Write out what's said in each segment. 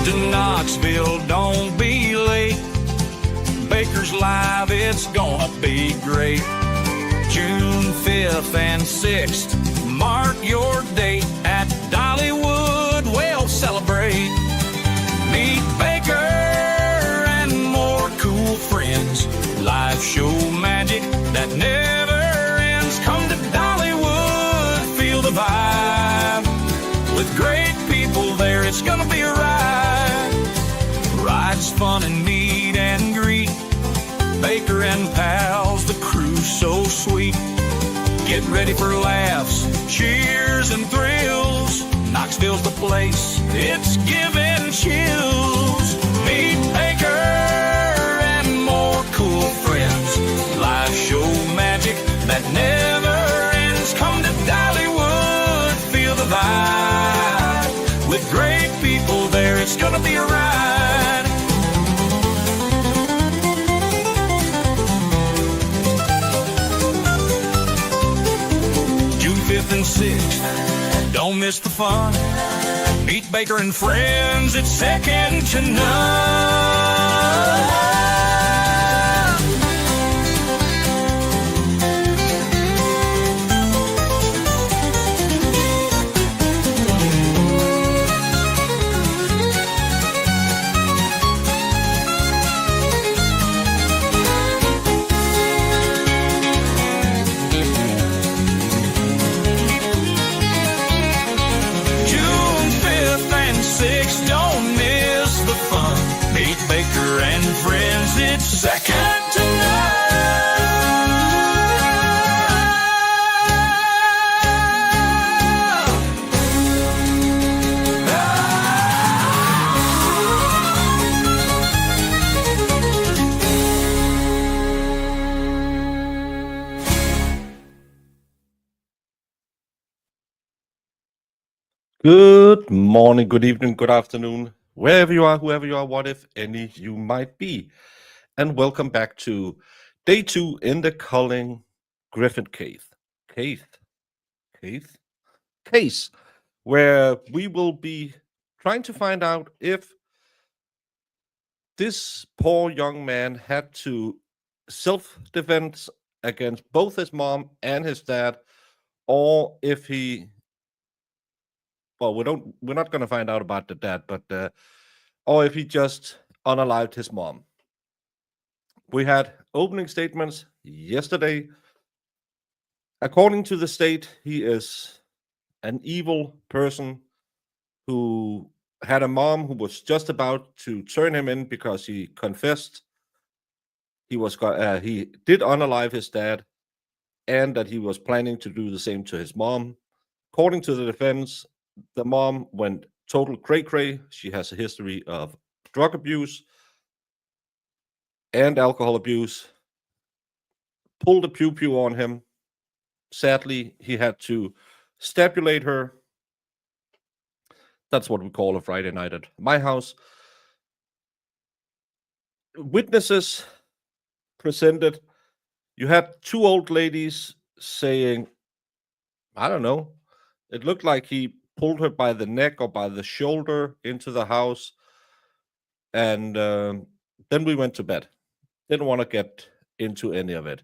to Knoxville, don't be late. Baker's Live, it's gonna be great. June 5th and 6th, mark your date at Dollywood, we'll celebrate. Meet Baker and more cool friends. Live show magic that never ends. Come to Dollywood, feel the vibe. With great people there, it's gonna be a ride. Rides, fun, and meet and greet. Baker and pals, the crew's so sweet. Get ready for laughs, cheers, and thrills. Knoxville's the place, it's giving chills. Meet Baker and more cool friends. Live show magic that never ends. Come to Dollywood, feel the vibe. With great people there, it's gonna be a ride. June 5th and 6th, don't miss the fun. Meet Baker and friends, it's second to none. Baker and friends, it's second to Good morning, good evening, good afternoon, wherever you are, whoever you are, what if any you might be. And welcome back to day 2 in the Collin Griffith case, where we will be trying to find out if this poor young man had to self-defense against both his mom and his dad, or if he we're not going to find out about the dad, but or if he just unalived his mom. We had opening statements yesterday. According to the state, he is an evil person who had a mom who was just about to turn him in because he confessed he did unalive his dad, and that he was planning to do the same to his mom. According to the defense, the mom went total cray-cray. She has a history of drug abuse and alcohol abuse. Pulled a pew-pew on him. Sadly, he had to stapulate her. That's what we call a Friday night at my house. Witnesses presented. You had 2 old ladies saying, I don't know, it looked like he pulled her by the neck or by the shoulder into the house. And then we went to bed. Didn't want to get into any of it.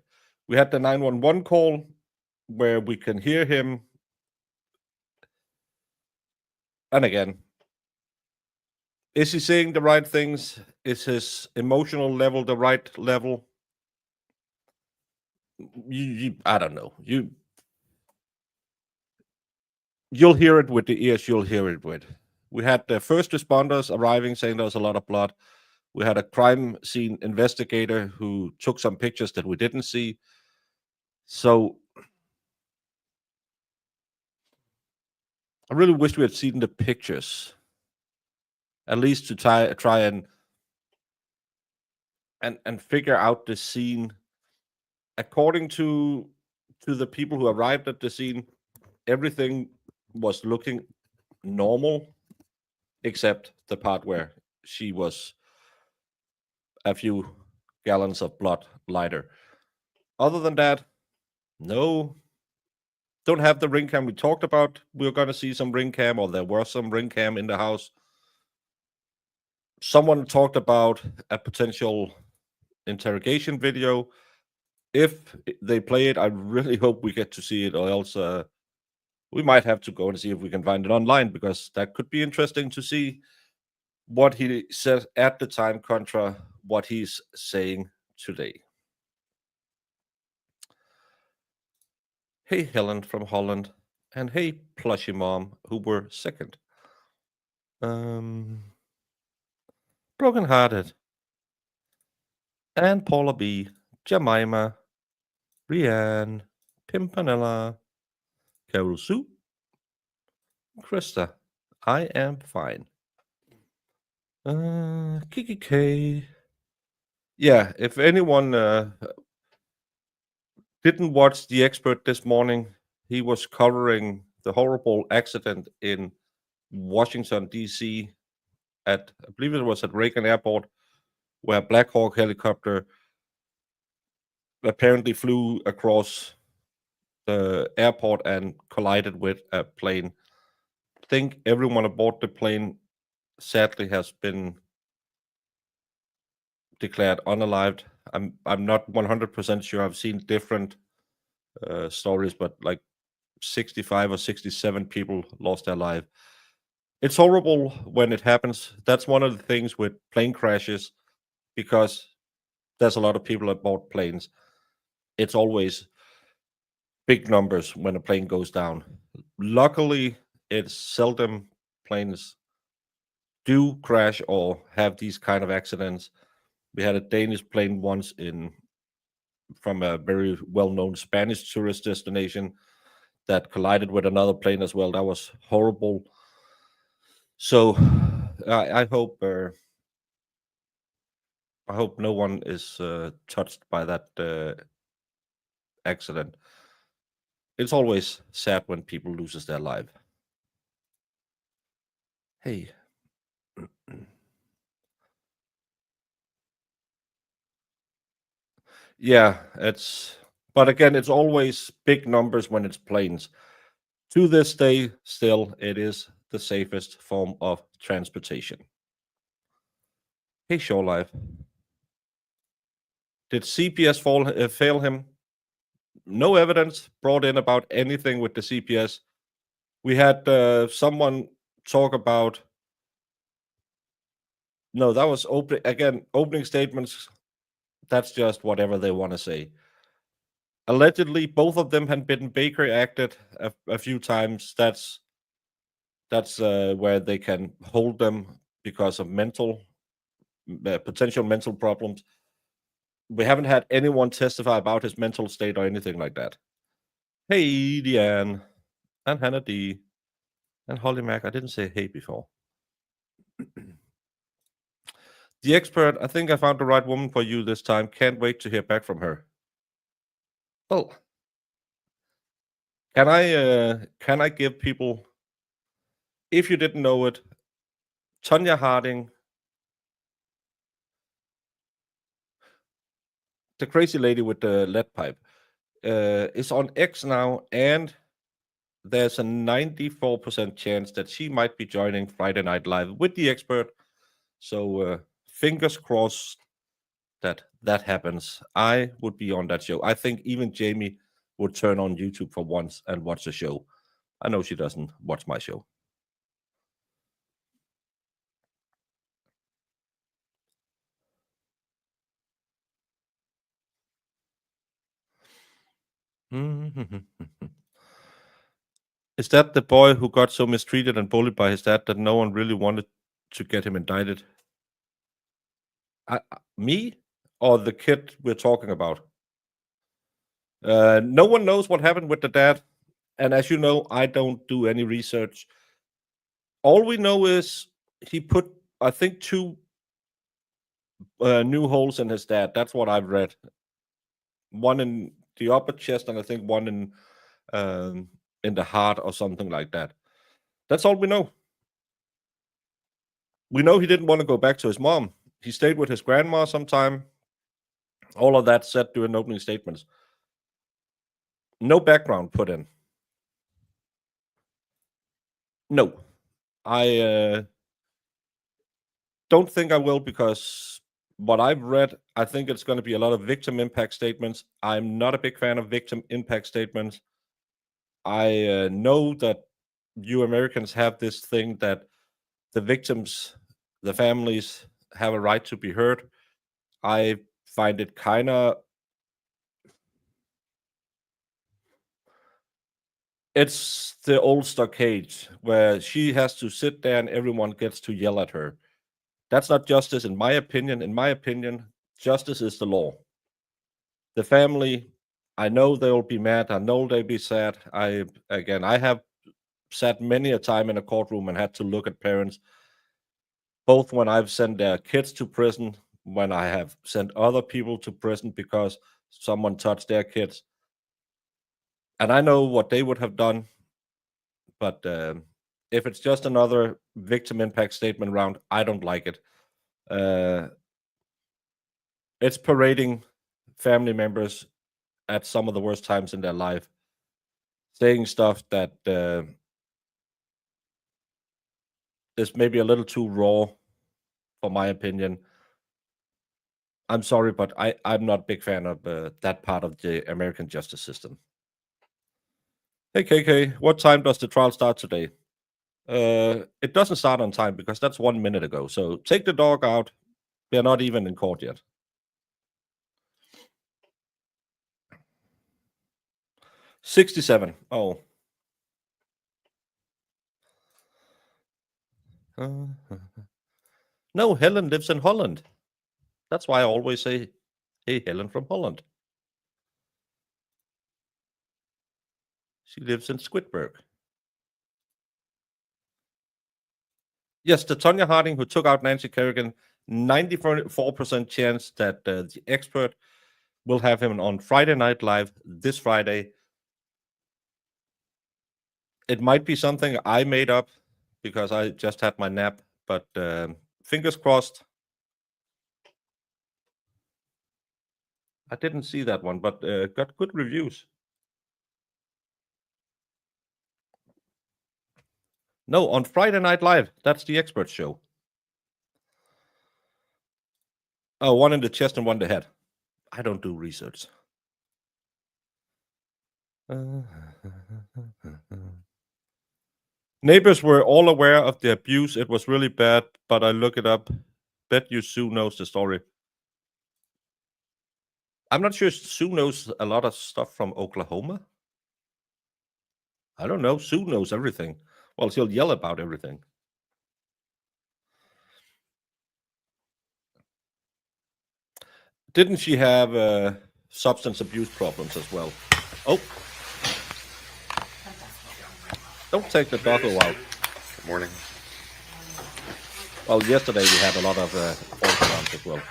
We had the 911 call where we can hear him. And again, is he saying the right things? Is his emotional level the right level? I don't know. You'll hear it with the ears you'll hear it with. We had the first responders arriving saying there was a lot of blood. We had a crime scene investigator who took some pictures that we didn't see. So I really wish we had seen the pictures, at least to try and figure out the scene. According to the people who arrived at the scene, everything was looking normal, except the part where she was a few gallons of blood lighter. Other than that, no, don't have the ring cam we talked about. We were going to see some ring cam, or there was some ring cam in the house. Someone talked about a potential interrogation video. If they play it, I really hope we get to see it, or else we might have to go and see if we can find it online, because that could be interesting to see what he said at the time contra what he's saying today. Hey, Helen from Holland, and hey, Plushy Mom, who were second. Brokenhearted, and Paula B, Jemima, Rianne, Pimpernella, Carol Sue, Krista. I am fine. Kiki K. Yeah, if anyone didn't watch The Expert this morning, he was covering the horrible accident in Washington, D.C. I believe it was at Reagan Airport, where a Black Hawk helicopter apparently flew across the airport and collided with a plane. I think everyone aboard the plane sadly has been declared unalived. I'm not 100% sure. I've seen different stories, but like 65 or 67 people lost their life. It's horrible when it happens. That's one of the things with plane crashes, because there's a lot of people aboard planes. It's always big numbers when a plane goes down. Luckily, it's seldom planes do crash or have these kind of accidents. We had a Danish plane once from a very well-known Spanish tourist destination that collided with another plane as well. That was horrible. So I hope no one is touched by that accident. It's always sad when people loses their life. Hey. Yeah, but again, it's always big numbers when it's planes. To this day, still, it is the safest form of transportation. Hey, Shore Life. Did CPS fail him? No evidence brought in about anything with the CPS. We had someone talk about. No, that was opening statements. That's just whatever they want to say. Allegedly, both of them had been Baker acted a few times. That's where they can hold them because of potential mental problems. We haven't had anyone testify about his mental state or anything like that. Hey, Deanne, and Hannah D, and Holly Mac. I didn't say hey before. The Expert, I think I found the right woman for you this time. Can't wait to hear back from her. Well, can I give people, if you didn't know it, Tonya Harding, the crazy lady with the lead pipe, is on X now, and there's a 94% chance that she might be joining Friday Night Live with The Expert. So fingers crossed that happens. I would be on that show. I think even Jamie would turn on YouTube for once and watch the show. I know she doesn't watch my show. Is that the boy who got so mistreated and bullied by his dad that no one really wanted to get him indicted? Me or the kid we're talking about? No one knows what happened with the dad. And as you know, I don't do any research. All we know is he put, I think, 2 new holes in his dad. That's what I've read. One in the upper chest, and I think one in the heart or something like that. That's all we know. We know he didn't want to go back to his mom. He stayed with his grandma sometime. All of that said during opening statements. No background put in. No. don't think I will, because what I've read, I think it's going to be a lot of victim impact statements. I'm not a big fan of victim impact statements. I know that you Americans have this thing that the victims, the families, have a right to be heard. I find it kind of, it's the old stockade where she has to sit there and everyone gets to yell at her. That's not justice, in my opinion. In my opinion, justice is the law. The family, I know they'll be mad. I know they'll be sad. I have sat many a time in a courtroom and had to look at parents, both when I've sent their kids to prison, when I have sent other people to prison because someone touched their kids. And I know what they would have done. But if it's just another victim impact statement round, I don't like it. It's parading family members at some of the worst times in their life, saying stuff that is maybe a little too raw, for my opinion. I'm sorry, but I'm not a big fan of that part of the American justice system. Hey, KK, what time does the trial start today? It doesn't start on time because that's 1 minute ago. So take the dog out. They're not even in court yet. 67. Oh. No, Helen lives in Holland. That's why I always say, hey, Helen from Holland. She lives in Squidburg. Yes, the Tonya Harding who took out Nancy Kerrigan, 94% chance that the expert will have him on Friday Night Live this Friday. It might be something I made up because I just had my nap, but fingers crossed. I didn't see that one, but got good reviews. No, on Friday Night Live. That's the expert show. Oh, one in the chest and one in the head. I don't do research. Neighbors were all aware of the abuse. It was really bad, but I look it up. Bet you Sue knows the story. I'm not sure Sue knows a lot of stuff from Oklahoma. I don't know. Sue knows everything. Well, she'll yell about everything. Didn't she have substance abuse problems as well? Oh. Don't take the doggo out. Good morning. Well, yesterday we had a lot of false alarms as well.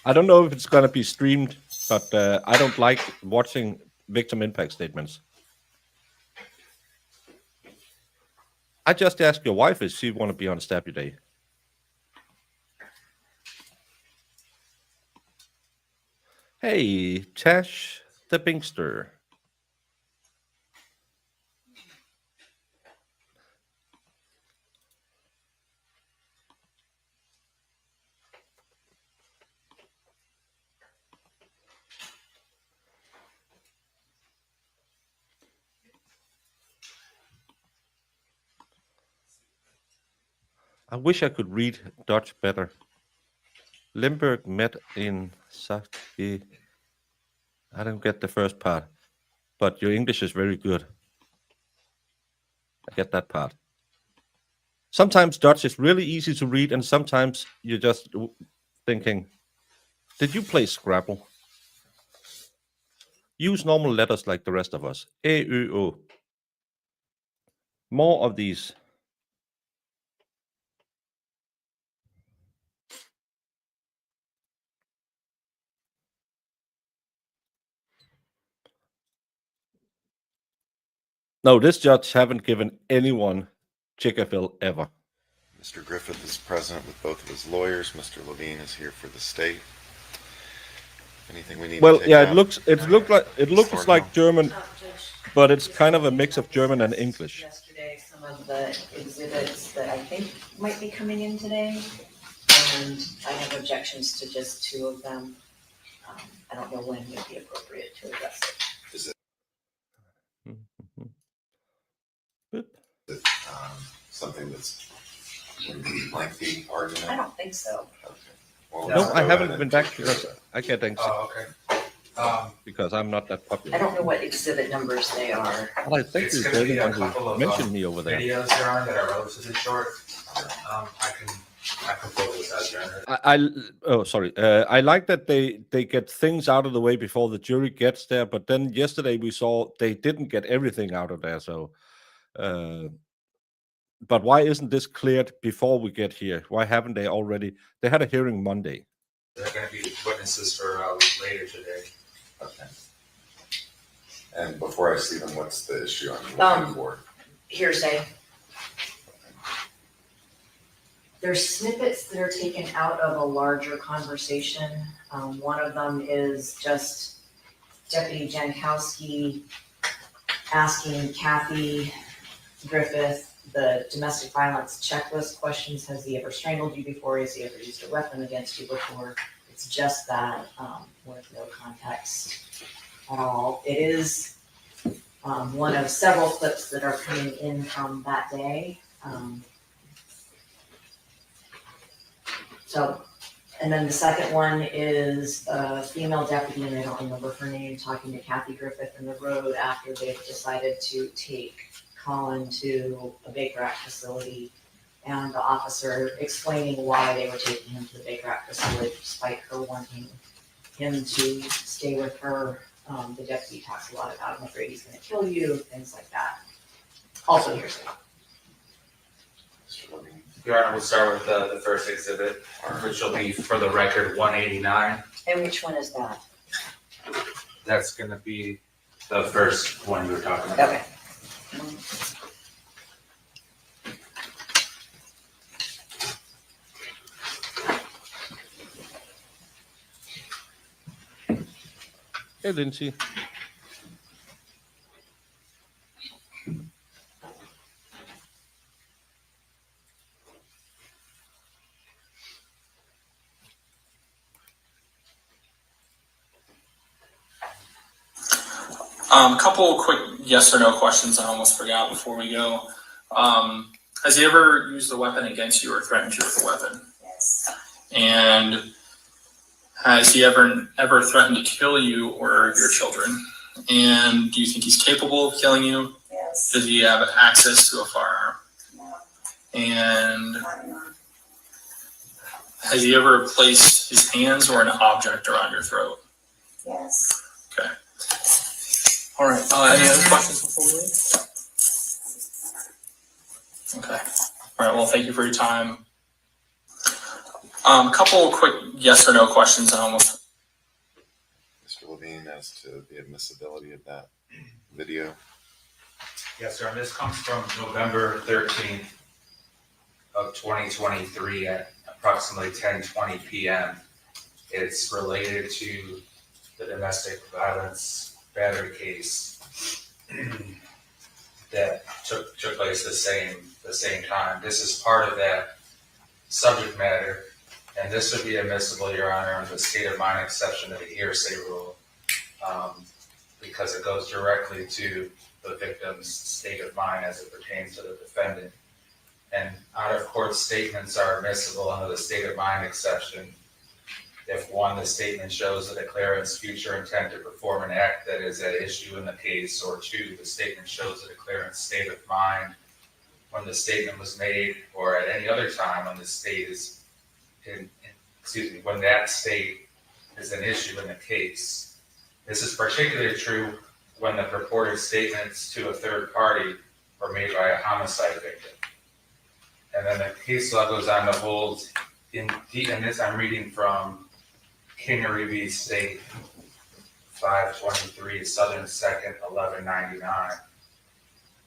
I don't know if it's going to be streamed, but I don't like watching victim impact statements. I just asked your wife if she want to be on Stabby Day. Hey, Tash the Binkster. I wish I could read Dutch better. Limburg met in Saki. I don't get the first part, but your English is very good. I get that part. Sometimes Dutch is really easy to read, and sometimes you're just thinking, did you play Scrabble? Use normal letters like the rest of us. E, Ö, O. More of these. No, this judge haven't given anyone Chickafill ever. Mr. Griffith is present with both of his lawyers. Mr. Levine is here for the state. Anything we need Well, to take yeah, out? it looks like German, but it's kind of a mix of German and English. Yesterday, of the exhibits that I think might be coming in today, and I have objections to just 2 of them. I don't know when would be appropriate to address it. Is it Good. something that's going to be lengthy argument? I don't think so. Okay. Well, No, let's I go haven't ahead been and back take care because of it. I get anxiety Oh, okay. because I'm not that popular. I don't know what exhibit numbers they are. Well, I think It's you're gonna the be only a one couple who of mentioned me over there. videos there are that are relatively short. I can pull those out there. I like that they get things out of the way before the jury gets there. But then yesterday we saw they didn't get everything out of there. So, but why isn't this cleared before we get here? Why haven't they already? They had a hearing Monday. They're going to be witnesses for later today. Okay. And before I see them, what's the issue I'm looking for? Hearsay. There's snippets that are taken out of a larger conversation. One of them is just Deputy Jankowski asking Kathy Griffith the domestic violence checklist questions. Has he ever strangled you before? Has he ever used a weapon against you before? It's just that, with no context at all. It is one of several clips that are coming in from that day. And then the second one is a female deputy, and I don't remember her name, talking to Kathy Griffith in the road after they've decided to take Collin to a Baker Act facility, and the officer explaining why they were taking him to the Baker Act facility despite her wanting him to stay with her. The deputy talks a lot about, I'm afraid he's gonna kill you, things like that. Also hearsay. Mr. Levine? Your Honor, we'll start with the first exhibit, which will be for the record 189. And which one is that? That's going to be the first one you were talking about. Okay. Hey, Lindsay. Couple quick yes or no questions I almost forgot before we go. Has he ever used a weapon against you or threatened you with a weapon? Yes. And has he ever threatened to kill you or your children? And do you think he's capable of killing you? Yes. Does he have access to a firearm? No. And has he ever placed his hands or an object around your throat? Yes. Okay. All right. Any other questions before we leave? Okay. All right. Well, thank you for your time. Couple quick yes or no questions. Mr. Levine, as to the admissibility of that video. Yes, sir. And this comes from November 13th of 2023 at approximately 10:20 p.m. It's related to the domestic violence battery case that took place the same time. This is part of that subject matter, and this would be admissible, Your Honor, under the state of mind exception of the hearsay rule, because it goes directly to the victim's state of mind as it pertains to the defendant. And out-of-court statements are admissible under the state of mind exception if, one, the statement shows the declarant's future intent to perform an act that is at issue in the case, or two, the statement shows the declarant's state of mind when the statement was made, or at any other time when the state is when that state is an issue in the case. This is particularly true when the purported statements to a third party are made by a homicide victim. And then the case law goes on to hold, in this I'm reading from Kingery v. State, 523 Southern 2nd, 1199.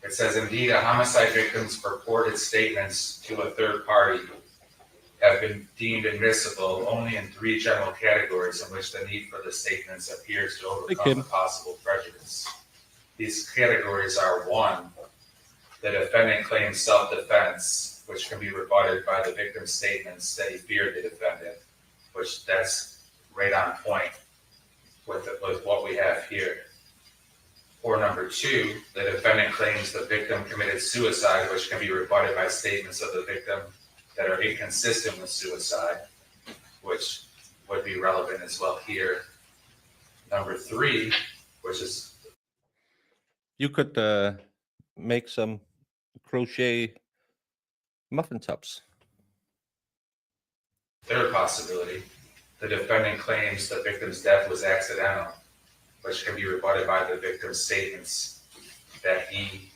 It says, indeed, a homicide victim's purported statements to a third party have been deemed admissible only in 3 general categories in which the need for the statements appears to overcome the possible prejudice. These categories are: 1, the defendant claims self-defense, which can be rebutted by the victim's statements that he feared the defendant, which that's right on point with what we have here. Or number two, the defendant claims the victim committed suicide, which can be rebutted by statements of the victim that are inconsistent with suicide, which would be relevant as well here. Number three, which is... You could make some crochet muffin tops. Third possibility, the defendant claims the victim's death was accidental, which can be rebutted by the victim's statements that he,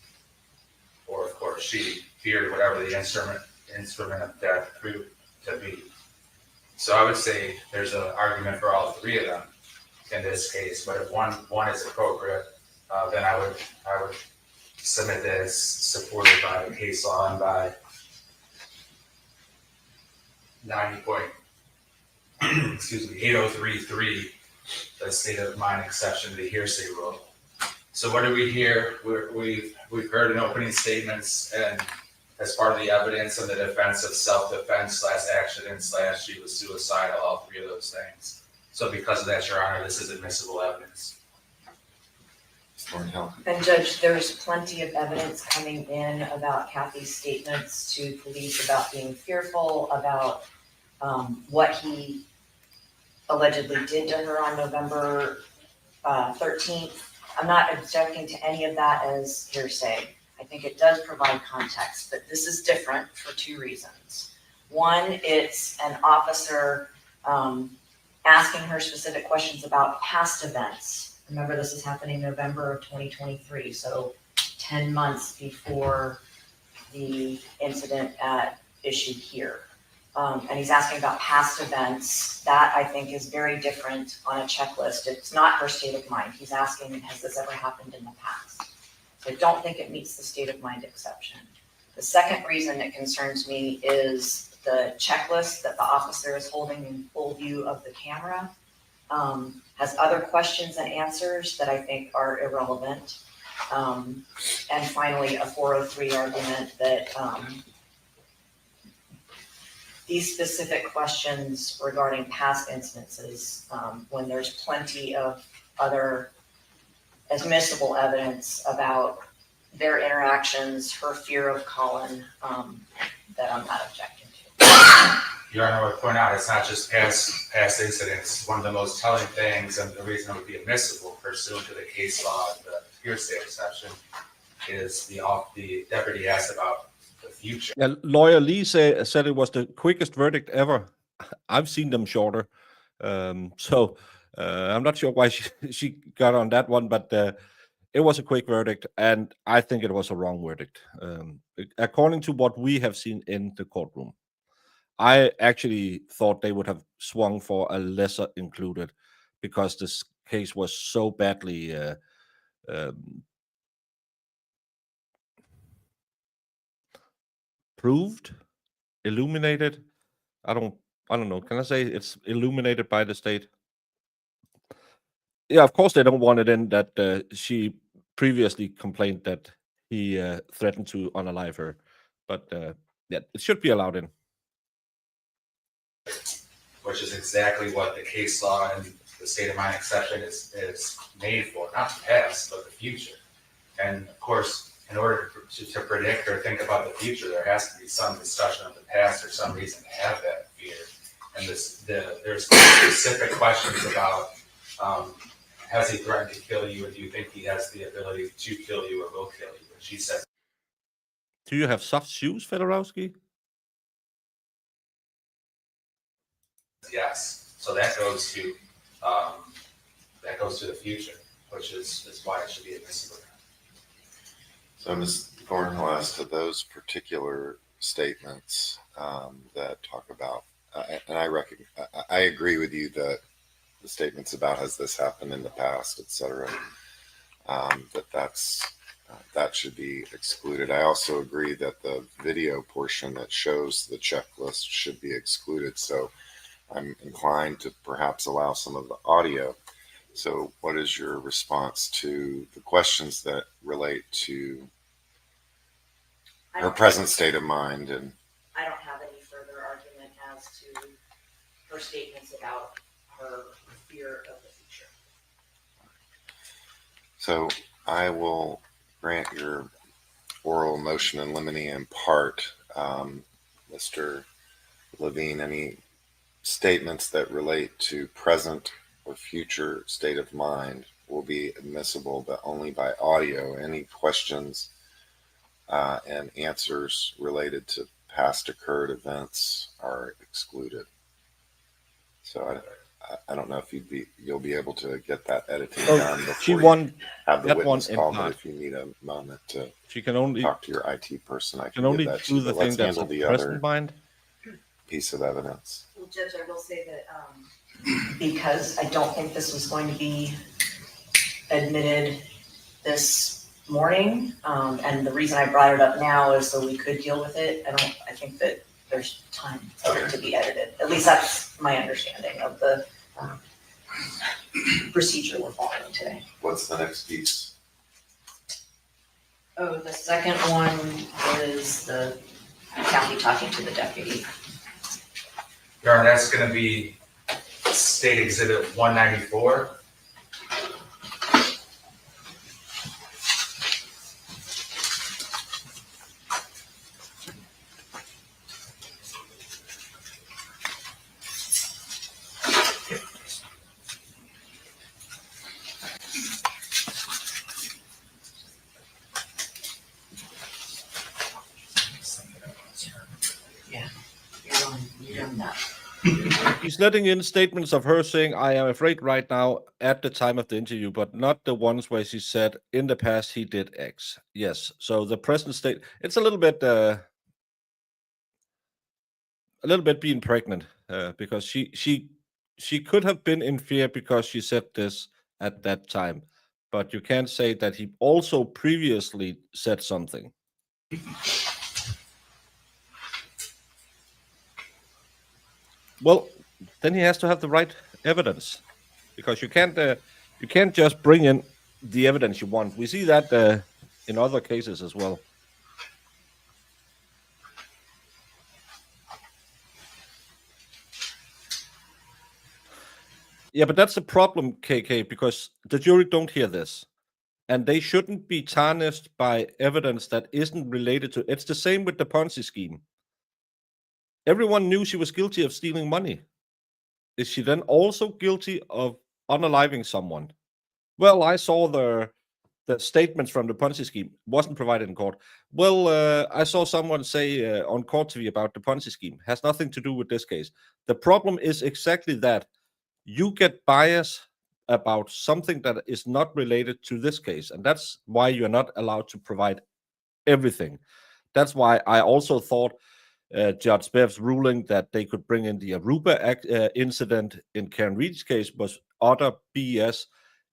or of course she, feared whatever the instrument of death proved to be. So I would say there's an argument for all three of them in this case, but if one is appropriate, then I would submit that it's supported by the case law and by 8033, the state of mind exception to the hearsay rule. So what do we hear? We've heard in opening statements and as part of the evidence and the defense of self-defense / accident / she was suicidal, all three of those things. So because of that, Your Honor, this is admissible evidence. And Judge, there's plenty of evidence coming in about Kathy's statements to police about being fearful, about what he allegedly did to her on November 13th. I'm not objecting to any of that as hearsay. I think it does provide context, but this is different for two reasons. One, it's an officer asking her specific questions about past events. Remember, this is happening November of 2023, so 10 months before the incident at issue here. And he's asking about past events. That, I think, is very different on a checklist. It's not her state of mind. He's asking, has this ever happened in the past? So I don't think it meets the state of mind exception. The second reason it concerns me is the checklist that the officer is holding in full view of the camera has other questions and answers that I think are irrelevant. And finally, a 403 argument that these specific questions regarding past incidences, when there's plenty of other admissible evidence about their interactions, her fear of Collin, that I'm not objecting to. Your Honor, I would point out it's not just past incidents. One of the most telling things, and the reason it would be admissible pursuant to the case law and the hearsay exception, is the deputy asked about the future. Yeah, Lawyer Lee said it was the quickest verdict ever. I've seen them shorter. So I'm not sure why she got on that one, but it was a quick verdict, and I think it was a wrong verdict. According to what we have seen in the courtroom, I actually thought they would have swung for a lesser included because this case was so badly proved, illuminated. I don't know. Can I say it's illuminated by the state? Yeah, of course they don't want it in that she previously complained that he threatened to unalive her, but yeah, it should be allowed in. Which is exactly what the case law and the state of mind exception is made for, not the past, but the future. And of course, in order to predict or think about the future, there has to be some discussion of the past or some reason to have that fear. And there's specific questions about has he threatened to kill you, and do you think he has the ability to kill you or will kill you? And she says, do you have soft shoes, Fedorowski? yes. So that goes to the future, which is why it should be admissible. So, Ms. Thornhill, as to those particular statements that talk about, and I agree with you that the statements about has this happened in the past, etc., that should be excluded. I also agree that the video portion that shows the checklist should be excluded. So I'm inclined to perhaps allow some of the audio. So what is your response to the questions that relate to I her don't- present state of mind, and I don't have any further argument as to her statements about her fear of the future. so I will grant your oral motion in limine in part. Mr. Levine, any statements that relate to present or future state of mind will be admissible, but only by audio. Any questions and answers related to past occurred events are excluded. So I don't know if you'll be able to get that editing done She before you won have the that one witness in call, but part. if you need a moment to She can only talk to your IT person, I can can only give that to do you. the But thing let's that's handle a the present other mind. piece of evidence. Well, Judge, I will say that, because I don't think this was going to be admitted this morning, and the reason I brought it up now is so we could deal with it. I think that there's time for it to be edited. At least that's my understanding of the procedure we're following today. What's the next piece? Oh, the second one is the county talking to the deputy. Your Honor, that's gonna be State Exhibit 194. You're on that. He's letting in statements of her saying, "I am afraid right now" at the time of the interview, but not the ones where she said, "In the past he did X." Yes. So the present state, it's a little bit being pregnant, because she could have been in fear because she said this at that time, but you can't say that he also previously said something. Well, then he has to have the right evidence, because you can't just bring in the evidence you want. We see that in other cases as well. Yeah, but that's the problem, KK, because the jury don't hear this, and they shouldn't be tarnished by evidence that isn't related to. It's the same with the Ponzi scheme. Everyone knew she was guilty of stealing money. Is she then also guilty of unaliving someone? Well, I saw the statements from the Ponzi scheme. Wasn't provided in court. Well, I saw someone say on court TV about the Ponzi scheme. Has nothing to do with this case. The problem is exactly that. You get bias about something that is not related to this case, and that's why you're not allowed to provide everything. That's why I also thought Judge Bev's ruling that they could bring in the Aruba incident in Karen Reed's case was utter BS.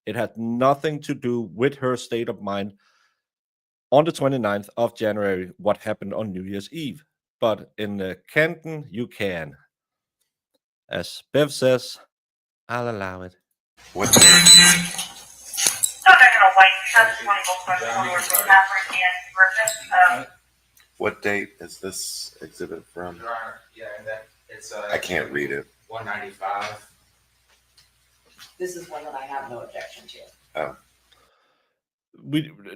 It had nothing to do with her state of mind on the 29th of January, what happened on New Year's Eve. But in Canton, you can. As Bev says, I'll allow it. What So they're gonna white shut 24/7 with Catherine and Griffith. what date is this exhibit from? Your Honor, yeah, and that, it's I can't read it. 195. This is one that I have no objection to.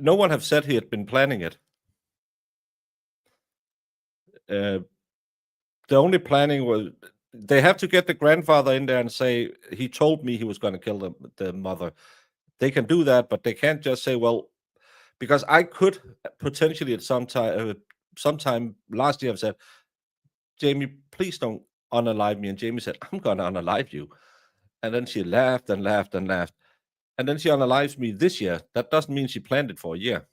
No one have said he had been planning it. The only planning was they have to get the grandfather in there and say he told me he was going to kill the mother. They can do that, but they can't just say, well, because I could potentially at sometime last year have said, Jamie, please don't unalive me. And Jamie said, I'm going to unalive you. And then she laughed and laughed and laughed. And then she unalives me this year. That doesn't mean she planned it for a year.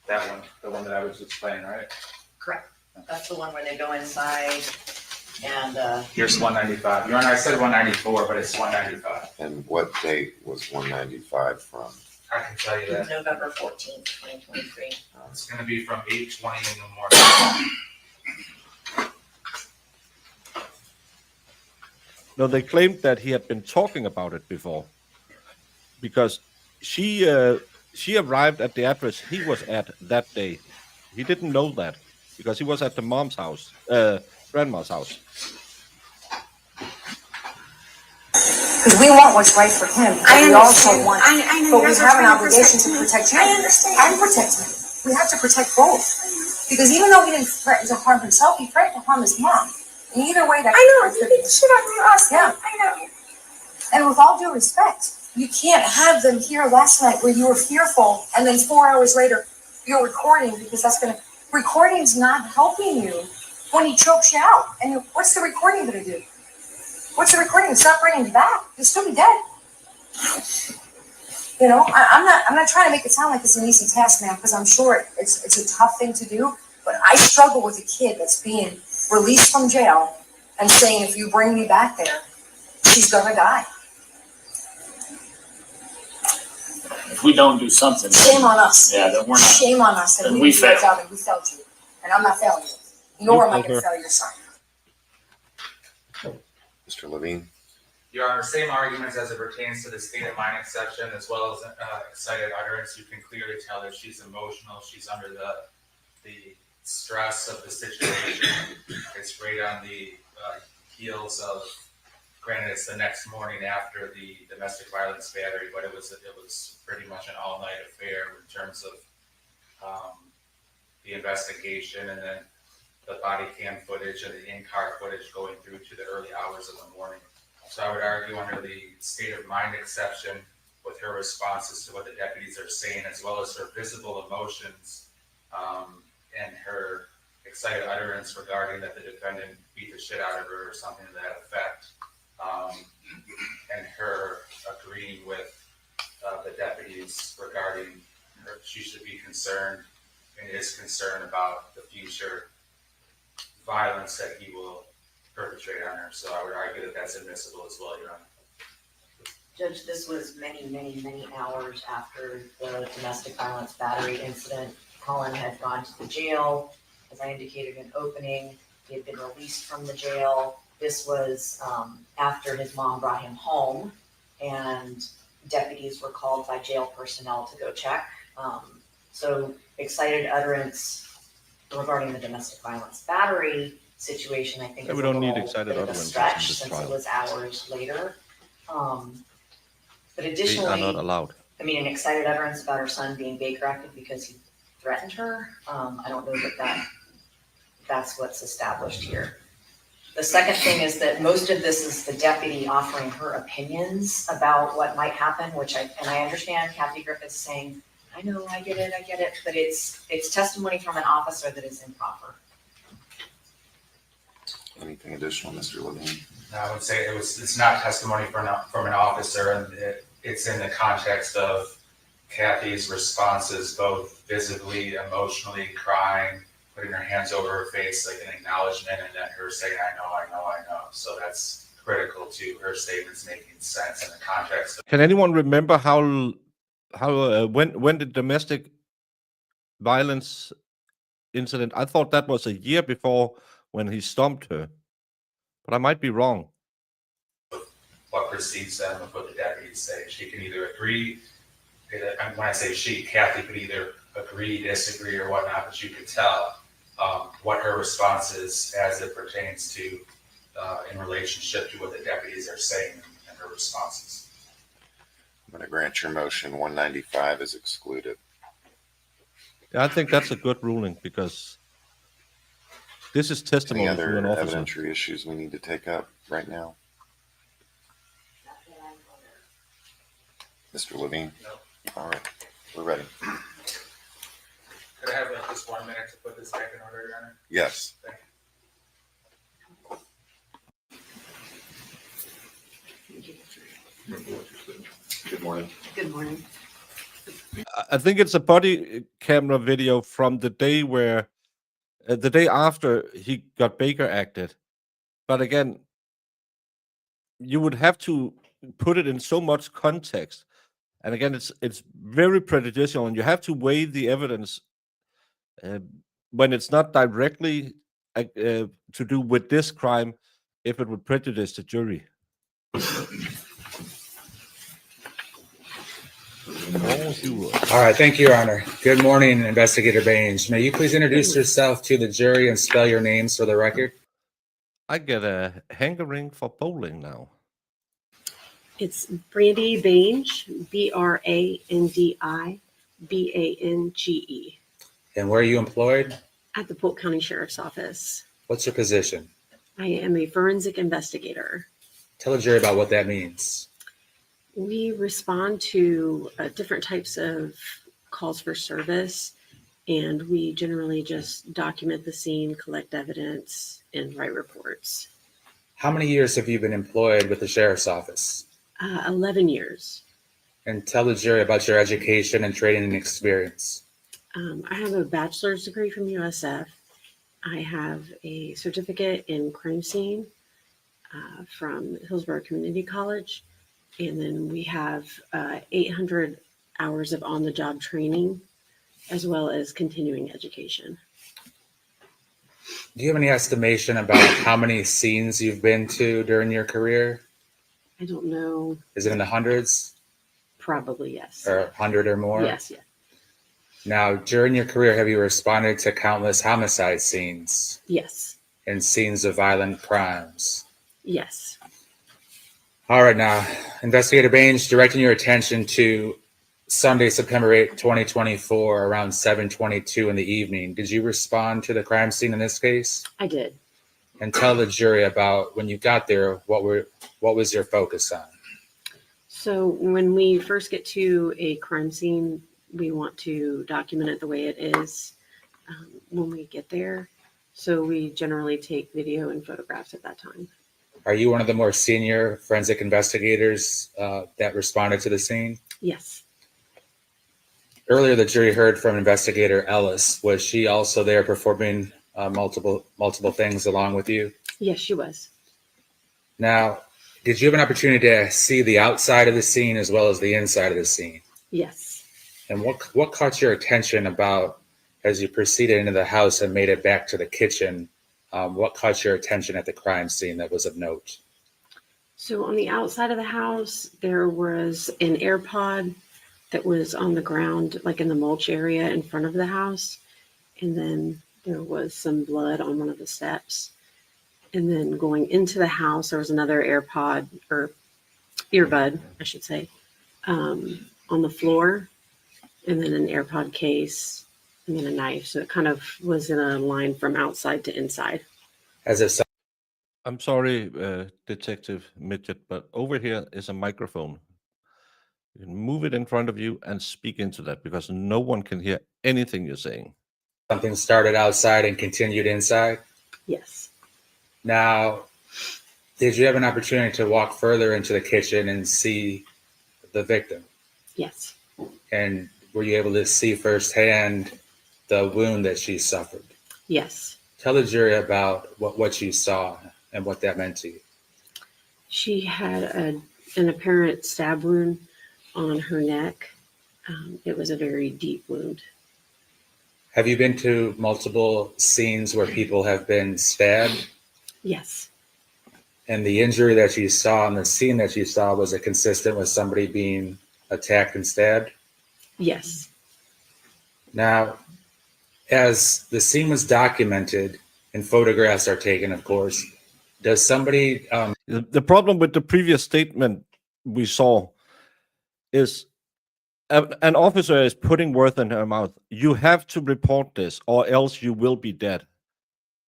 That one, the one that I was explaining, right? Correct. That's the one where they go inside and, Here's 195. Your Honor, I said 194, but it's 195. And what date was 195 from? I can tell you that. November 14th, 2023. It's gonna be from 8:20 in the morning. No, they claimed that he had been talking about it before, because she arrived at the address he was at that day, He didn't know that because he was at the mom's house, grandma's house. Because we want what's right for him, but we also want, I know but we you guys are have an trying to obligation to me. protect him I understand. and protect me. We have to protect both. Because even though he didn't threaten to harm himself, he threatened to harm his mom. And either way, that I know, you beat the shit out of us. Yeah. I know. And with all due respect, you can't have them here last night where you were fearful, and then 4 hours later you're recording, because recording's not helping you when he chokes you out. And what's the recording gonna do? What's the recording? It's not bringing you back. You'll still be dead. You know, I'm not trying to make it sound like it's an easy task, man, because I'm sure it's a tough thing to do. But I struggle with a kid that's being released from jail and saying, if you bring me back there, she's gonna die. If we don't do something, Shame on us. yeah, then we're not. Shame on us that Then we we didn't do our failed. job and we failed you. And I'm not failing you. Nor am I You gonna failed fail your son. Mr. Levine? Your Honor, same arguments as it pertains to the state of mind exception, as well as excited utterance. You can clearly tell that she's emotional. She's under the stress of the situation. It's right on the heels of, granted, it's the next morning after the domestic violence battery, but it was pretty much an all-night affair in terms of the investigation, and then the body cam footage and the in-car footage going through to the early hours of the morning. So I would argue under the state of mind exception, with her responses to what the deputies are saying, as well as her visible emotions and her excited utterance regarding that the defendant beat the shit out of her or something to that effect, and her agreeing with the deputies regarding her, she should be concerned and is concerned about the future violence that he will perpetrate on her. So I would argue that that's admissible as well, Your Honor. Judge, this was many hours after the domestic violence battery incident. Collin had gone to the jail. As I indicated in opening, he had been released from the jail. This was after his mom brought him home, and deputies were called by jail personnel to go check. So excited utterance regarding the domestic violence battery situation, I think, Yeah, is we a don't need little excited bit of a utterance in stretch this since trial. it was hours later. But They are additionally, not allowed. I mean, an excited utterance about her son being Baker acted because he threatened her. I don't know that's what's established here. The second thing is that most of this is the deputy offering her opinions about what might happen, and I understand Kathy Griffith's saying, I know, I get it, but it's testimony from an officer that is improper. Anything additional, Mr. Levine? I would say it's not testimony from an officer, and it's in the context of Kathy's responses, both visibly, emotionally, crying, putting her hands over her face like an acknowledgement, and then her saying, I know. So that's critical to her statements making sense in the context of. Can anyone remember how when the domestic violence incident? I thought that was a year before when he stomped her, but I might be wrong. What precedes them of what the deputies say. She can either agree, and when I say she, Kathy could either agree, disagree, or whatnot, but you could tell what her response is as it pertains to in relationship to what the deputies are saying and her responses. I'm going to grant your motion. 195 is excluded. Yeah, I think that's a good ruling because this is Any testimony other from an officer. evidentiary issues we need to take up right now? Mr. Levine? No. All right, we're ready. Could I have just 1 minute to put this back in order, Your Honor? Yes. Thank you. Good morning. Good morning. I think it's a body camera video from the day where the day after he got Baker acted. But again, you would have to put it in so much context. And again, it's very prejudicial, and you have to weigh the evidence when it's not directly to do with this crime, if it would prejudice the jury. All yours. All right, thank you, Your Honor. Good morning, Investigator Baines. May you please introduce yourself to the jury and spell your names for the record? I get a hankering for bowling now. It's Brandy Bange, Brandi Bange, And where are you employed? at the Polk County Sheriff's Office. What's your position? I am a forensic investigator. Tell the jury about what that means. We respond to different types of calls for service, and we generally just document the scene, collect evidence, and write reports. How many years have you been employed with the Sheriff's Office? 11 years. And tell the jury about your education and training and experience. I have a bachelor's degree from USF. I have a certificate in crime scene from Hillsborough Community College. And then we have 800 hours of on-the-job training, as well as continuing education. Do you have any estimation about how many scenes you've been to during your career? I don't know. Is it in the hundreds Probably yes. or 100 or more? Yes, yes. Now, during your career, have you responded to countless homicide scenes Yes. and scenes of violent crimes? Yes. All right, now, Investigator Baines, directing your attention to Sunday, September 8th, 2024, around 7:22 in the evening. Did you respond to the crime scene in this case? I did. And tell the jury about when you got there, what was your focus on? So when we first get to a crime scene, we want to document it the way it is when we get there. So we generally take video and photographs at that time. Are you one of the more senior forensic investigators that responded to the scene? Yes. Earlier, the jury heard from Investigator Ellis. Was she also there performing multiple things along with you? Yes, she was. Now, did you have an opportunity to see the outside of the scene as well as the inside of the scene? Yes. And what caught your attention about as you proceeded into the house and made it back to the kitchen? What caught your attention at the crime scene that was of note? So on the outside of the house, there was an AirPod that was on the ground, like in the mulch area in front of the house. And then there was some blood on one of the steps. And then going into the house, there was another AirPod or earbud, I should say, on the floor. And then an AirPod case and then a knife. So it kind of was in a line from outside to inside. As if I'm sorry, Detective Midget, but over here is a microphone. You can move it in front of you and speak into that because no one can hear anything you're saying. something started outside and continued inside? Yes. Now, did you have an opportunity to walk further into the kitchen and see the victim? Yes. And were you able to see firsthand the wound that she suffered? Yes. Tell the jury about what you saw and what that meant to you. She had an apparent stab wound on her neck. It was a very deep wound. Have you been to multiple scenes where people have been stabbed? Yes. And the injury that you saw and the scene that you saw, was it consistent with somebody being attacked and stabbed? Yes. Now, as the scene was documented and photographs are taken, of course, does somebody... The problem with the previous statement we saw is an officer is putting words in her mouth. You have to report this or else you will be dead.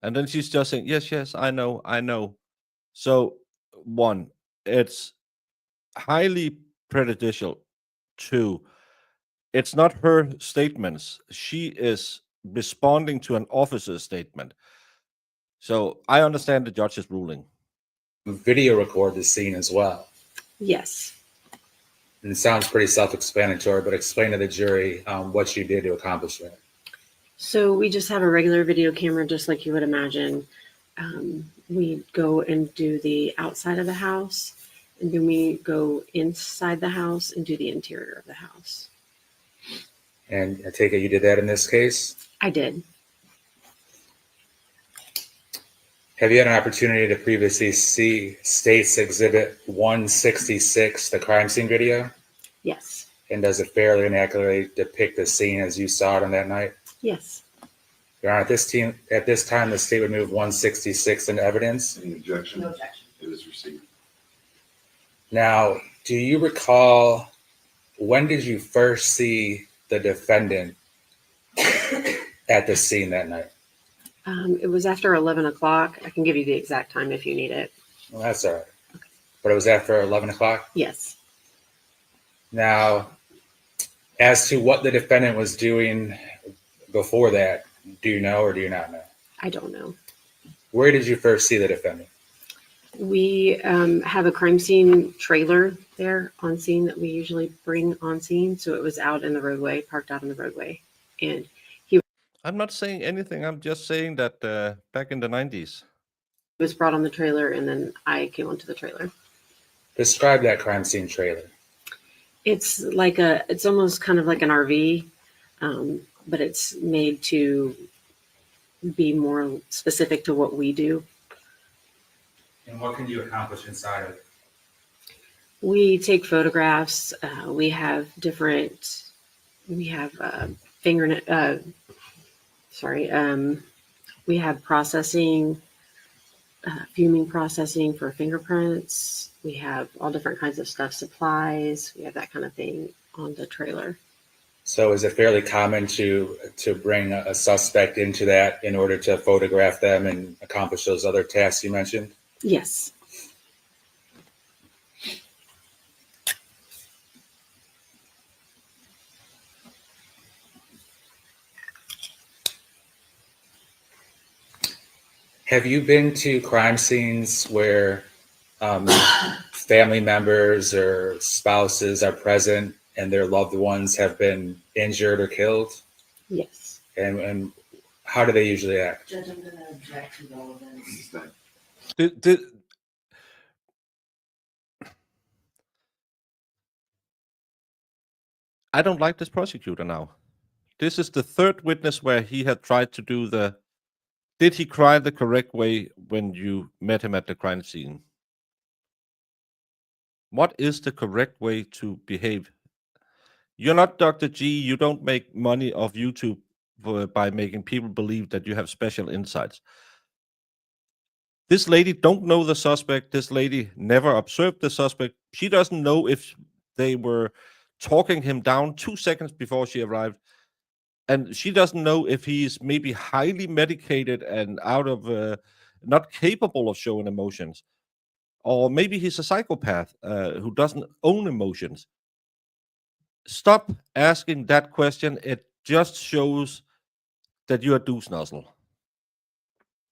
And then she's just saying, yes, yes, I know. So, one, it's highly prejudicial. Two, it's not her statements. She is responding to an officer's statement. So I understand the judge's ruling. Video record the scene as well. Yes. And it sounds pretty self-explanatory, but explain to the jury what you did to accomplish that. So we just have a regular video camera, just like you would imagine. We go and do the outside of the house, and then we go inside the house and do the interior of the house. And I take it you did that in this case? I did. Have you had an opportunity to previously see State's Exhibit 166, the crime scene video? Yes. And does it fairly and accurately depict the scene as you saw it on that night? Yes. Your Honor, at this time, the state would move 166 into evidence. Any objection? No objection. It is received. Now, do you recall, when did you first see the defendant at the scene that night? It was after 11 o'clock. I can give you the exact time if you need it. Well, that's all right. But it was after 11 o'clock? Yes. Now, as to what the defendant was doing before that, do you know or do you not know? I don't know. Where did you first see the defendant? We have a crime scene trailer there on scene that we usually bring on scene. So it was out in the roadway, parked out in the roadway. And I'm not saying anything. I'm just saying that back in the 90s. he was brought on the trailer, and then I came onto the trailer. Describe that crime scene trailer. It's it's almost kind of like an RV, but it's made to be more specific to what we do. And what can you accomplish inside of it? We take photographs. We have we have processing, fuming processing for fingerprints. We have all different kinds of stuff, supplies. We have that kind of thing on the trailer. So is it fairly common to bring a suspect into that in order to photograph them and accomplish those other tasks you mentioned? Yes. Have you been to crime scenes where family members or spouses are present and their loved ones have been injured or killed? Yes. And how do they usually act? Judge, I'm gonna object to relevance. I don't like this prosecutor now. This is the third witness where he had tried to do did he cry the correct way when you met him at the crime scene? What is the correct way to behave? You're not Dr. G. You don't make money off YouTube by making people believe that you have special insights. This lady don't know the suspect. This lady never observed the suspect. She doesn't know if they were talking him down 2 seconds before she arrived. And she doesn't know if he's maybe highly medicated and out of not capable of showing emotions. Or maybe he's a psychopath who doesn't own emotions. Stop asking that question. It just shows that you're a deuce nozzle.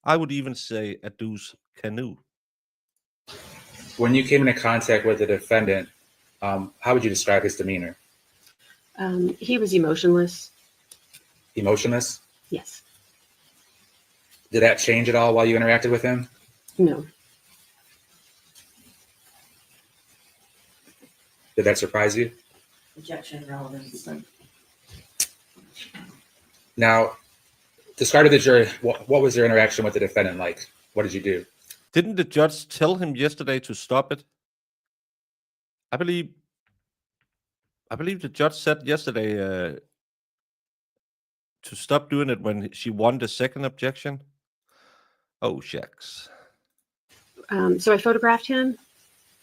I would even say a deuce canoe. When you came into contact with the defendant, how would you describe his demeanor? He was emotionless. Emotionless? Yes. Did that change at all while you interacted with him? No. Did that surprise you? Objection, relevance. Now, describe to the jury, what was your interaction with the defendant like? What did you do? Didn't the judge tell him yesterday to stop it? I believe the judge said yesterday to stop doing it when she won the second objection. Oh, shucks. So I photographed him,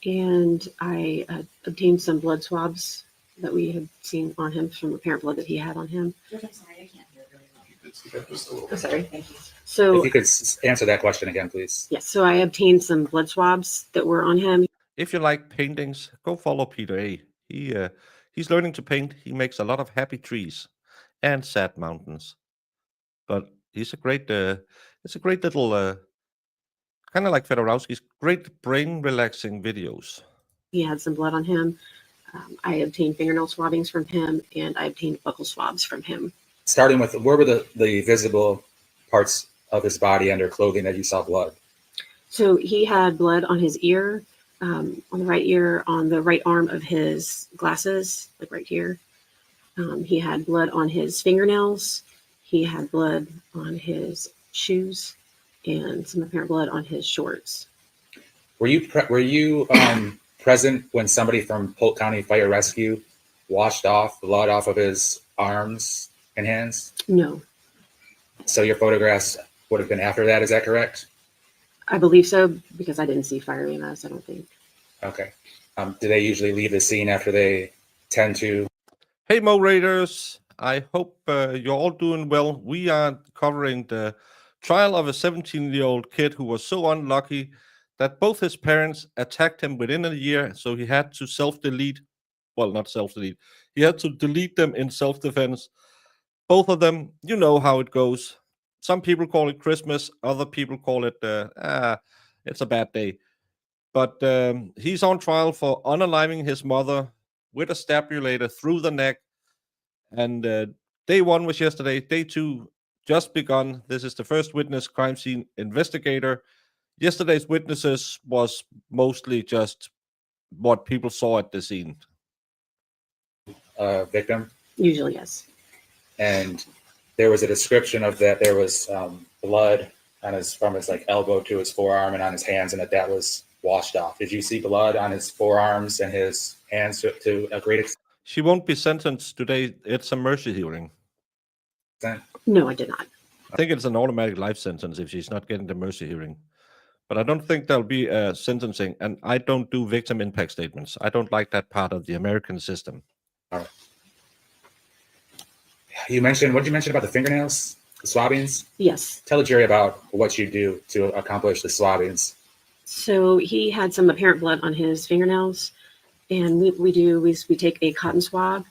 and I obtained some blood swabs that we had seen on him from apparent blood that he had on him. Judge, I'm sorry, I can't hear very well. You could speak up just a little Oh, bit. sorry. Thank you. So If you could answer that question again, please. yes, so I obtained some blood swabs that were on him. If you like paintings, go follow Peter A. He's learning to paint. He makes a lot of happy trees and sad mountains. But he's a great little kind of like Fedorowski's great brain relaxing videos. He had some blood on him. I obtained fingernail swabbings from him, and I obtained buccal swabs from him. Starting with, where were the visible parts of his body under clothing that you saw blood? So he had blood on his ear, on the right ear, on the right arm of his glasses, like right here. He had blood on his fingernails. He had blood on his shoes, and some apparent blood on his shorts. Were you present when somebody from Polk County Fire Rescue washed off, blood off of his arms and hands? No, So your photographs would have been after that, is that correct? I believe so because I didn't see fire EMS, I don't think. Okay. Do they usually leave the scene after they tend to? Hey, Mo Raiders. I hope you're all doing well. We are covering the trial of a 17-year-old kid who was so unlucky that both his parents attacked him within a year, so he had to self-delete. Well, not self-delete. He had to delete them in self-defense. Both of them, you know how it goes. Some people call it Christmas. Other people call it, it's a bad day. But he's on trial for unaliving his mother with a stabulator through the neck. And day one was yesterday. Day two just begun. This is the first witness, crime scene investigator. Yesterday's witnesses was mostly just what people saw at the scene. Victim? Usually, yes. And there was a description of that there was blood on his from his like elbow to his forearm and on his hands, and that was washed off. Did you see blood on his forearms and his hands to a great She won't be sentenced today. It's a mercy hearing. extent? No, I did not. I think it's an automatic life sentence if she's not getting the mercy hearing. But I don't think there'll be a sentencing, and I don't do victim impact statements. I don't like that part of the American system. All right. You mentioned, what did you mention about the fingernails, the swabbings? Yes. Tell the jury about what you do to accomplish the swabbings. So he had some apparent blood on his fingernails, and we take a cotton swab,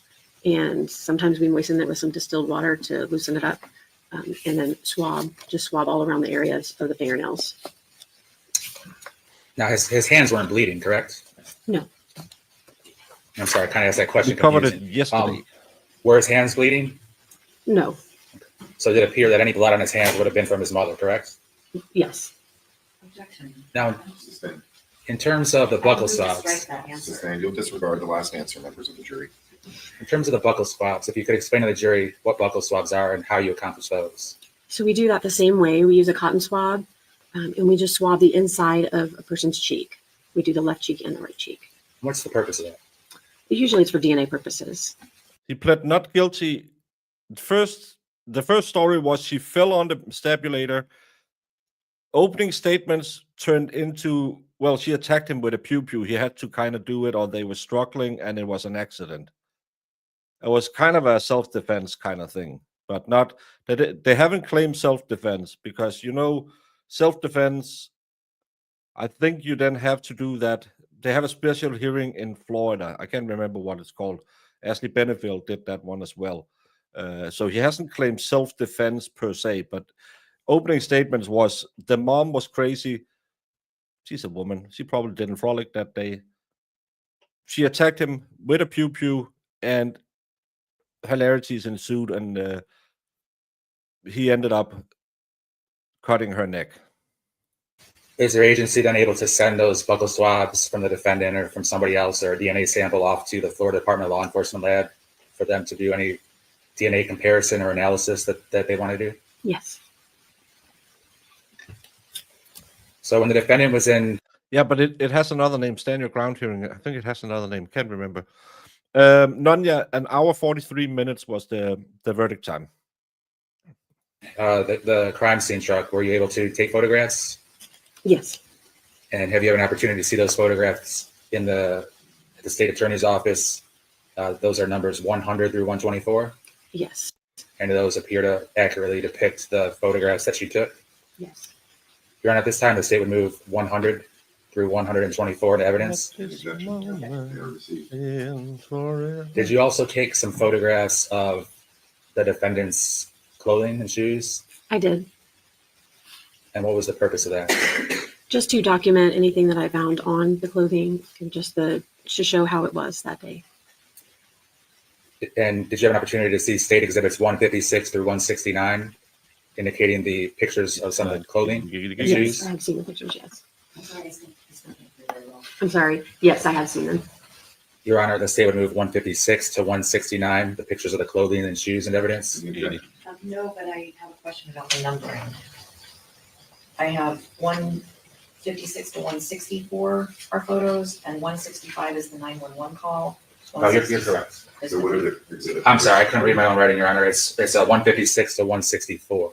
and sometimes we moisten it with some distilled water to loosen it up, and then swab all around the areas of the fingernails. Now his hands weren't bleeding, correct? No. I'm sorry, I kind of asked that question. We covered it confusing. yesterday. Were his hands bleeding? No. So did it appear that any blood on his hands would have been from his mother, correct? Yes. Objection. Now, Sustained. in terms of the buckle Strike swabs, that answer. Sustained. You'll disregard the last answer, members of the jury. in terms of the buckle swabs, if you could explain to the jury what buckle swabs are and how you accomplish those. So we do that the same way. We use a cotton swab, and we just swab the inside of a person's cheek. We do the left cheek and the right cheek. What's the purpose of that? Usually it's for DNA purposes. He pled not guilty. The first story was she fell on the stabulator. Opening statements turned into, well, she attacked him with a pew-pew. He had to kind of do it, or they were struggling, and it was an accident. It was kind of a self-defense kind of thing, but not that they haven't claimed self-defense because, self-defense, I think you then have to do that. They have a special hearing in Florida. I can't remember what it's called. Ashley Benefield did that one as well. So he hasn't claimed self-defense per se, but opening statements was the mom was crazy. She's a woman. She probably didn't frolic that day. She attacked him with a pew-pew, and hilarities ensued, and he ended up cutting her neck. Is their agency then able to send those buccal swabs from the defendant or from somebody else or a DNA sample off to the Florida Department of Law Enforcement lab for them to do any DNA comparison or analysis that they want to do? Yes. So when the defendant was in... Yeah, but it has another name. Stand your ground hearing. I think it has another name. Can't remember. Nanya, an hour 43 minutes was the verdict time. The crime scene truck, were you able to take photographs? Yes. And have you had an opportunity to see those photographs in the state attorney's office? Those are numbers 100 through 124. Yes. And do those appear to accurately depict the photographs that you took? Yes. Your Honor, at this time, the state would move 100 through 124 to evidence. Did you also take some photographs of the defendant's clothing and shoes? I did. And what was the purpose of that? Just to document anything that I found on the clothing and just to show how it was that day. And did you have an opportunity to see state exhibits 156 through 169, indicating the pictures of some of the clothing and Yes, shoes? I have seen the pictures, yes. I'm sorry. Yes, I have seen them. Your Honor, the state would move 156 to 169, the pictures of the clothing and shoes and evidence. No, but I have a question about the numbering. I have 156 to 164 are photos, and 165 is the 911 call. No, you're correct. So what are the exhibits? I'm sorry, I couldn't read my own writing, Your Honor. It's 156 to 164.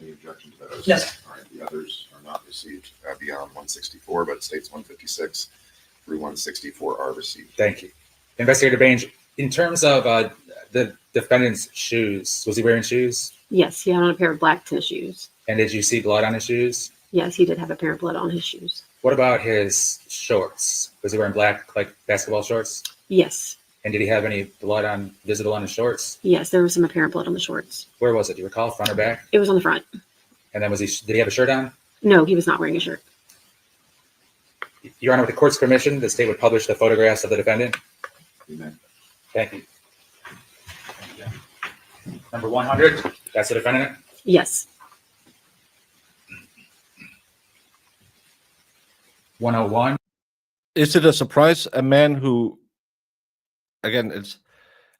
Any objection to those? No. All right, the others are not received beyond 164, but it states 156 through 164 are received. Thank you. Investigator Baines, in terms of the defendant's shoes, was he wearing shoes? Yes, he had on a pair of black tennis shoes. And did you see blood on his shoes? Yes, he did have a pair of blood on his shoes. What about his shorts? Was he wearing black, like basketball shorts? Yes, And did he have any blood visible on his shorts? yes, there was some apparent blood on the shorts. Where was it? Do you recall, front or back? It was on the front. And then did he have a shirt on? No, he was not wearing a shirt. Your Honor, with the court's permission, the state would publish the photographs of the defendant. Amen. Thank you. Number 100, that's the defendant. Yes, 101. Is it a surprise a man who, again,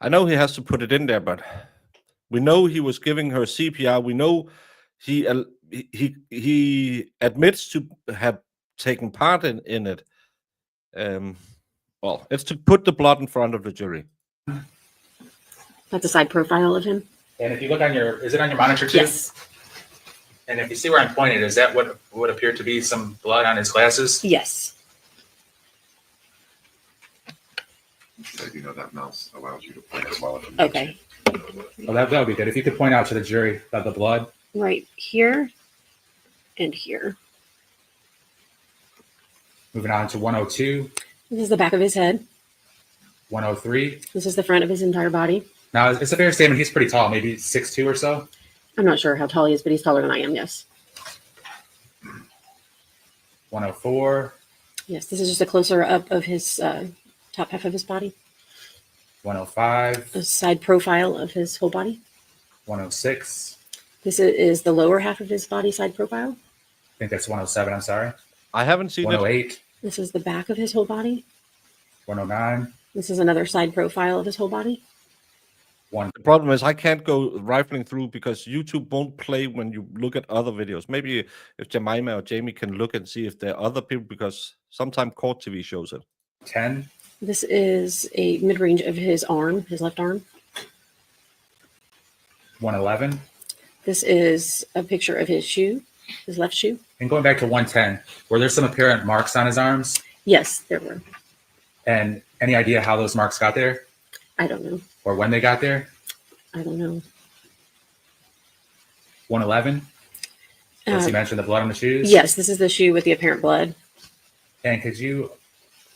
I know he has to put it in there, but we know he was giving her CPR. We know he admits to have taken part in it. Well, it's to put the blood in front of the jury. that's a side profile of him. And if you look is it on your monitor too? Yes, And if you see where I'm pointing, is that what would appear to be some blood on his glasses? yes. So you know that mouse allows you to play as well. Okay, Well, that would be good. If you could point out to the jury about the blood. right here and here. Moving on to 102, This is the back of his head. 103. This is the front of his entire body. Now, it's a fair statement. He's pretty tall, maybe 6'2" or so. I'm not sure how tall he is, but he's taller than I am, yes. 104, Yes, this is just a closer up of his top half of his body, 105, a side profile of his whole body. 106. This is the lower half of his body side profile. I think that's 107. I'm sorry. I haven't seen it. 108, This is the back of his whole body. 109, This is another side profile of his whole body. The problem is I can't go rifling through because YouTube won't play when you look at other videos. Maybe if Jemima or Jamie can look and see if there are other people, because sometimes Court TV shows it. 10, This is a mid-range of his arm, his left arm. 111. This is a picture of his shoe, his left shoe. And going back to 110, were there some apparent marks on his arms? Yes, there were. And any idea how those marks got there I don't know. or when they got there? I don't know. 111. As you mentioned, the blood on the shoes. Yes, this is the shoe with the apparent blood. And could you,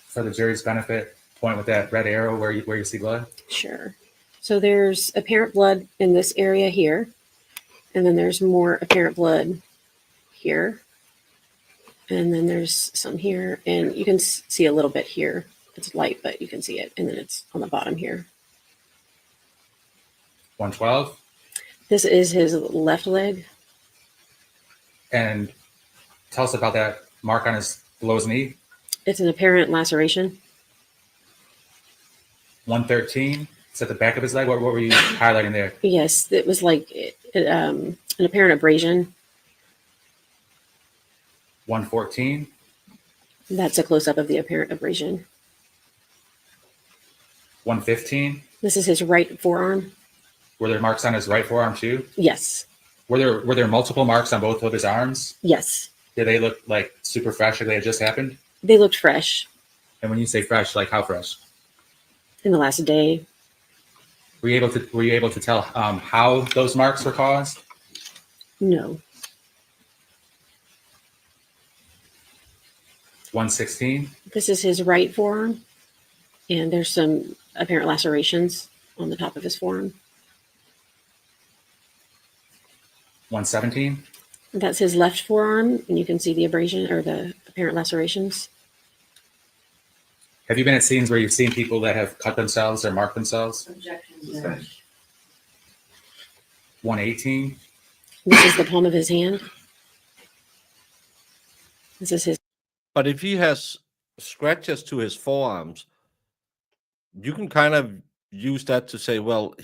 for the jury's benefit, point with that red arrow where you see blood? Sure. So there's apparent blood in this area here, and then there's more apparent blood here, and then there's some here, and you can see a little bit here. It's light, but you can see it, and then it's on the bottom here. 112. This is his left leg. And tell us about that mark on below his knee. It's an apparent laceration. 113. It's at the back of his leg. What were you highlighting there? Yes, it was like an apparent abrasion. 114. That's a close-up of the apparent abrasion. 115. This is his right forearm. Were there marks on his right forearm too? Yes, Were there multiple marks on both of his arms? yes. Did they look like super fresh, like they had just happened? They looked fresh And when you say fresh, like how fresh? in the last day. Were you able to tell how those marks were caused? No. 116. This is his right forearm, and there's some apparent lacerations on the top of his forearm. 117. That's his left forearm, and you can see the abrasion or the apparent lacerations. Have you been at scenes where you've seen people that have cut themselves or marked themselves? Objections. 118. This is the palm of his hand. This is his. But if he has scratches to his forearms, you can kind of use that to say, well,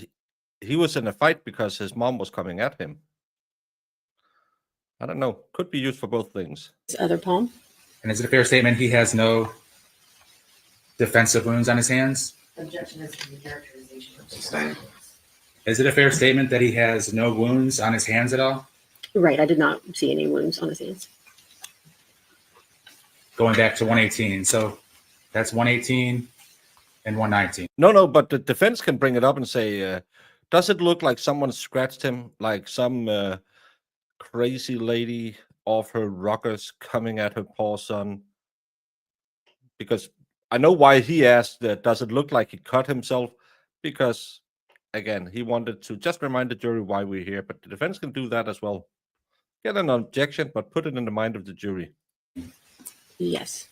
he was in a fight because his mom was coming at him. I don't know. Could be used for both things. His other palm. And is it a fair statement he has no defensive wounds on his hands? Objection is to the characterization. Sustained. Is it a fair statement that he has no wounds on his hands at all? Right, I did not see any wounds on his hands. Going back to 118. So that's 118 and 119. No, but the defense can bring it up and say, does it look like someone scratched him, like some crazy lady off her rockers coming at her poor son? Because I know why he asked, does it look like he cut himself? Because, again, he wanted to just remind the jury why we're here, but the defense can do that as well. Get an objection, but put it in the mind of the jury. Yes.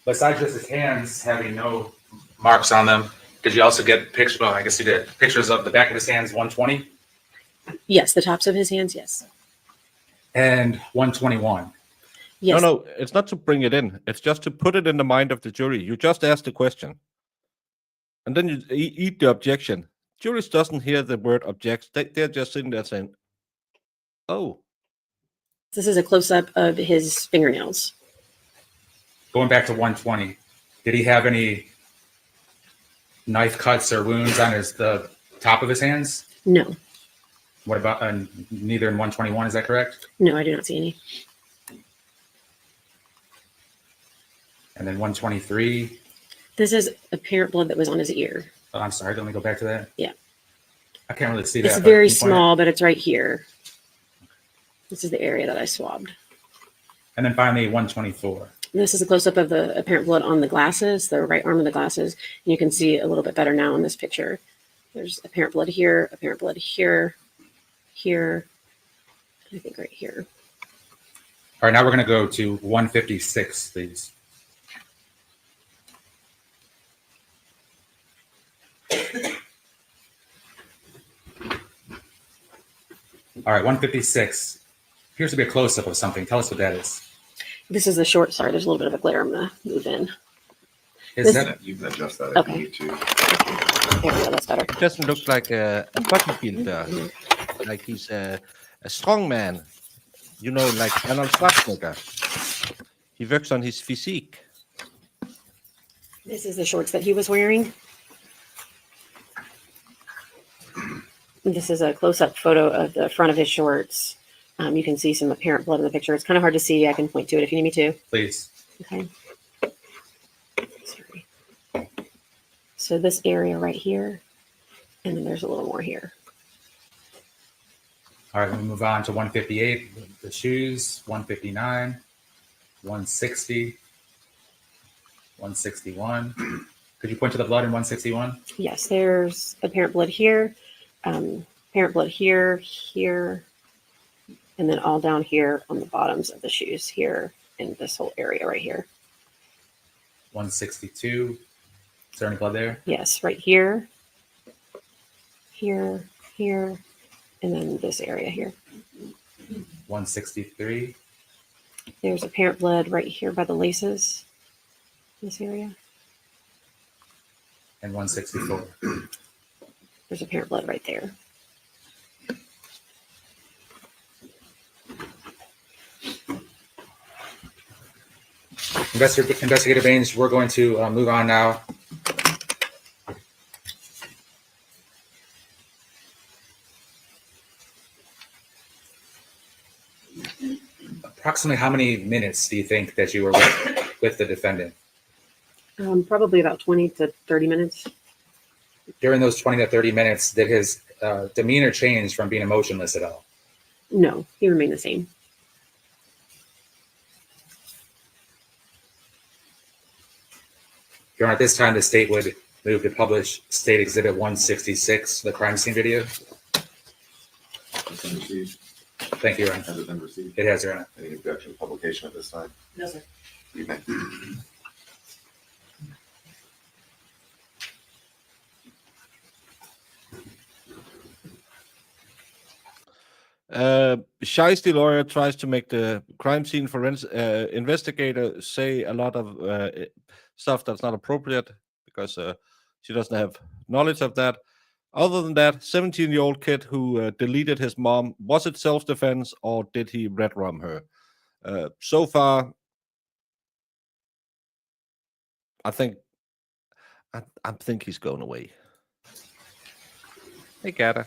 Besides just his hands having no marks on them, did you also get pictures? Well, I guess you did. Pictures of the back of his hands, 120 Yes, the tops of his hands, yes. and 121. Yes. No, it's not to bring it in. It's just to put it in the mind of the jury. You just ask the question. And then you eat the objection. Juries doesn't hear the word object. They're just sitting there saying, oh. This is a close-up of his fingernails. Going back to 120, did he have any knife cuts or wounds on the top of his hands? No. What about neither in 121? Is that correct? No, I do not see any. And then 123. This is apparent blood that was on his ear. Oh, I'm sorry. Let me go back to that. Yeah. I can't really see that. It's but very can you point small, but it's right here. This is the area that I swabbed. And then finally, 124. This is a close-up of the apparent blood on the glasses, the right arm of the glasses. And you can see it a little bit better now in this picture. There's apparent blood here, here, I think right here. All right, now we're going to go to 156, please. All right, 156 appears to be a close-up of something. Tell us what that is. This is the short. Sorry, there's a little bit of a glare. I'm going to move in. Is that You can adjust that if Okay. you need to. There we go. That's better. It doesn't look like a bodybuilder. Like he's a strong man. You know, like Arnold Schwarzenegger. He works on his physique. This is the shorts that he was wearing. This is a close-up photo of the front of his shorts. You can see some apparent blood in the picture. It's kind of hard to see. I can point to it if you need me to. please? Okay. Sorry. So this area right here, and then there's a little more here. All right, we move on to 158, the shoes, 159, 160, 161. Could you point to the blood in 161? Yes, there's apparent blood here, apparent blood here, here, and then all down here on the bottoms of the shoes here in this whole area right here. 162. Is there any blood there? Yes, right here, here, here, and then this area here. 163. There's apparent blood right here by the laces, this area. And 164. There's apparent blood right there. Investigator Baines, we're going to move on now. Approximately how many minutes do you think that you were with the defendant? Probably about 20 to 30 minutes. During those 20 to 30 minutes, did his demeanor change from being emotionless at all? No, he remained the same. Your Honor, at this time, the state would move to publish State Exhibit 166, the crime scene video. It's been received. Thank you, Your Honor. Has it been received? It has, Your Honor. Any objection to publication at this time? No, sir. You may. Shiesty lawyer tries to make the crime scene investigator say a lot of stuff that's not appropriate because she doesn't have knowledge of that. Other than that, 17-year-old kid who deleted his mom, was it self-defense or did he red rum her? So far, I think I think he's going away. Hey, Gata.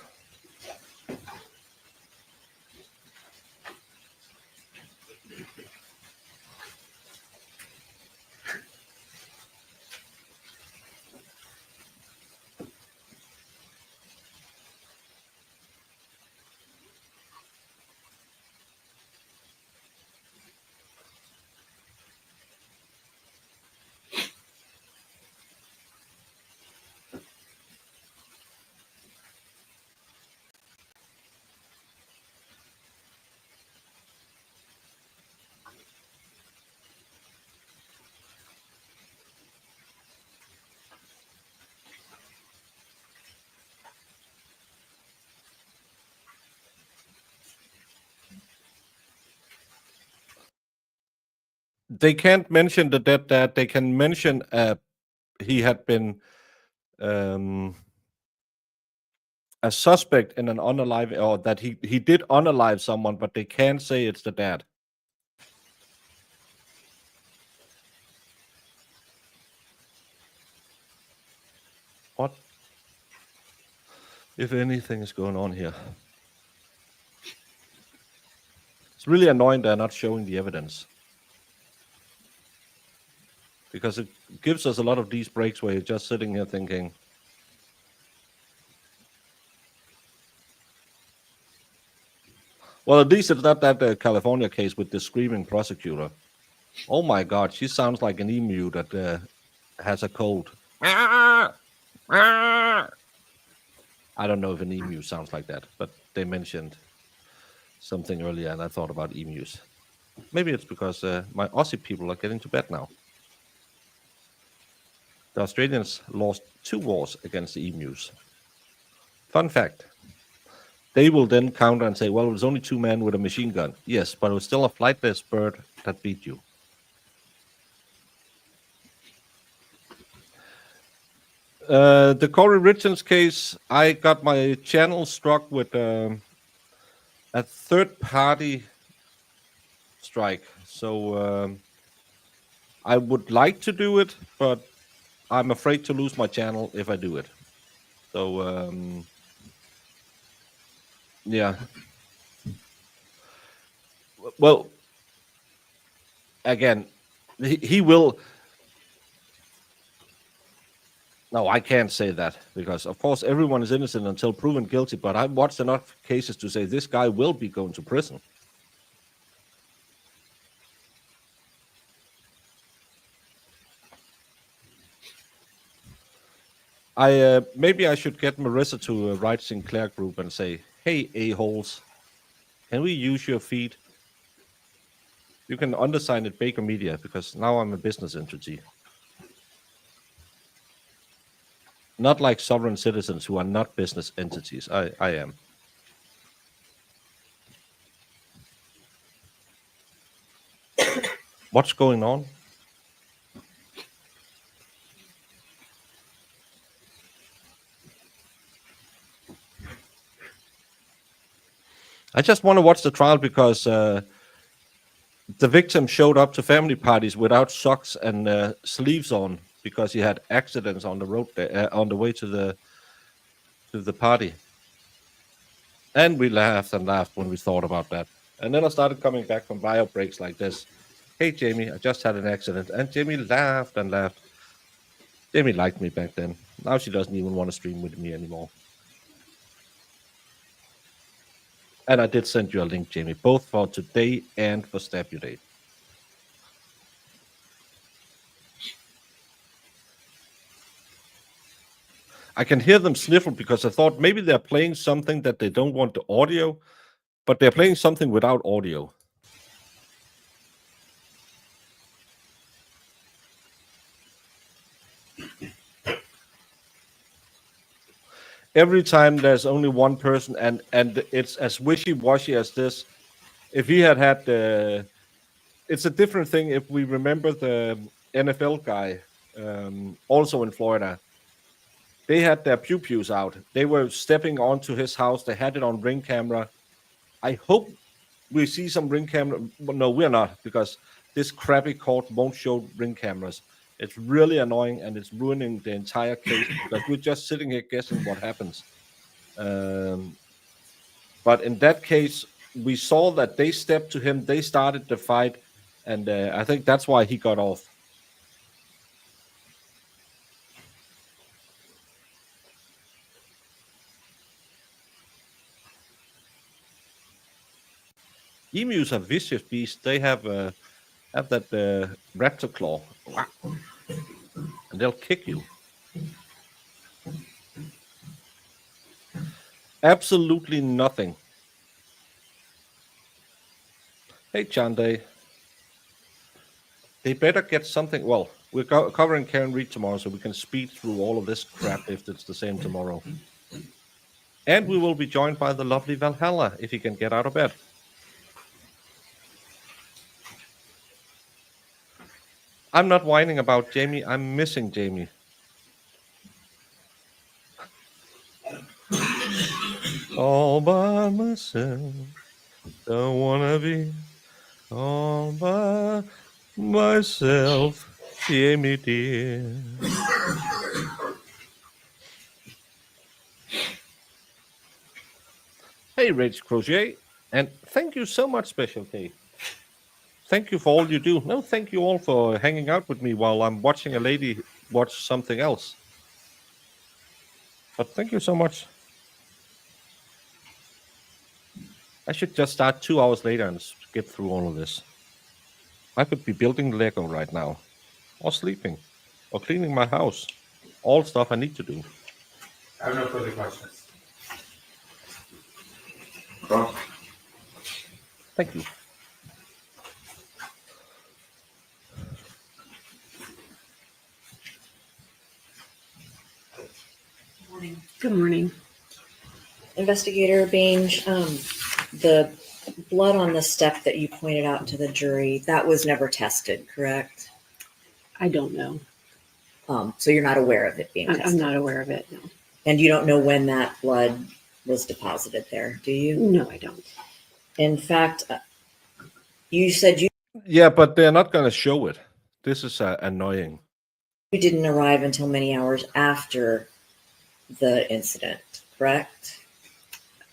They can't mention the dead dad. They can mention he had been a suspect in an unalive, or that he did unalive someone, but they can't say it's the dad. What, if anything, is going on here? It's really annoying they're not showing the evidence, because it gives us a lot of these breaks where you're just sitting here thinking, well, at least it's not that California case with the screaming prosecutor. Oh my God, she sounds like an emu that has a cold. I don't know if an emu sounds like that, but they mentioned something earlier and I thought about emus. Maybe it's because my Aussie people are getting to bed now. The Australians lost 2 wars against the emus. Fun fact. They will then counter and say, well, it was only 2 men with a machine gun. Yes, but it was still a flightless bird that beat you. The Corey Richards case, I got my channel struck with a third-party strike. So I would like to do it, but I'm afraid to lose my channel if I do it. So yeah. Well, again, he will. No, I can't say that, because of course everyone is innocent until proven guilty, but I've watched enough cases to say this guy will be going to prison. Maybe I should get Marissa to write Sinclair Group and say, hey, a-holes, can we use your feed? You can undersign it Baker Media, because now I'm a business entity. Not like sovereign citizens who are not business entities. I am. What's going on? I just want to watch the trial because the victim showed up to family parties without socks and sleeves on because he had accidents on the road on the way to the party. And we laughed and laughed when we thought about that. And then I started coming back from bio breaks like this. Hey, Jamie, I just had an accident. And Jamie laughed and laughed. Jamie liked me back then. Now she doesn't even want to stream with me anymore. And I did send you a link, Jamie, both for today and for Stabulate. I can hear them sniffle because I thought maybe they're playing something that they don't want the audio, but they're playing something without audio. Every time there's only one person, and it's as wishy-washy as this. If he had the... It's a different thing if we remember the NFL guy, also in Florida. They had their pew-pews out. They were stepping onto his house. They had it on Ring camera. I hope we see some Ring camera. No, we're not, because this crappy court won't show Ring cameras. It's really annoying, and it's ruining the entire case because we're just sitting here guessing what happens. But in that case, we saw that they stepped to him, they started the fight, and I think that's why he got off. Emus are vicious beasts. They have that raptor claw, and they'll kick you. Absolutely nothing. Hey, Chande. They better get something. Well, we're covering Karen Reed tomorrow, so we can speed through all of this crap if it's the same tomorrow. And we will be joined by the lovely Valhalla if he can get out of bed. I'm not whining about Jamie. I'm missing Jamie. All by myself. Don't wanna be all by myself. Jamie dear. Hey, Rage Crochet. And thank you so much, Special K. Thank you for all you do. No, thank you all for hanging out with me while I'm watching a lady watch something else. But thank you so much. I should just start 2 hours later and skip through all of this. I could be building Lego right now, or sleeping, or cleaning my house. All stuff I need to do. I have no further questions. Thank you. Good morning. Investigator Bange, the blood on the step that you pointed out to the jury, that was never tested, correct? I don't know. So you're not aware of it being I'm tested? not aware of it, no. And you don't know when that blood was deposited there, do you? No, I don't. In fact, you said you Yeah, but they're not going to show it. This is annoying. didn't arrive until many hours after the incident, correct?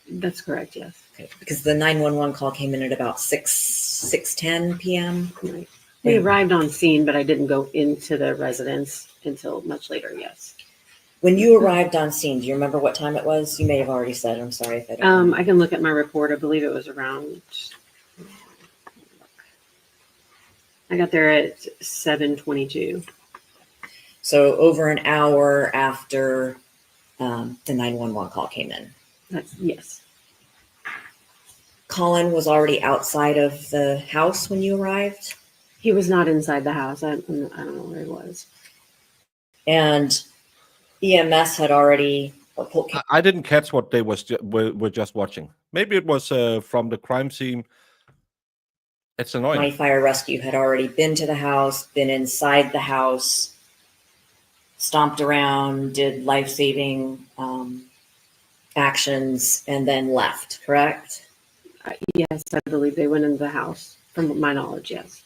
That's correct, yes. Okay, because the 911 call came in at about 6:10 p.m. Right. We arrived on scene, but I didn't go into the residence until much later, yes. When you arrived on scene, do you remember what time it was? You may have already said. I'm sorry if I don't. I can look at my report. I believe it was around. I got there at 7:22. So over an hour after the 911 call came in. Yes. Collin was already outside of the house when you arrived? He was not inside the house. I don't know where he was. And EMS had already... I didn't catch what they were just watching. Maybe it was from the crime scene. It's annoying. My fire rescue had already been to the house, been inside the house, stomped around, did life-saving actions, and then left, correct? Yes, I believe they went into the house, from my knowledge, yes.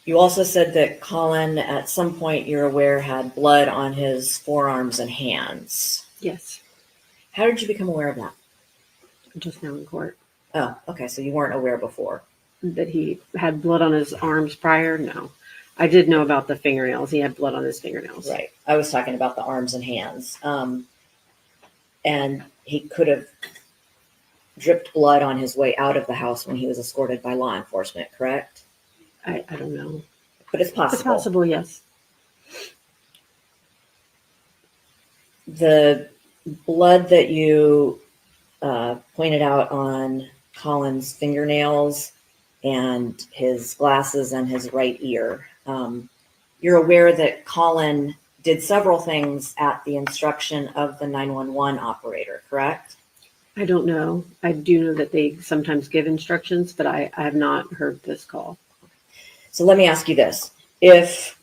You also said that Collin, at some point you're aware, had blood on his forearms and hands. Yes, How did you become aware of that? just now in court. Oh, okay, so you weren't aware before. That he had blood on his arms prior? No. I did know about the fingernails. He had blood on his fingernails. Right. I was talking about the arms and hands. And he could have dripped blood on his way out of the house when he was escorted by law enforcement, correct? I don't know. But it's possible. It's possible, yes. The blood that you pointed out on Collin's fingernails and his glasses and his right ear. You're aware that Collin did several things at the instruction of the 911 operator, correct? I don't know. I do know that they sometimes give instructions, but I have not heard this call. So let me ask you this. If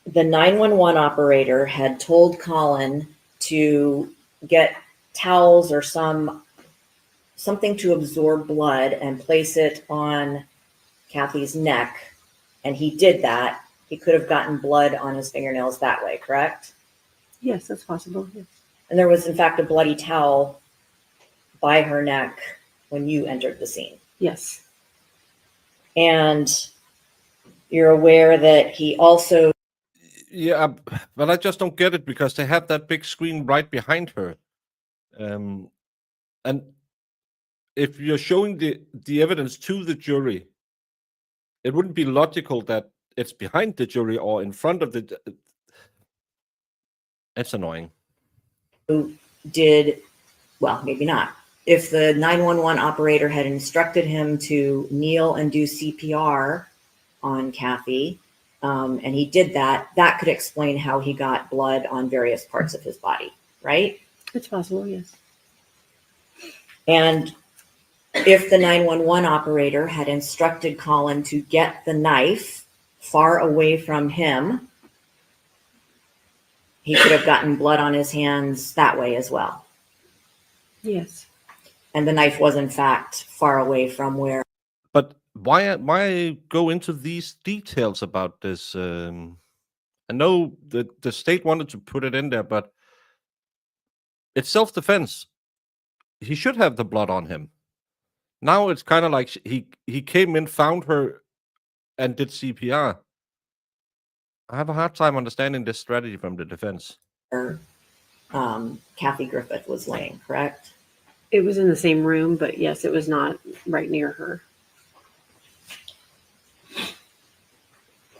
the 911 operator had told Collin to get towels or something to absorb blood and place it on Kathy's neck and he did that, he could have gotten blood on his fingernails that way, correct? Yes, that's possible. Yes. And there was, in fact, a bloody towel by her neck when you entered the scene. Yes. And you're aware that he also. Yeah, but I just don't get it because they have that big screen right behind her. And if you're showing the evidence to the jury, it wouldn't be logical that it's behind the jury or in front of the. It's annoying. Did, well, maybe not. If the 911 operator had instructed him to kneel and do CPR on Kathy, and he did that, that could explain how he got blood on various parts of his body, right? It's possible, yes. And if the 911 operator had instructed Collin to get the knife far away from him, he could have gotten blood on his hands that way as well. Yes. And the knife was, in fact, far away from where. But why go into these details about this? I know that the state wanted to put it in there, but it's self-defense. He should have the blood on him. Now it's kind of like he came in, found her, and did CPR. I have a hard time understanding this strategy from the defense. Kathy Griffith was laying, correct? It was in the same room, but yes, it was not right near her.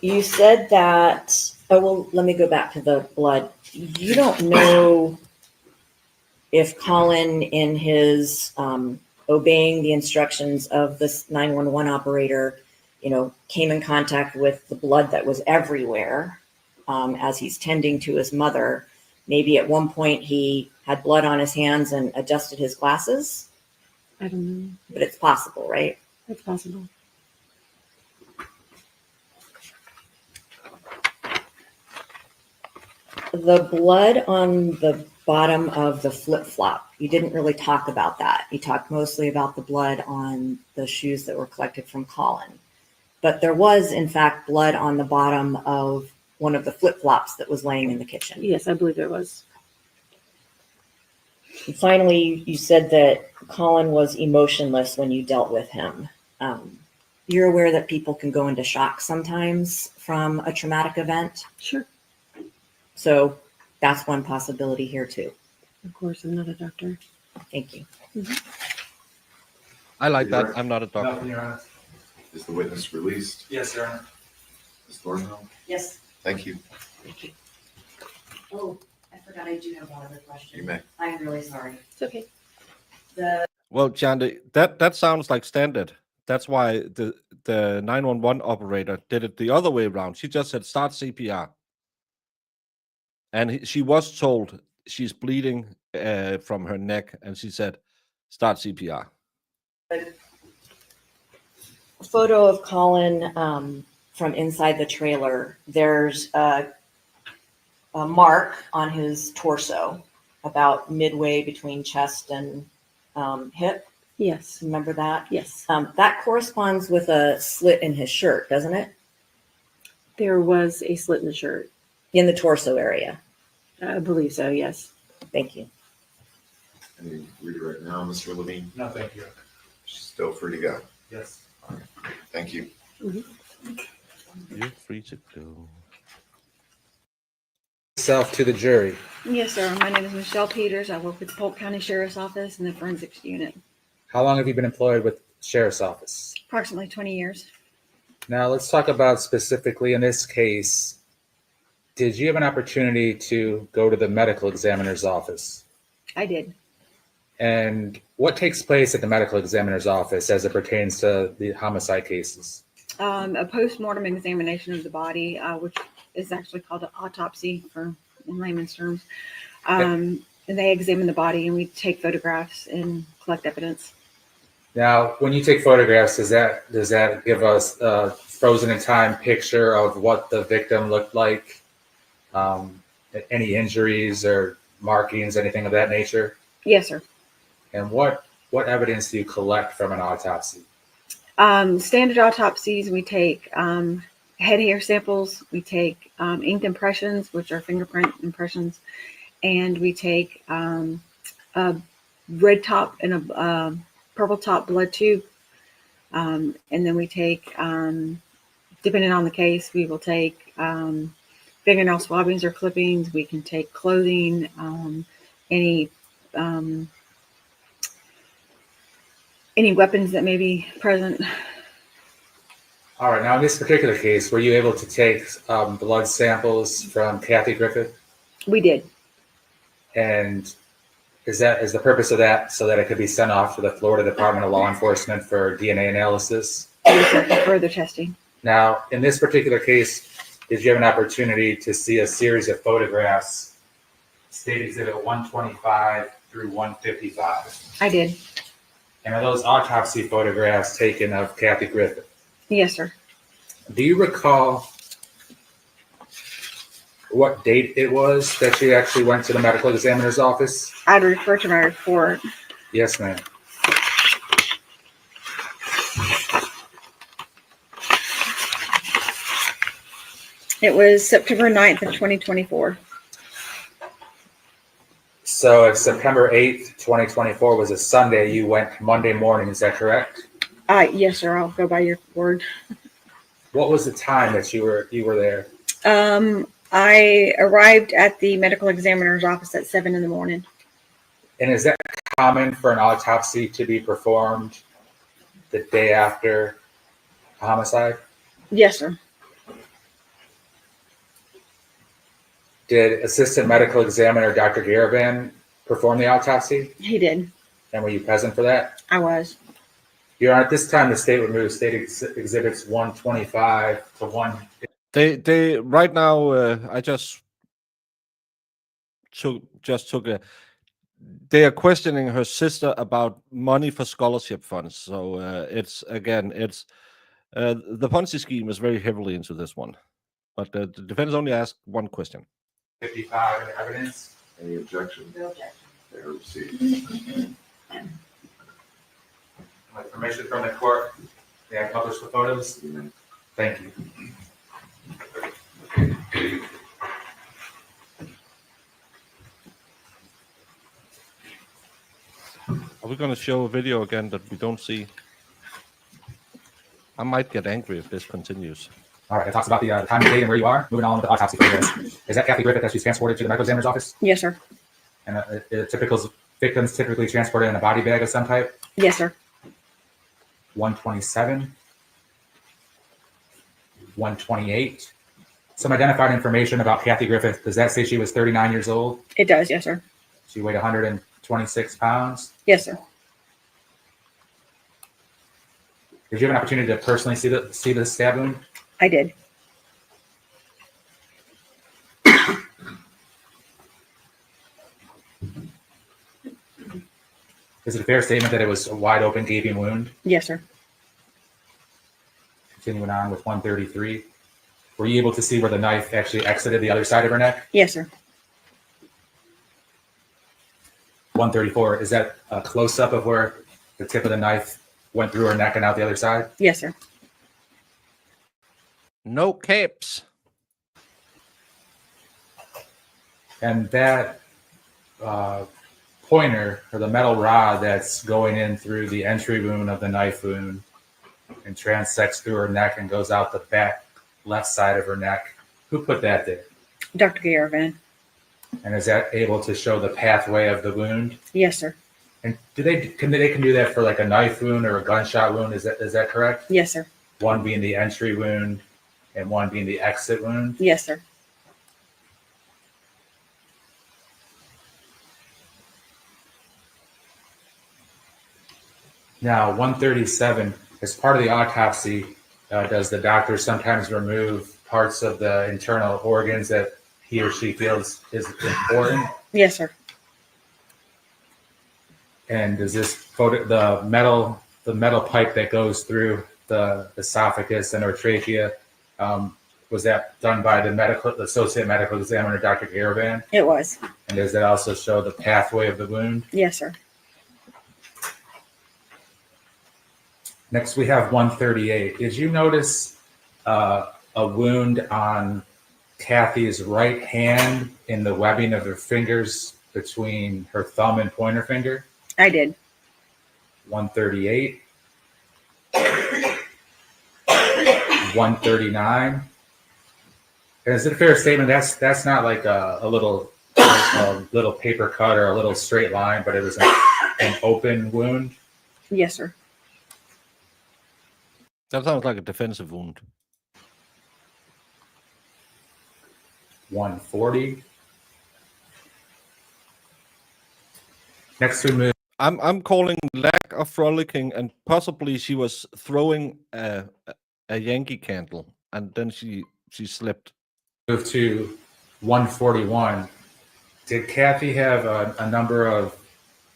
You said that, oh, well, let me go back to the blood. You don't know if Collin, in his obeying the instructions of this 911 operator, came in contact with the blood that was everywhere as he's tending to his mother. Maybe at one point he had blood on his hands and adjusted his glasses. I don't know. But it's possible, right? It's possible. The blood on the bottom of the flip-flop, you didn't really talk about that. You talked mostly about the blood on the shoes that were collected from Collin. But there was, in fact, blood on the bottom of one of the flip-flops that was laying in the kitchen. Yes, I believe there was. And finally, you said that Collin was emotionless when you dealt with him. You're aware that people can go into shock sometimes from a traumatic event? Sure. So that's one possibility here too. Of course, I'm not a doctor. Thank you. I like that. I'm not a doctor. Nothing, Your Honor. Is the witness released? Yes, Your Honor. Ms. Thornhill? Yes. Thank you. Thank you. Oh, I forgot I do have one other question. You may. I'm really sorry. It's okay. Well, John, that sounds like standard. That's why the 911 operator did it the other way around. She just said start CPR, and she was told she's bleeding from her neck, and she said start CPR. A photo of Collin from inside the trailer. There's a mark on his torso about midway between chest and hip. Yes. Remember that? Yes. That corresponds with a slit in his shirt, doesn't it? There was a slit in the shirt. In the torso area. I believe so, yes. Thank you. Any redirect now, Mr. Levine? No, thank you. She's still free to go. Yes. All right. Thank you. You're free to go. Self to the jury. Yes, sir. My name is Michelle Peters. I work with the Polk County Sheriff's Office in the Forensics Unit. How long have you been employed with Sheriff's Office? Approximately 20 years. Now let's talk about specifically in this case, did you have an opportunity to go to the medical examiner's office? I did. And what takes place at the medical examiner's office as it pertains to the homicide cases? A post-mortem examination of the body, which is actually called an autopsy in layman's terms. And they examine the body and we take photographs and collect evidence. Now, when you take photographs, does that give us a frozen in time picture of what the victim looked like? Any injuries or markings, anything of that nature? Yes, sir. And what evidence do you collect from an autopsy? Standard autopsies, we take head hair samples, we take ink impressions, which are fingerprint impressions, and we take a red top and a purple top blood tube. And then we take, depending on the case, we will take fingernail swabbings or clippings. We can take clothing, any weapons that may be present. All right. Now, in this particular case, were you able to take blood samples from Kathy Griffith? We did. And is the purpose of that so that it could be sent off to the Florida Department of Law Enforcement for DNA analysis? Further testing. Now, in this particular case, did you have an opportunity to see a series of photographs, State Exhibit 125 through 155? I did. And are those autopsy photographs taken of Kathy Griffith? Yes, sir. Do you recall what date it was that she actually went to the medical examiner's office? I'd refer to my report. Yes, ma'am. It was September 9th of 2024. So if September 8th, 2024 was a Sunday, you went Monday morning, is that correct? Yes, sir. I'll go by your word. What was the time that you were there? I arrived at the medical examiner's office at 7 in the morning. And is that common for an autopsy to be performed the day after a homicide? Yes, sir. Did Assistant Medical Examiner Dr. Garavan perform the autopsy? He did. And were you present for that? I was. Your Honor, at this time, the state would move State Exhibits 125 to 1. They right now. I just took a. They are questioning her sister about money for scholarship funds. So it's the Ponzi scheme is very heavily into this one, but the defense only asked one question. 55 in the evidence. Any objection? No objection. They are received. With permission from the court, may I publish the photos? Thank you. Are we going to show a video again that we don't see? I might get angry if this continues. All right, it talks about the time and date and where you are. Moving on with the autopsy photographs. Is that Kathy Griffith that she's transported to the medical examiner's office? Yes, sir. And victims typically transported in a body bag of some type? Yes, sir. 127, 128. Some identified information about Kathy Griffith. Does that say she was 39 years old? It does. Yes, sir. She weighed 126 pounds. Yes, sir. Did you have an opportunity to personally see the stab wound? I did. Is it a fair statement that it was a wide open gaping wound? Yes, sir. Continuing on with 133. Were you able to see where the knife actually exited the other side of her neck? Yes, sir. 134. Is that a close up of where the tip of the knife went through her neck and out the other side? Yes, sir. No capes. And that pointer or the metal rod that's going in through the entry wound of the knife wound and transects through her neck and goes out the back left side of her neck. Who put that there? Dr. Garavan. And is that able to show the pathway of the wound? Yes, sir. And they can do that for like a knife wound or a gunshot wound? Is that correct? Yes, sir. One being the entry wound and one being the exit wound? Yes, sir. Now, 137, as part of the autopsy, does the doctor sometimes remove parts of the internal organs that he or she feels is important? Yes, sir. And does the metal pipe that goes through the esophagus and or trachea, was that done by the associate medical examiner, Dr. Garavan? It was. And does that also show the pathway of the wound? Yes, sir. Next, we have 138. Did you notice a wound on Kathy's right hand in the webbing of her fingers between her thumb and pointer finger? I did. 138. 139. And is it a fair statement that's not like a little paper cut or a little straight line, but it was an open wound? Yes, sir. That sounds like a defensive wound. 140. Next we move. I'm calling lack of frolicking, and possibly she was throwing a Yankee candle, and then she slipped. Move to 141. Did Kathy have a number of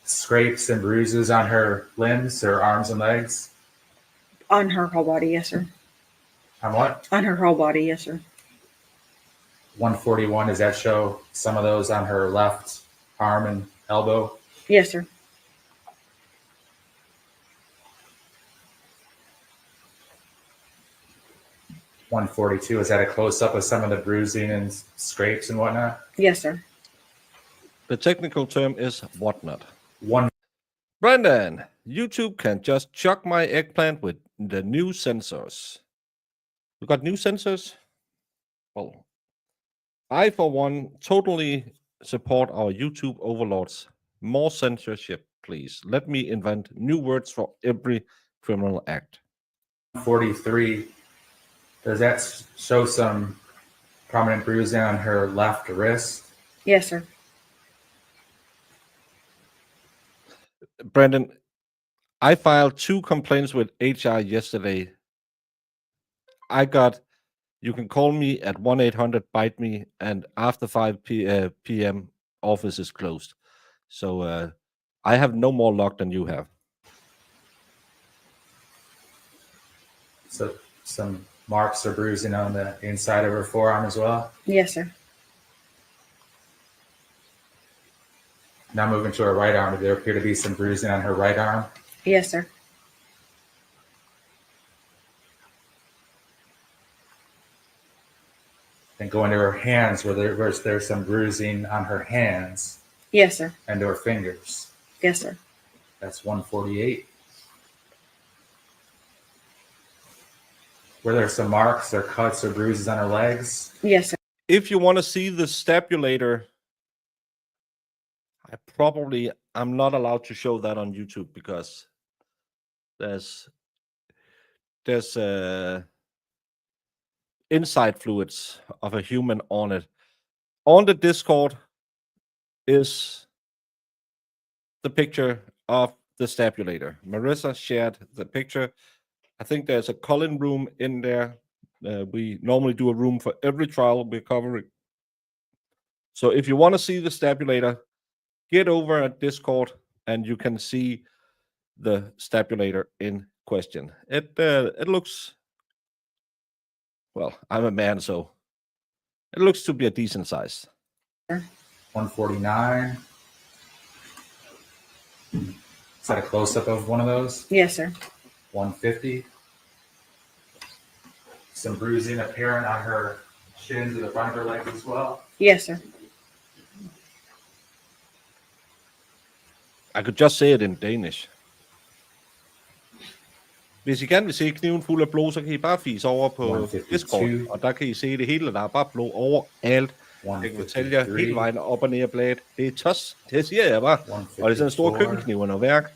scrapes and bruises on her limbs, her arms and legs? On her whole body, yes, sir. On what? On her whole body, yes, sir. 141, does that show some of those on her left arm and elbow? Yes, sir. 142, is that a close-up of some of the bruising and scrapes and whatnot? Yes, sir. The technical term is whatnot. One. Brandon, YouTube can just chuck my eggplant with the new sensors. We got new sensors? Well, I, for one, totally support our YouTube overlords. More censorship, please. Let me invent new words for every criminal act. 43, does that show some prominent bruising on her left wrist? Yes, sir. Brandon, I filed 2 complaints with HR yesterday. I got, you can call me at 1-800-BITE ME, and after 5 p.m. office is closed. So I have no more luck than you have. So some marks or bruising on the inside of her forearm as well? Yes, sir. Now moving to her right arm, did there appear to be some bruising on her right arm? Yes, sir. And going to her hands, was there some bruising on her hands Yes, sir. and her fingers? Yes, sir. That's 148. Were there some marks or cuts or bruises on her legs? Yes, sir. If you want to see the stabulator, I'm not allowed to show that on YouTube because there's inside fluids of a human on it. On the Discord is the picture of the stabulator. Marissa shared the picture. I think there's a Collin room in there. We normally do a room for every trial we're covering. So if you want to see the stabulator, get over at Discord and you can see the stabulator in question. It looks, well, I'm a man, so it looks to be a decent size. 149. Is that a close-up of one of those? Yes, sir. 150. Some bruising apparent on her shins and the front of her legs as well. Yes, sir. I could just say it in Danish. Hvis I gerne vil se kniven fuld af blod, så kan I bare fise over på Discord, og der kan I se det hele, der er bare blod overalt. Jeg kan fortælle jer hele vejen op og ned af bladet. Det er tos, det siger jeg bare. Og det er sådan en stor køkkenkniv og noget værk.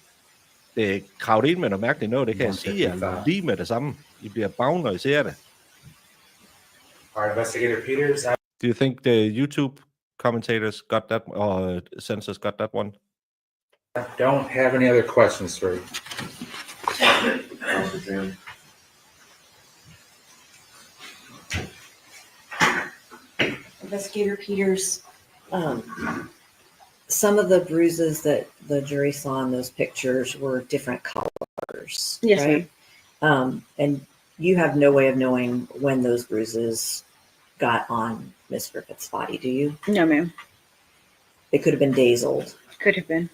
Det er kravet ind med noget mærkeligt noget, det kan jeg sige jer lige med det samme. I bliver bagnet, når I ser det. All right, Investigator Peters. Do you think the YouTube commentators got that, or censors got that one? I don't have any other questions for you. Investigator Peters, some of the bruises that the jury saw in those pictures were different colors. Yes, right? And you have no way of knowing when those bruises got on Miss Griffith's body, do you? No, ma'am. They could have been days old. Could have been.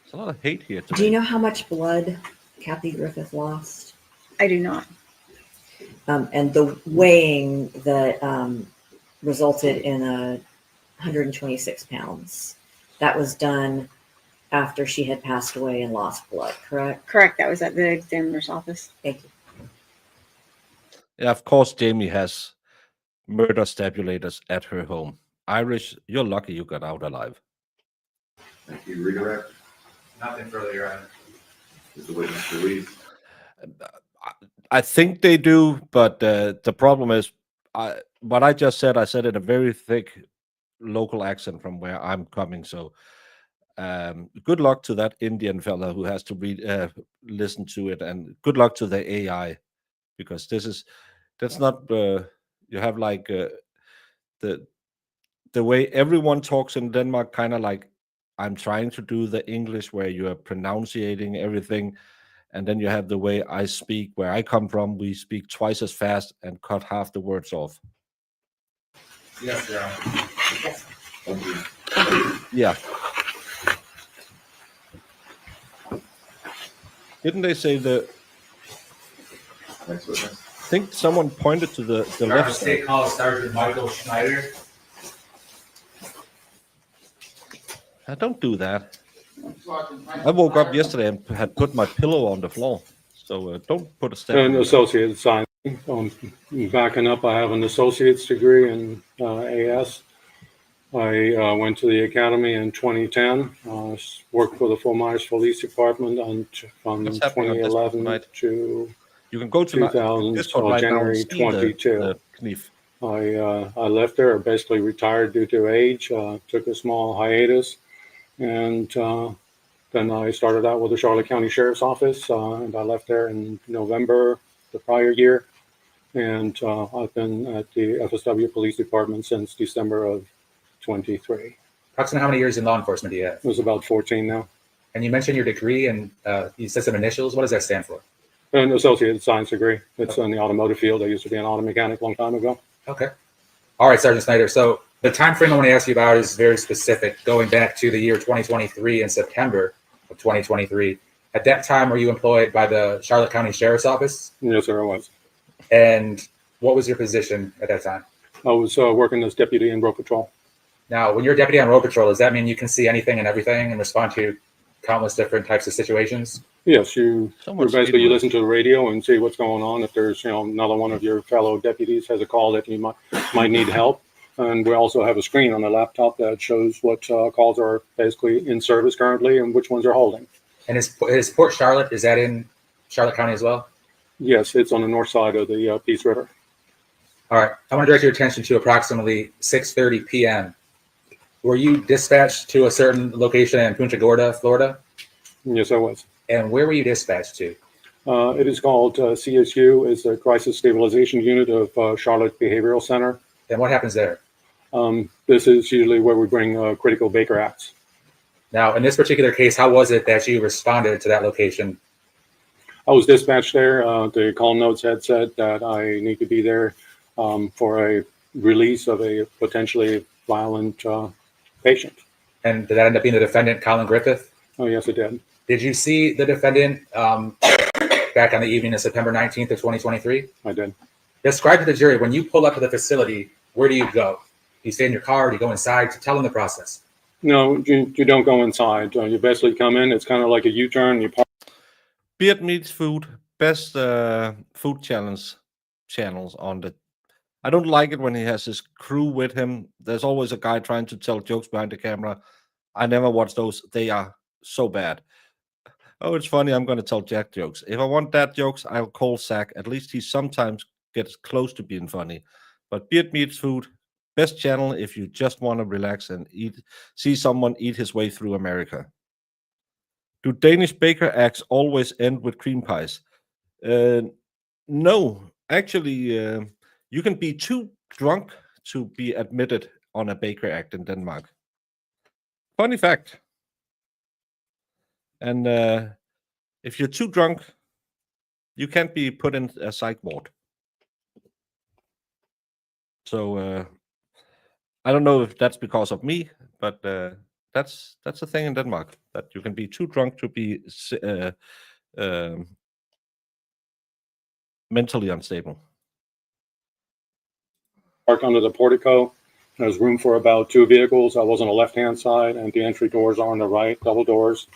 There's a lot of hate here today. Do you know how much blood Kathy Griffith lost. I do not. And the weighing that resulted in 126 pounds. That was done after she had passed away and lost blood, correct? Correct. That was at the examiner's office. Thank you. Yeah, of course, Jamie has murder stabulators at her home. Irish, you're lucky you got out alive. Thank you. Redirect. Nothing further, Your Honor. Is the witness released? I think they do, but the problem is, what I just said, I said in a very thick local accent from where I'm coming. So good luck to that Indian fella who has to listen to it, and good luck to the AI, because that's not you have like the way everyone talks in Denmark, kind of like I'm trying to do the English where you are pronouncing everything. And then you have the way I speak, where I come from, we speak twice as fast and cut half the words off. Yes, Your Honor. Yes. Thank you. Yeah. Didn't they say Next witness. I think someone pointed to the Your Honor, left State side. Call Sergeant Michael Schneider. Don't do that. I woke up yesterday and had put my pillow on the floor. So don't put a step. An associate's sign. Backing up, I have an associate's degree in AS. I went to the academy in 2010. Worked for the Fort Myers Police Department from What's happening on this 2011 tonight? to You can go to my 2000 Discord right now and January see the 22. knife. I left there, basically retired due to age. Took a small hiatus, and then I started out with the Charlotte County Sheriff's Office, and I left there in November the prior year. And I've been at the FSW Police Department since December of 23. Approximately how many years in law enforcement do you have? It was about 14 now. And you mentioned your degree, and you said some initials. What does that stand for? An associated science degree. It's in the automotive field. I used to be an auto mechanic a long time ago. Okay. All right, Sergeant Snyder. So the time frame I want to ask you about is very specific, going back to the year 2023 in September of 2023. At that time, were you employed by the Charlotte County Sheriff's Office? Yes, sir, I was. And what was your position at that time? I was working as deputy in road patrol. Now, when you're a deputy on road patrol, does that mean you can see anything and everything and respond to countless different types of situations? Yes, you Someone's basically you speeding. listen to the radio and see what's going on. If there's another one of your fellow deputies has a call that you might need help, and we also have a screen on the laptop that shows what calls are basically in service currently and which ones are holding. And is Port Charlotte, is that in Charlotte County as well? Yes, it's on the north side of the Peace River. All right. I want to direct your attention to approximately 6:30 p.m. Were you dispatched to a certain location in Punta Gorda, Florida? Yes, I was. And where were you dispatched to? It is called CSU. It's the Crisis Stabilization Unit of Charlotte Behavioral Center. And what happens there? This is usually where we bring critical Baker Acts. Now, in this particular case, how was it that you responded to that location? I was dispatched there. The call notes had said that I need to be there for a release of a potentially violent patient. And did that end up being the defendant, Collin Griffith? Oh, yes, it did. Did you see the defendant back on the evening of September 19th of 2023? I did. Describe to the jury, when you pull up to the facility, where do you go? Do you stay in your car? Do you go inside? Tell them the process. No, you don't go inside. You basically come in. It's kind of like a U-turn. You park. Beard Meets Food, best food channels on the. I don't like it when he has his crew with him. There's always a guy trying to tell jokes behind the camera. I never watch those. They are so bad. Oh, it's funny. I'm going to tell Jack jokes. If I want dad jokes, I'll call Zach. At least he sometimes gets close to being funny. But Beard Meets Food, best channel if you just want to relax and see someone eat his way through America. Do Danish baker acts always end with cream pies? No, actually, you can be too drunk to be admitted on a baker act in Denmark. Funny fact. And if you're too drunk, you can't be put in a psych ward. So I don't know if that's because of me, but that's a thing in Denmark, that you can be too drunk to be mentally unstable? Parked under the portico. There's room for about 2 vehicles. I was on the left-hand side, and the entry doors are on the right, double doors.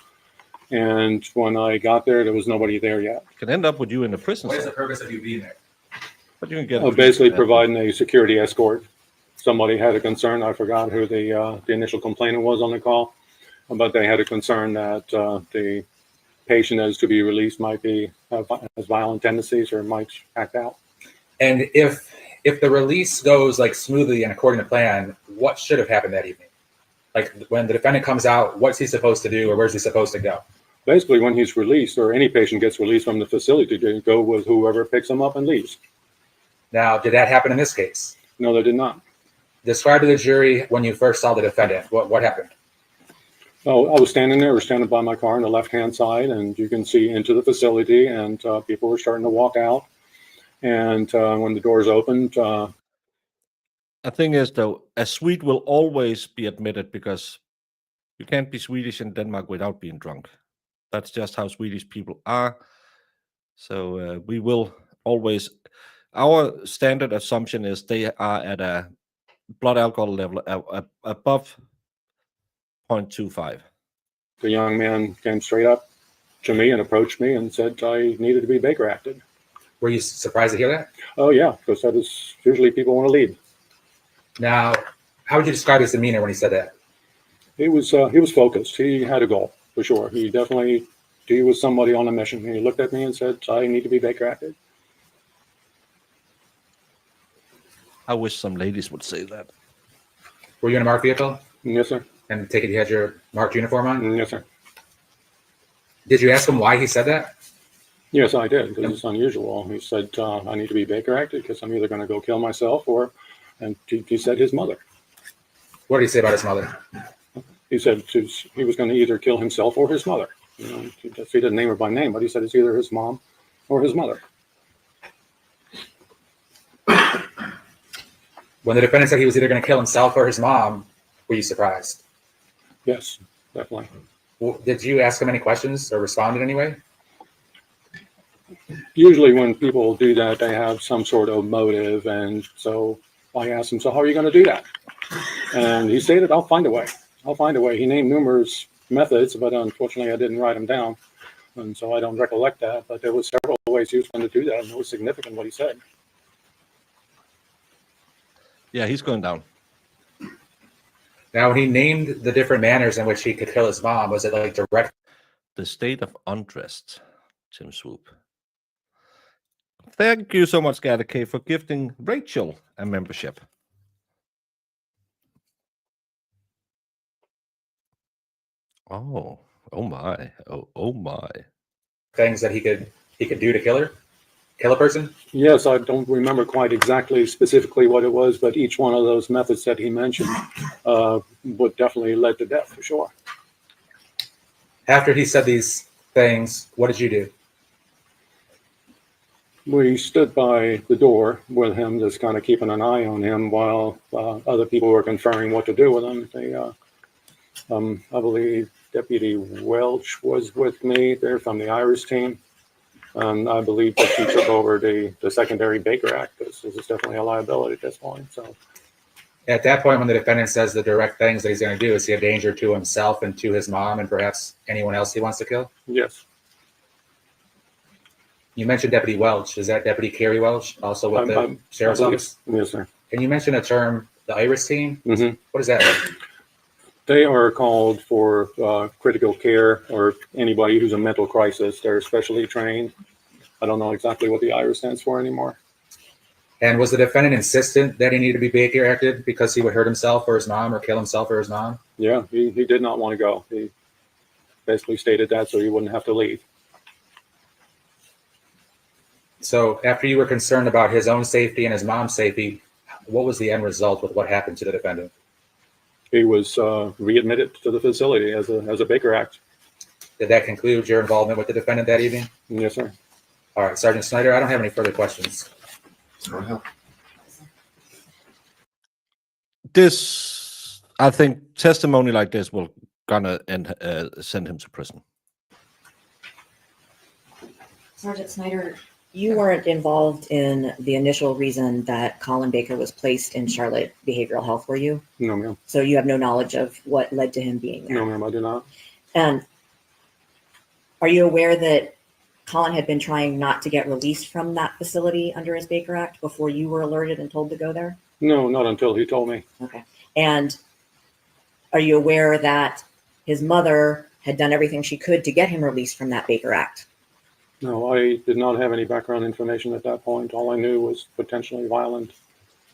And when I got there, there was nobody there yet. It can end up with you in the prison What is the cell. purpose of you being there? But you can get Basically providing a security escort. Somebody had a concern. I forgot who the initial complainant was on the call, but they had a concern that the patient that is to be released might has violent tendencies or might act out. And if the release goes like smoothly and according to plan, what should have happened that evening? Like when the defendant comes out, what's he supposed to do, or where's he supposed to go? Basically, when he's released, or any patient gets released from the facility, to go with whoever picks him up and leaves. Now, did that happen in this case? No, they did not. Describe to the jury when you first saw the defendant. What happened? Oh, I was standing there, standing by my car on the left-hand side, and you can see into the facility, and people were starting to walk out. And when the doors opened, The thing is, though, a Swede will always be admitted because you can't be Swedish in Denmark without being drunk. That's just how Swedish people are. So we will always. Our standard assumption is they are at a blood alcohol level above 0.25. the young man came straight up to me and approached me and said I needed to be Baker acted. Were you surprised to hear that? Oh yeah, because that is usually people want to leave. Now, how would you describe his demeanor when he said that? He was focused. He had a goal for sure. He was somebody on a mission. He looked at me and said, I need to be Baker acted. I wish some ladies would say that. Were you in a marked vehicle? Yes, sir. And take it you had your marked uniform on? Yes, sir. Did you ask him why he said that? Yes, I did, because it's unusual. He said, I need to be Baker acted because I'm either going to go kill myself and he said his mother. What did he say about his mother? He said he was going to either kill himself or his mother. You know, he didn't name her by name, but he said it's either his mom or his mother. When the defendant said he was either going to kill himself or his mom, were you surprised? Yes, definitely. Did you ask him any questions or respond in any way? Usually when people do that, they have some sort of motive. And so I asked him, so how are you going to do that? And he stated, I'll find a way. I'll find a way. He named numerous methods, but unfortunately I didn't write them down. And so I don't recollect that, but there were several ways he was going to do that. And it was significant what he said. Yeah, he's going down. Now, when he named the different manners in which he could kill his mom, was it like direct? The state of undressed, Tim Swoop. Thank you so much, Gattaca, for gifting Rachel a membership. Oh my. Oh my. Things that he could do to kill a person? Yes, I don't remember quite exactly specifically what it was, but each one of those methods that he mentioned would definitely lead to death for sure. After he said these things, what did you do? We stood by the door with him, just kind of keeping an eye on him while other people were conferring what to do with him. I believe Deputy Welch was with me. They're from the Irish team. I believe that she took over the secondary Baker Act. This is definitely a liability at this point. So, at that point, when the defendant says the direct things that he's going to do, is he a danger to himself and to his mom and perhaps anyone else he wants to kill? Yes. You mentioned Deputy Welch. Is that Deputy Kerry Welch, also with the Sheriff's Office? Yes, sir. Can you mention a term, the Irish team? Mm-hmm. What is that like? They are called for critical care or anybody who's in mental crisis. They're specially trained. I don't know exactly what the Irish stands for anymore. And was the defendant insistent that he needed to be Baker acted because he would hurt himself or his mom or kill himself or his mom? Yeah, he did not want to go. He basically stated that so he wouldn't have to leave. So after you were concerned about his own safety and his mom's safety, what was the end result with what happened to the defendant? He was readmitted to the facility as a Baker Act. Did that conclude your involvement with the defendant that evening? Yes, sir. All right, Sergeant Snyder, I don't have any further questions. This, I think, testimony like this will gonna send him to prison. Sergeant Snyder, you weren't involved in the initial reason that Collin Baker was placed in Charlotte Behavioral Health, were you? No, ma'am. So you have no knowledge of what led to him being there? No, ma'am, I do not. And are you aware that Collin had been trying not to get released from that facility under his Baker Act before you were alerted and told to go there? No, not until he told me. Okay. And are you aware that his mother had done everything she could to get him released from that Baker Act? No, I did not have any background information at that point. All I knew was potentially violent.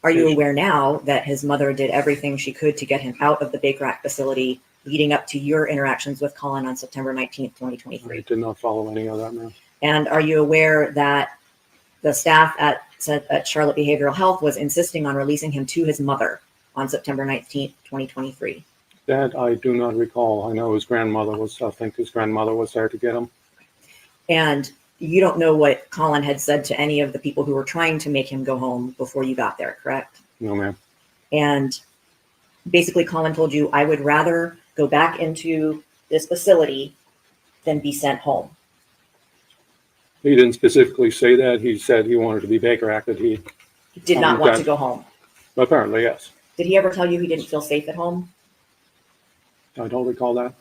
Are you aware now that his mother did everything she could to get him out of the Baker Act facility leading up to your interactions with Collin on September 19th, 2023? I did not follow any of that, ma'am. And are you aware that the staff at Charlotte Behavioral Health was insisting on releasing him to his mother on September 19th, 2023? That I do not recall. I know his grandmother was, I think his grandmother was there to get him. And you don't know what Collin had said to any of the people who were trying to make him go home before you got there, correct? No, ma'am. And basically Collin told you, I would rather go back into this facility than be sent home. He didn't specifically say that. He said he wanted to be Baker Acted. He Did not want to go home. Apparently, yes. Did he ever tell you he didn't feel safe at home? I don't recall that.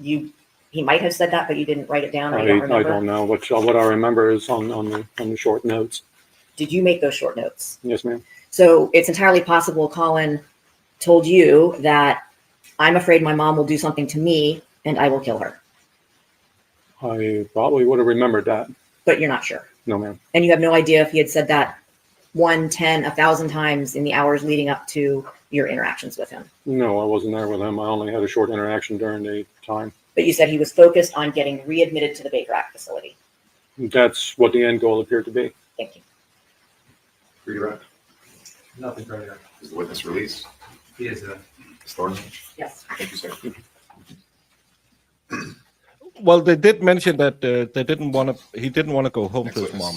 He might have said that, but you didn't write it down. I don't remember. I don't know. What I remember is on the short notes. Did you make those short notes? Yes, ma'am. So it's entirely possible Collin told you that I'm afraid my mom will do something to me and I will kill her. I probably would have remembered that. But you're not sure. No, ma'am. And you have no idea if he had said that 1, 10, 1,000 times in the hours leading up to your interactions with him. No, I wasn't there with him. I only had a short interaction during the time. But you said he was focused on getting readmitted to the Baker Act facility. That's what the end goal appeared to be. Thank you. Redirect. Nothing further. Is the witness released? He is Ms. Thornton? Yes. Thank you, sir. Well, they did mention that he didn't want to go home to his mom.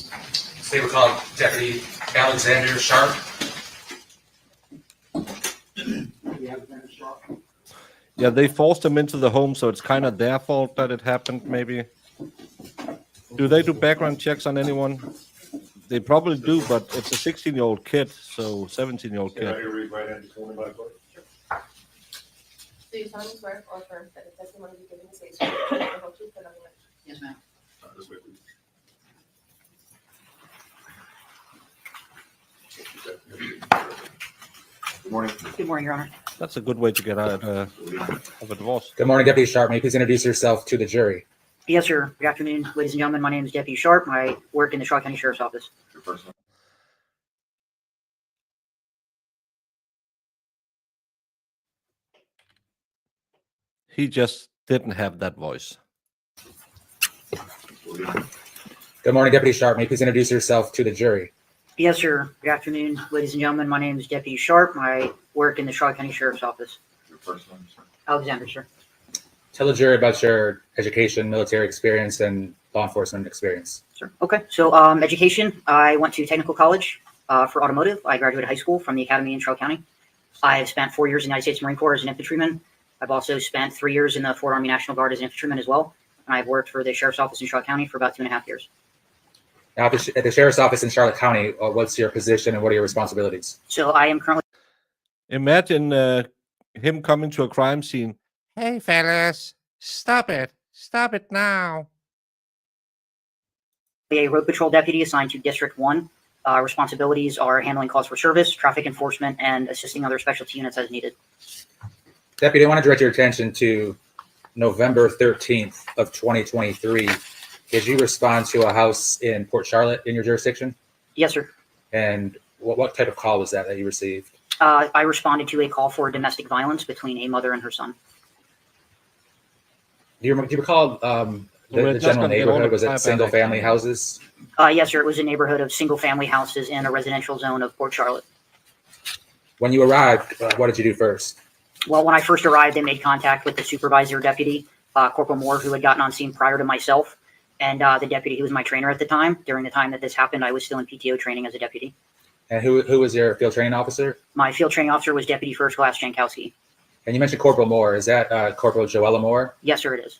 They were called Deputy Alexander Sharp. Yeah, they forced him into the home, so it's kind of their fault that it happened, maybe. Do they do background checks on anyone? They probably do, but it's a 16-year-old kid, so 17-year-old kid. Do you solemnly swear or affirm that the testimony you give in this case will be the whole truth and nothing but the truth? Yes, ma'am. This way, please. Good morning. Good morning, Your Honor. That's a good way to get out of a divorce. Good morning, Deputy Sharp. May you please introduce yourself to the jury? Yes, sir. Good afternoon, ladies and gentlemen. My name is Deputy Sharp. I work in the Charlotte County Sheriff's Office. Your first name? He just didn't have that voice. Good morning, Deputy Sharp. May you please introduce yourself to the jury? Yes, sir. Good afternoon, ladies and gentlemen. My name is Deputy Sharp. I work in the Charlotte County Sheriff's Office. Your first name, sir? Alexander, sir. Tell the jury about your education, military experience, and law enforcement experience. Sir. Okay. So, education. I went to technical college for automotive. I graduated high school from the academy in Charlotte County. I have spent 4 years in the United States Marine Corps as an infantryman. I've also spent 3 years in the Fort Army National Guard as an infantryman as well. And I've worked for the Sheriff's Office in Charlotte County for about 2.5 years. Now, at the Sheriff's Office in Charlotte County, what's your position and what are your responsibilities? So I am currently Imagine him coming to a crime scene. Hey, fellas, stop it. Stop it now. a road patrol deputy assigned to District 1. Responsibilities are handling calls for service, traffic enforcement, and assisting other specialty units as needed. Deputy, I want to direct your attention to November 13th of 2023. Did you respond to a house in Port Charlotte in your jurisdiction? Yes, sir. And what type of call was that you received? I responded to a call for domestic violence between a mother and her son. Do you recall the general neighborhood? Was it single-family houses? Yes, sir. It was a neighborhood of single-family houses in a residential zone of Port Charlotte. When you arrived, what did you do first? Well, when I first arrived, they made contact with the supervisor deputy, Corporal Moore, who had gotten on scene prior to myself, and the deputy who was my trainer at the time. During the time that this happened, I was still in PTO training as a deputy. And who was your field training officer? My field training officer was Deputy First Class Jankowski. And you mentioned Corporal Moore. Is that Corporal Joella Moore? Yes, sir, it is.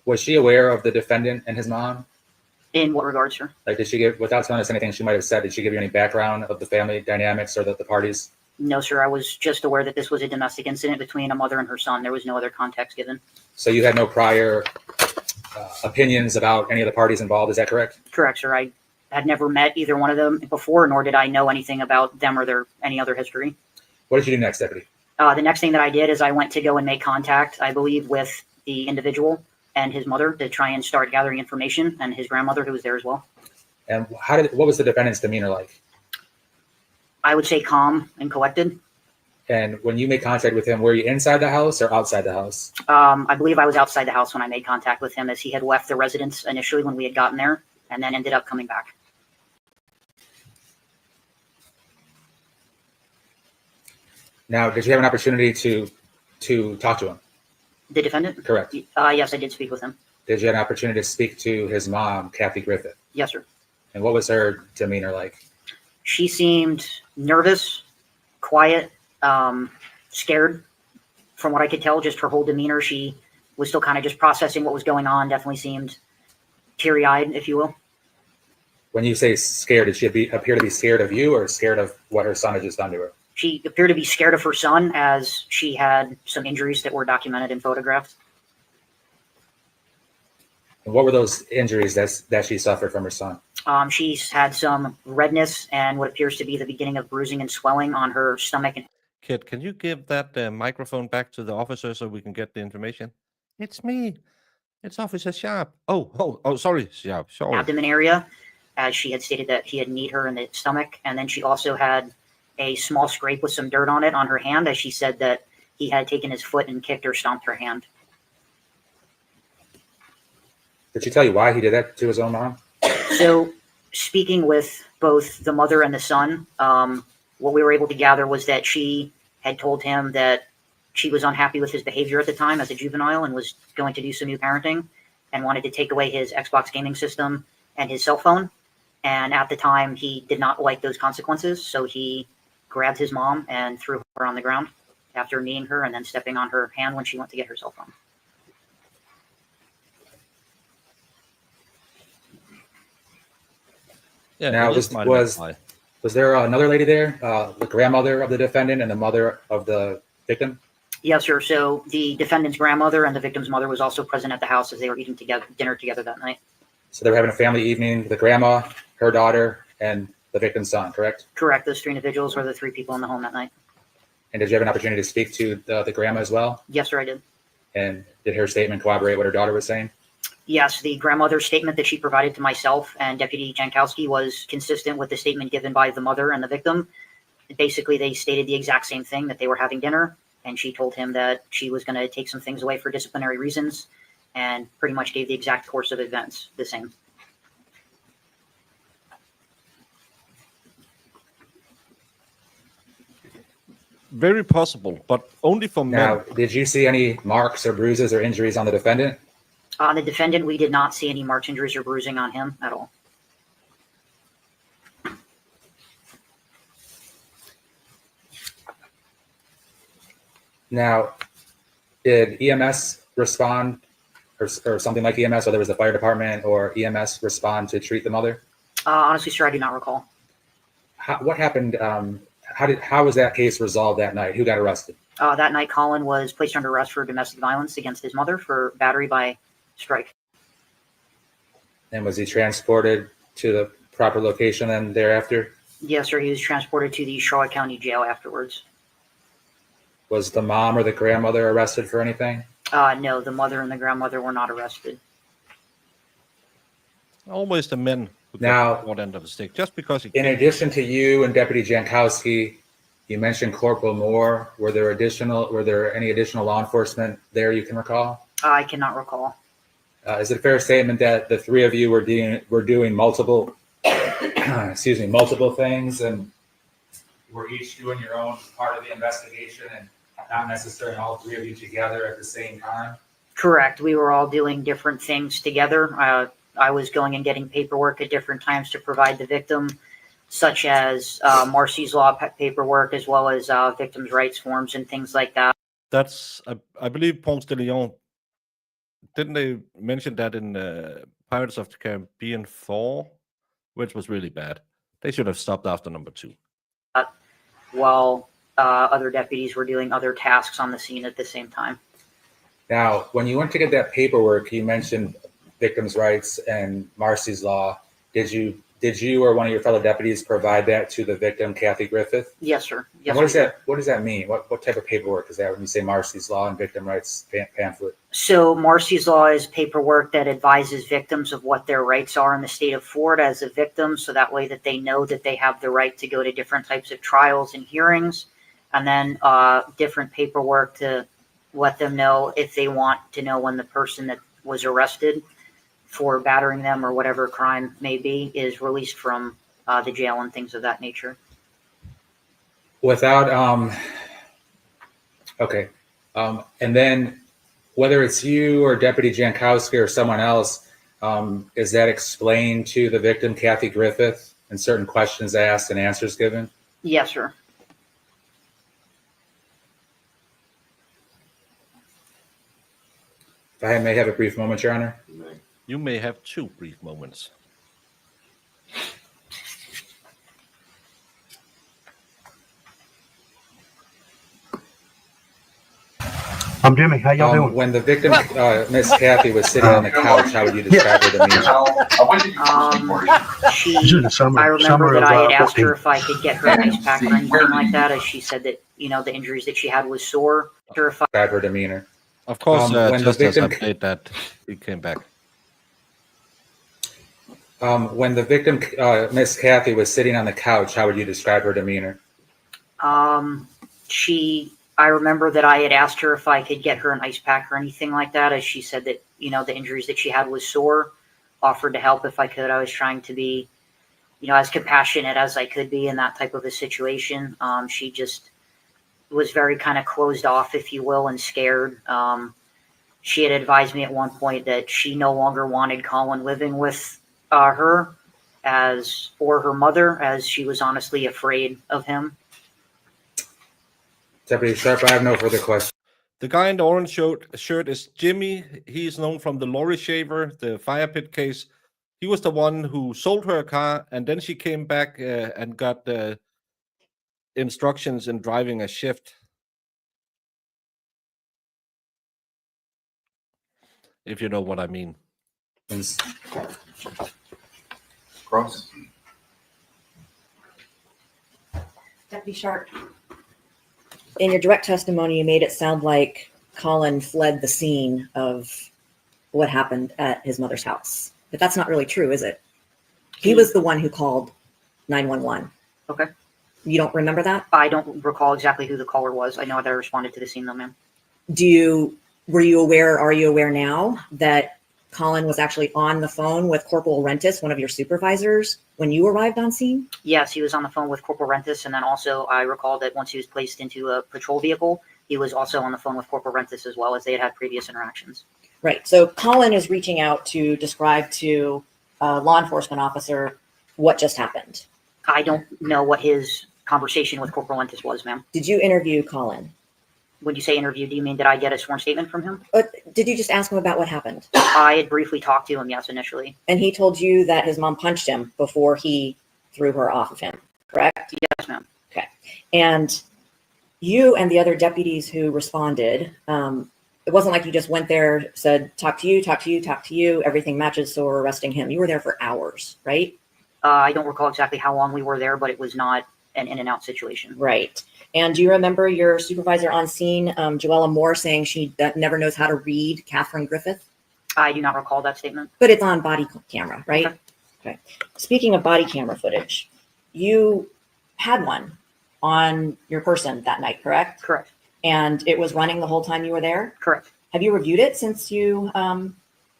Was she aware of the defendant and his mom? In what regard, sir? Like, did she give, without telling us anything she might have said, did she give you any background of the family dynamics or the parties? No, sir. I was just aware that this was a domestic incident between a mother and her son. There was no other context given. So you had no prior opinions about any of the parties involved, is that correct? Correct, sir. I had never met either one of them before, nor did I know anything about them or their any other history. What did you do next, Deputy? The next thing that I did is I went to go and make contact, I believe, with the individual and his mother to try and start gathering information, and his grandmother, who was there as well. And what was the defendant's demeanor like? I would say calm and collected. And when you made contact with him, were you inside the house or outside the house? I believe I was outside the house when I made contact with him, as he had left the residence initially when we had gotten there, and then ended up coming back. Now, did you have an opportunity to talk to him? The defendant? Correct. Yes, I did speak with him. Did you have an opportunity to speak to his mom, Kathy Griffith? Yes, sir. And what was her demeanor like? She seemed nervous, quiet, scared. From what I could tell, just her whole demeanor, she was still kind of just processing what was going on. Definitely seemed teary-eyed, if you will. When you say scared, did she appear to be scared of you or scared of what her son had just done to her? She appeared to be scared of her son, as she had some injuries that were documented and photographed. And what were those injuries that she suffered from her son? She's had some redness and what appears to be the beginning of bruising and swelling on her stomach. And Kid, can you give that microphone back to the officer so we can get the information? It's me. It's Officer Sharp. Oh, sorry, Sharp. Sorry. abdomen area, as she had stated that he had kneed her in the stomach. And then she also had a small scrape with some dirt on it on her hand, as she said that he had taken his foot and kicked or stomped her hand. Did she tell you why he did that to his own mom? So, speaking with both the mother and the son, what we were able to gather was that she had told him that she was unhappy with his behavior at the time as a juvenile and was going to do some new parenting and wanted to take away his Xbox gaming system and his cell phone. And at the time, he did not like those consequences, so he grabbed his mom and threw her on the ground after kneeing her and then stepping on her hand when she went to get her cell phone. Yeah. Now, was there another lady there, the grandmother of the defendant and the mother of the victim? Yes, sir. So the defendant's grandmother and the victim's mother was also present at the house as they were eating dinner together that night. So they were having a family evening, the grandma, her daughter, and the victim's son, correct? Correct. Those three individuals were the three people in the home that night. And did you have an opportunity to speak to the grandma as well? Yes, sir, I did. And did her statement corroborate what her daughter was saying? Yes, the grandmother's statement that she provided to myself and Deputy Jankowski was consistent with the statement given by the mother and the victim. Basically, they stated the exact same thing, that they were having dinner, and she told him that she was going to take some things away for disciplinary reasons, and pretty much gave the exact course of events the same. Very possible, but only for men. Now, did you see any marks or bruises or injuries on the defendant? On the defendant, we did not see any marks, injuries, or bruising on him at all. Now, did EMS respond or something like EMS, whether it was the fire department or EMS, respond to treat the mother? Honestly, sir, I do not recall. What happened? How was that case resolved that night? Who got arrested? That night, Collin was placed under arrest for domestic violence against his mother for battery by strike. And was he transported to the proper location then thereafter? Yes, sir. He was transported to the Charlotte County Jail afterwards. Was the mom or the grandmother arrested for anything? No, the mother and the grandmother were not arrested. Always the men who Now, get one end of the stick, just because he in can. addition to you and Deputy Jankowski, you mentioned Corporal Moore. Were there any additional law enforcement there you can recall? I cannot recall. Is it a fair statement that the three of you were doing multiple, multiple things, and were each doing your own part of the investigation, and not necessarily all three of you together at the same time? Correct. We were all doing different things together. I was going and getting paperwork at different times to provide the victim, such as Marcy's Law paperwork, as well as victims' rights forms and things like that. That's, I believe, Ponce de Leon. Didn't they mention that in Pirates of the Caribbean 4, which was really bad. They should have stopped after number 2. While other deputies were doing other tasks on the scene at the same time. Now, when you went to get that paperwork, you mentioned victims' rights and Marcy's Law. Did you or one of your fellow deputies provide that to the victim, Kathy Griffith? Yes, sir. And Yes. what does that mean? What type of paperwork is that when you say Marcy's Law and victim rights pamphlet? So Marcy's Law is paperwork that advises victims of what their rights are in the state of Florida as a victim, so that way that they know that they have the right to go to different types of trials and hearings, and then different paperwork to let them know if they want to know when the person that was arrested for battering them or whatever crime may be is released from the jail and things of that nature. Without, okay. And then whether it's you or Deputy Jankowski or someone else, is that explained to the victim, Kathy Griffith, and certain questions asked and answers given? Yes, sir. If I may have a brief moment, Your Honor. You may have 2 brief moments. I'm Jimmy. How y'all doing? When the victim, Miss Kathy, was sitting on the couch, how would you describe her demeanor? I remember that I had asked her if I could get her an ice pack or anything like that, as she said that, the injuries that she had was sore. Describe her demeanor. Of course, when just the as I victim, played that, he came back. when the victim, Miss Kathy, was sitting on the couch, how would you describe her demeanor? I remember that I had asked her if I could get her an ice pack or anything like that, as she said that, the injuries that she had was sore, offered to help if I could. I was trying to be, as compassionate as I could be in that type of a situation. She just was very kind of closed off, if you will, and scared. She had advised me at one point that she no longer wanted Collin living with her or her mother, as she was honestly afraid of him. Deputy Sharp, I have no further questions. The guy in the orange shirt is Jimmy. He's known from the lorry shaver, the fire pit case. He was the one who sold her a car, and then she came back and got instructions in driving a shift. If you know what I mean. Cross. Deputy Sharp, in your direct testimony, you made it sound like Collin fled the scene of what happened at his mother's house. But that's not really true, is it? He was the one who called 911. Okay. You don't remember that? I don't recall exactly who the caller was. I know that I responded to the scene though, ma'am. Are you aware now that Collin was actually on the phone with Corporal Rentis, one of your supervisors, when you arrived on scene? Yes, he was on the phone with Corporal Rentis, and then also I recall that once he was placed into a patrol vehicle, he was also on the phone with Corporal Rentis as well, as they had previous interactions. Right. So Collin is reaching out to describe to a law enforcement officer what just happened. I don't know what his conversation with Corporal Rentis was, ma'am. Did you interview Collin? When you say interview, do you mean did I get a sworn statement from him? Did you just ask him about what happened? I had briefly talked to him, yes, initially. And he told you that his mom punched him before he threw her off of him, correct? Yes, ma'am. Okay. And you and the other deputies who responded, it wasn't like you just went there, said, talk to you, everything matches, so we're arresting him. You were there for hours, right? I don't recall exactly how long we were there, but it was not an in and out situation. Right. And do you remember your supervisor on scene, Joella Moore, saying she never knows how to read Catherine Griffith? I do not recall that statement. But it's on body camera, right? Okay. Speaking of body camera footage, you had one on your person that night, correct? Correct. And it was running the whole time you were there? Correct. Have you reviewed it since you found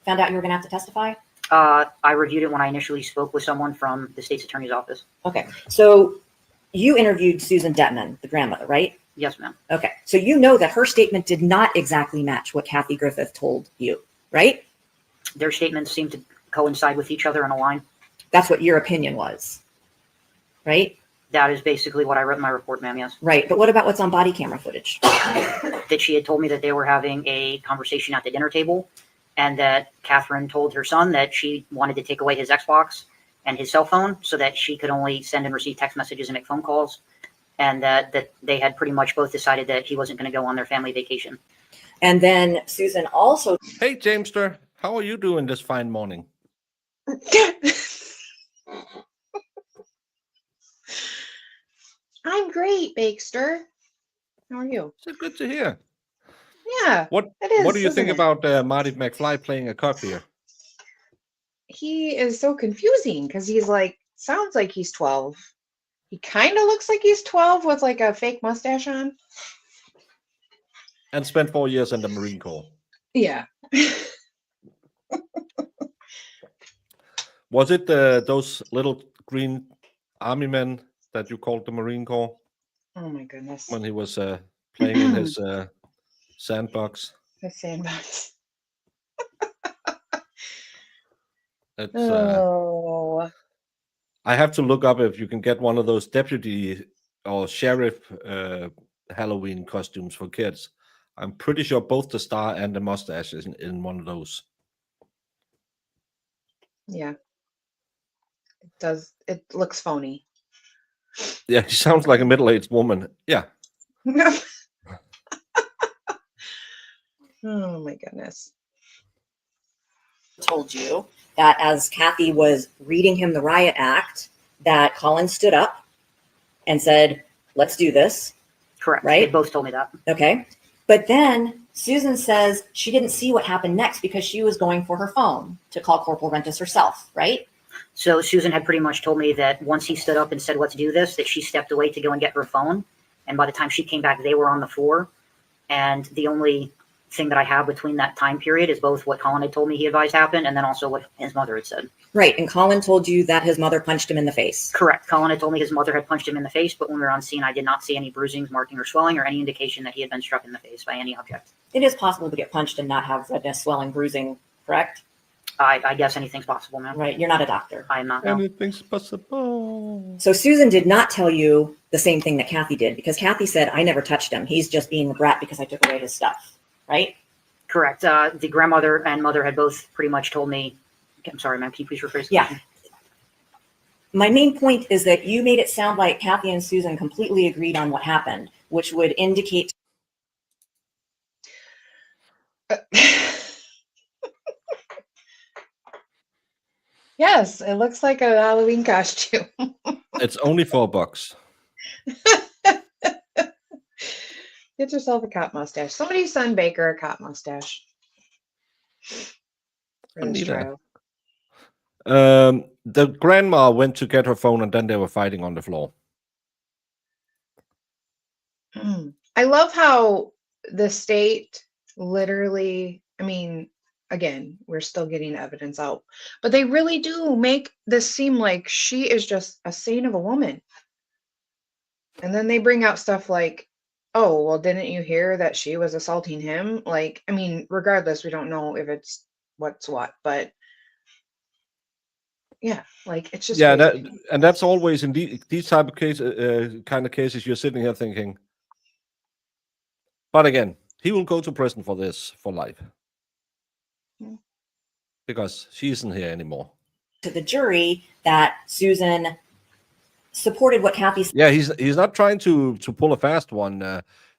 out you were going to have to testify? I reviewed it when I initially spoke with someone from the state's attorney's office. Okay. So you interviewed Susan Detman, the grandmother, right? Yes, ma'am. Okay. So you know that her statement did not exactly match what Kathy Griffith told you, right? Their statements seem to coincide with each other and align. That's what your opinion was, right? That is basically what I wrote in my report, ma'am, yes. Right. But what about what's on body camera footage? That she had told me that they were having a conversation at the dinner table, and that Catherine told her son that she wanted to take away his Xbox and his cell phone so that she could only send and receive text messages and make phone calls, and that they had pretty much both decided that he wasn't going to go on their family vacation. And then Susan also. Hey, Jamester, how are you doing this fine morning? I'm great, Bakester. How are you? So good to hear. Yeah. What do you think about Marty McFly playing a cop here? He is so confusing because he's like, sounds like he's 12. He kind of looks like he's 12 with like a fake mustache on. And spent 4 years in the Marine Corps. Yeah. Was it those little green army men that you called the Marine Corps? Oh my goodness. When he was playing in his sandbox. The sandbox. It's, I have to look up if you can get one of those deputy or sheriff Halloween costumes for kids. I'm pretty sure both the star and the mustache is in one of those. Yeah. It does. It looks phony. Yeah, she sounds like a middle-aged woman. Yeah. Oh my goodness. Told you that as Kathy was reading him the riot act, that Collin stood up and said, "Let's do this." Correct. Right? They both told me that. Okay. But then Susan says she didn't see what happened next because she was going for her phone to call Corporal Rentis herself, right? So Susan had pretty much told me that once he stood up and said, "Let's do this," that she stepped away to go and get her phone. And by the time she came back, they were on the floor. And the only thing that I have between that time period is both what Collin had told me he advised happened and then also what his mother had said. Right. And Collin told you that his mother punched him in the face. Correct. Collin had told me his mother had punched him in the face, but when we were on scene, I did not see any bruisings, marking, or swelling, or any indication that he had been struck in the face by any object. It is possible to get punched and not have redness, swelling, bruising, correct? I guess anything's possible, man. Right. You're not a doctor. I am not. No. Anything's possible. So Susan did not tell you the same thing that Kathy did because Kathy said, "I never touched him. He's just being a brat because I took away his stuff." Right? Correct. The grandmother and mother had both pretty much told me. I'm sorry, ma'am. Can you please rephrase the question? My main point is that you made it sound like Kathy and Susan completely agreed on what happened, which would indicate. Yes, it looks like a Halloween costume. It's only $4. Get yourself a cop mustache. Somebody send Baker a cop mustache. For this trial. The grandma went to get her phone and then they were fighting on the floor. I love how the state literally, I mean, again, we're still getting evidence out, but they really do make this seem like she is just a saint of a woman. And then they bring out stuff like, "Oh, well, didn't you hear that she was assaulting him?" Like, I mean, regardless, we don't know if it's what's what, but yeah, like it's just and that's always in these type of cases, kind of cases. You're sitting here thinking, but again, he will go to prison for this for life because she isn't here anymore. To the jury that Susan supported what Kathy said. Yeah, he's not trying to pull a fast one.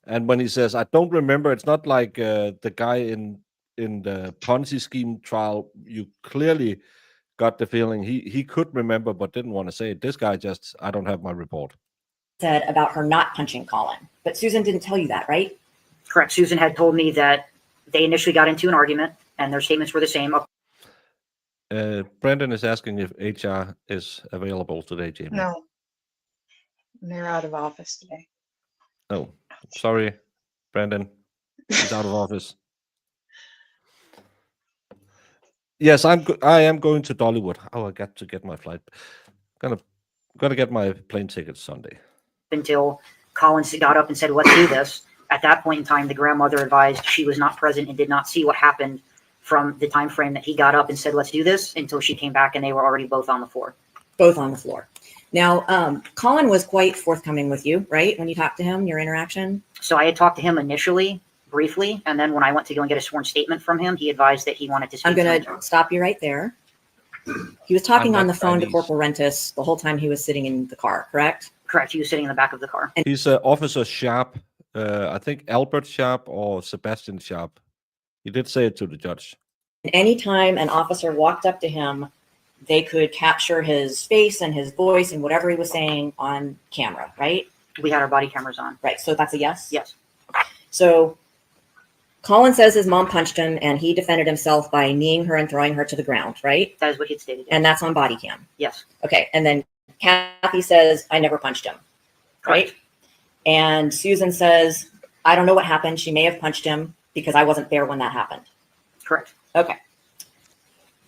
And when he says, "I don't remember," it's not like the guy in the Ponzi scheme trial. You clearly got the feeling he could remember but didn't want to say it. This guy just, "I don't have my report." Said about her not punching Collin, but Susan didn't tell you that, right? Correct. Susan had told me that they initially got into an argument and their statements were the same. Brendan is asking if HR is available today, Jamie. No. They're out of office today. Oh, sorry, Brendan. He's out of office. Yes, I am going to Dollywood. Oh, I got to get my flight. Gonna get my plane ticket Sunday. Until Collin got up and said, "Let's do this." At that point in time, the grandmother advised she was not present and did not see what happened from the time frame that he got up and said, "Let's do this," until she came back and they were already both on the floor. Both on the floor. Now, Collin was quite forthcoming with you, right? When you talked to him, your interaction? So I had talked to him initially, briefly, and then when I went to go and get a sworn statement from him, he advised that he wanted to speak. I'm going to stop you right there. He was talking on the phone to Chinese. Corporal Rentis the whole time he was sitting in the car, correct? Correct. He was sitting in the back of the car. He's Officer Sharp. I think Albert Sharp or Sebastian Sharp. He did say it to the judge. Anytime an officer walked up to him, they could capture his face and his voice and whatever he was saying on camera, right? We had our body cameras on. Right. So that's a yes? Yes. So Collin says his mom punched him and he defended himself by kneeing her and throwing her to the ground, right? That is what he stated. And that's on body cam. Yes. Okay. And then Kathy says, I never punched him, right? Correct. And Susan says, I don't know what happened. She may have punched him because I wasn't there when that happened. Correct. Okay.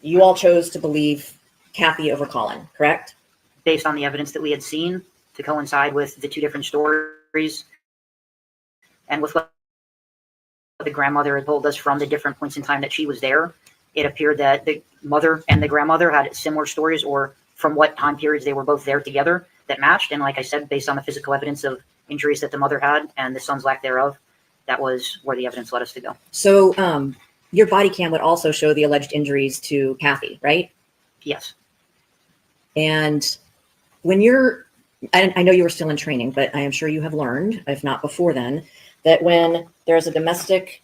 You all chose to believe Kathy over Collin, correct? Based on the evidence that we had seen to coincide with the two different stories and with what the grandmother had told us from the different points in time that she was there, it appeared that the mother and the grandmother had similar stories, or from what time periods they were both there together, that matched. And like I said, based on the physical evidence of injuries that the mother had and the son's lack thereof, that was where the evidence led us to go. So your body cam would also show the alleged injuries to Kathy, right? Yes. And when you're, I know you were still in training, but I am sure you have learned, if not before then, that when there's a domestic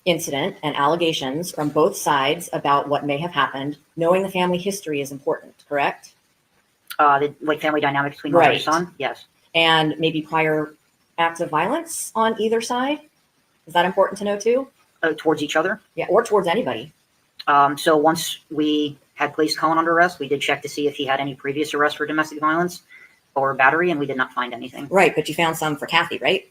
incident and allegations from both sides about what may have happened, knowing the family history is important, correct? Like family dynamics between mother and son? Yes. And maybe prior acts of violence on either side? Is that important to know too? Towards each other? Yeah, or towards anybody. So once we had placed Collin under arrest, we did check to see if he had any previous arrests for domestic violence or battery, and we did not find anything. Right, but you found some for Kathy, right?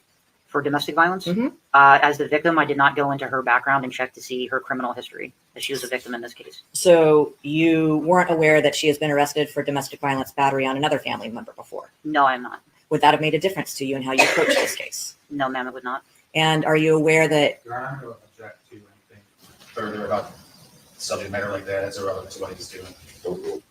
For domestic violence? Mm-hmm. As the victim, I did not go into her background and check to see her criminal history, as she was a victim in this case. So you weren't aware that she has been arrested for domestic violence battery on another family member before? No, I'm not. Would that have made a difference to you in how you approach this case? No, ma'am, it would not. And are you aware that... Your Honor, I don't object to anything further about subject matter like that as irrelevant to what he's doing.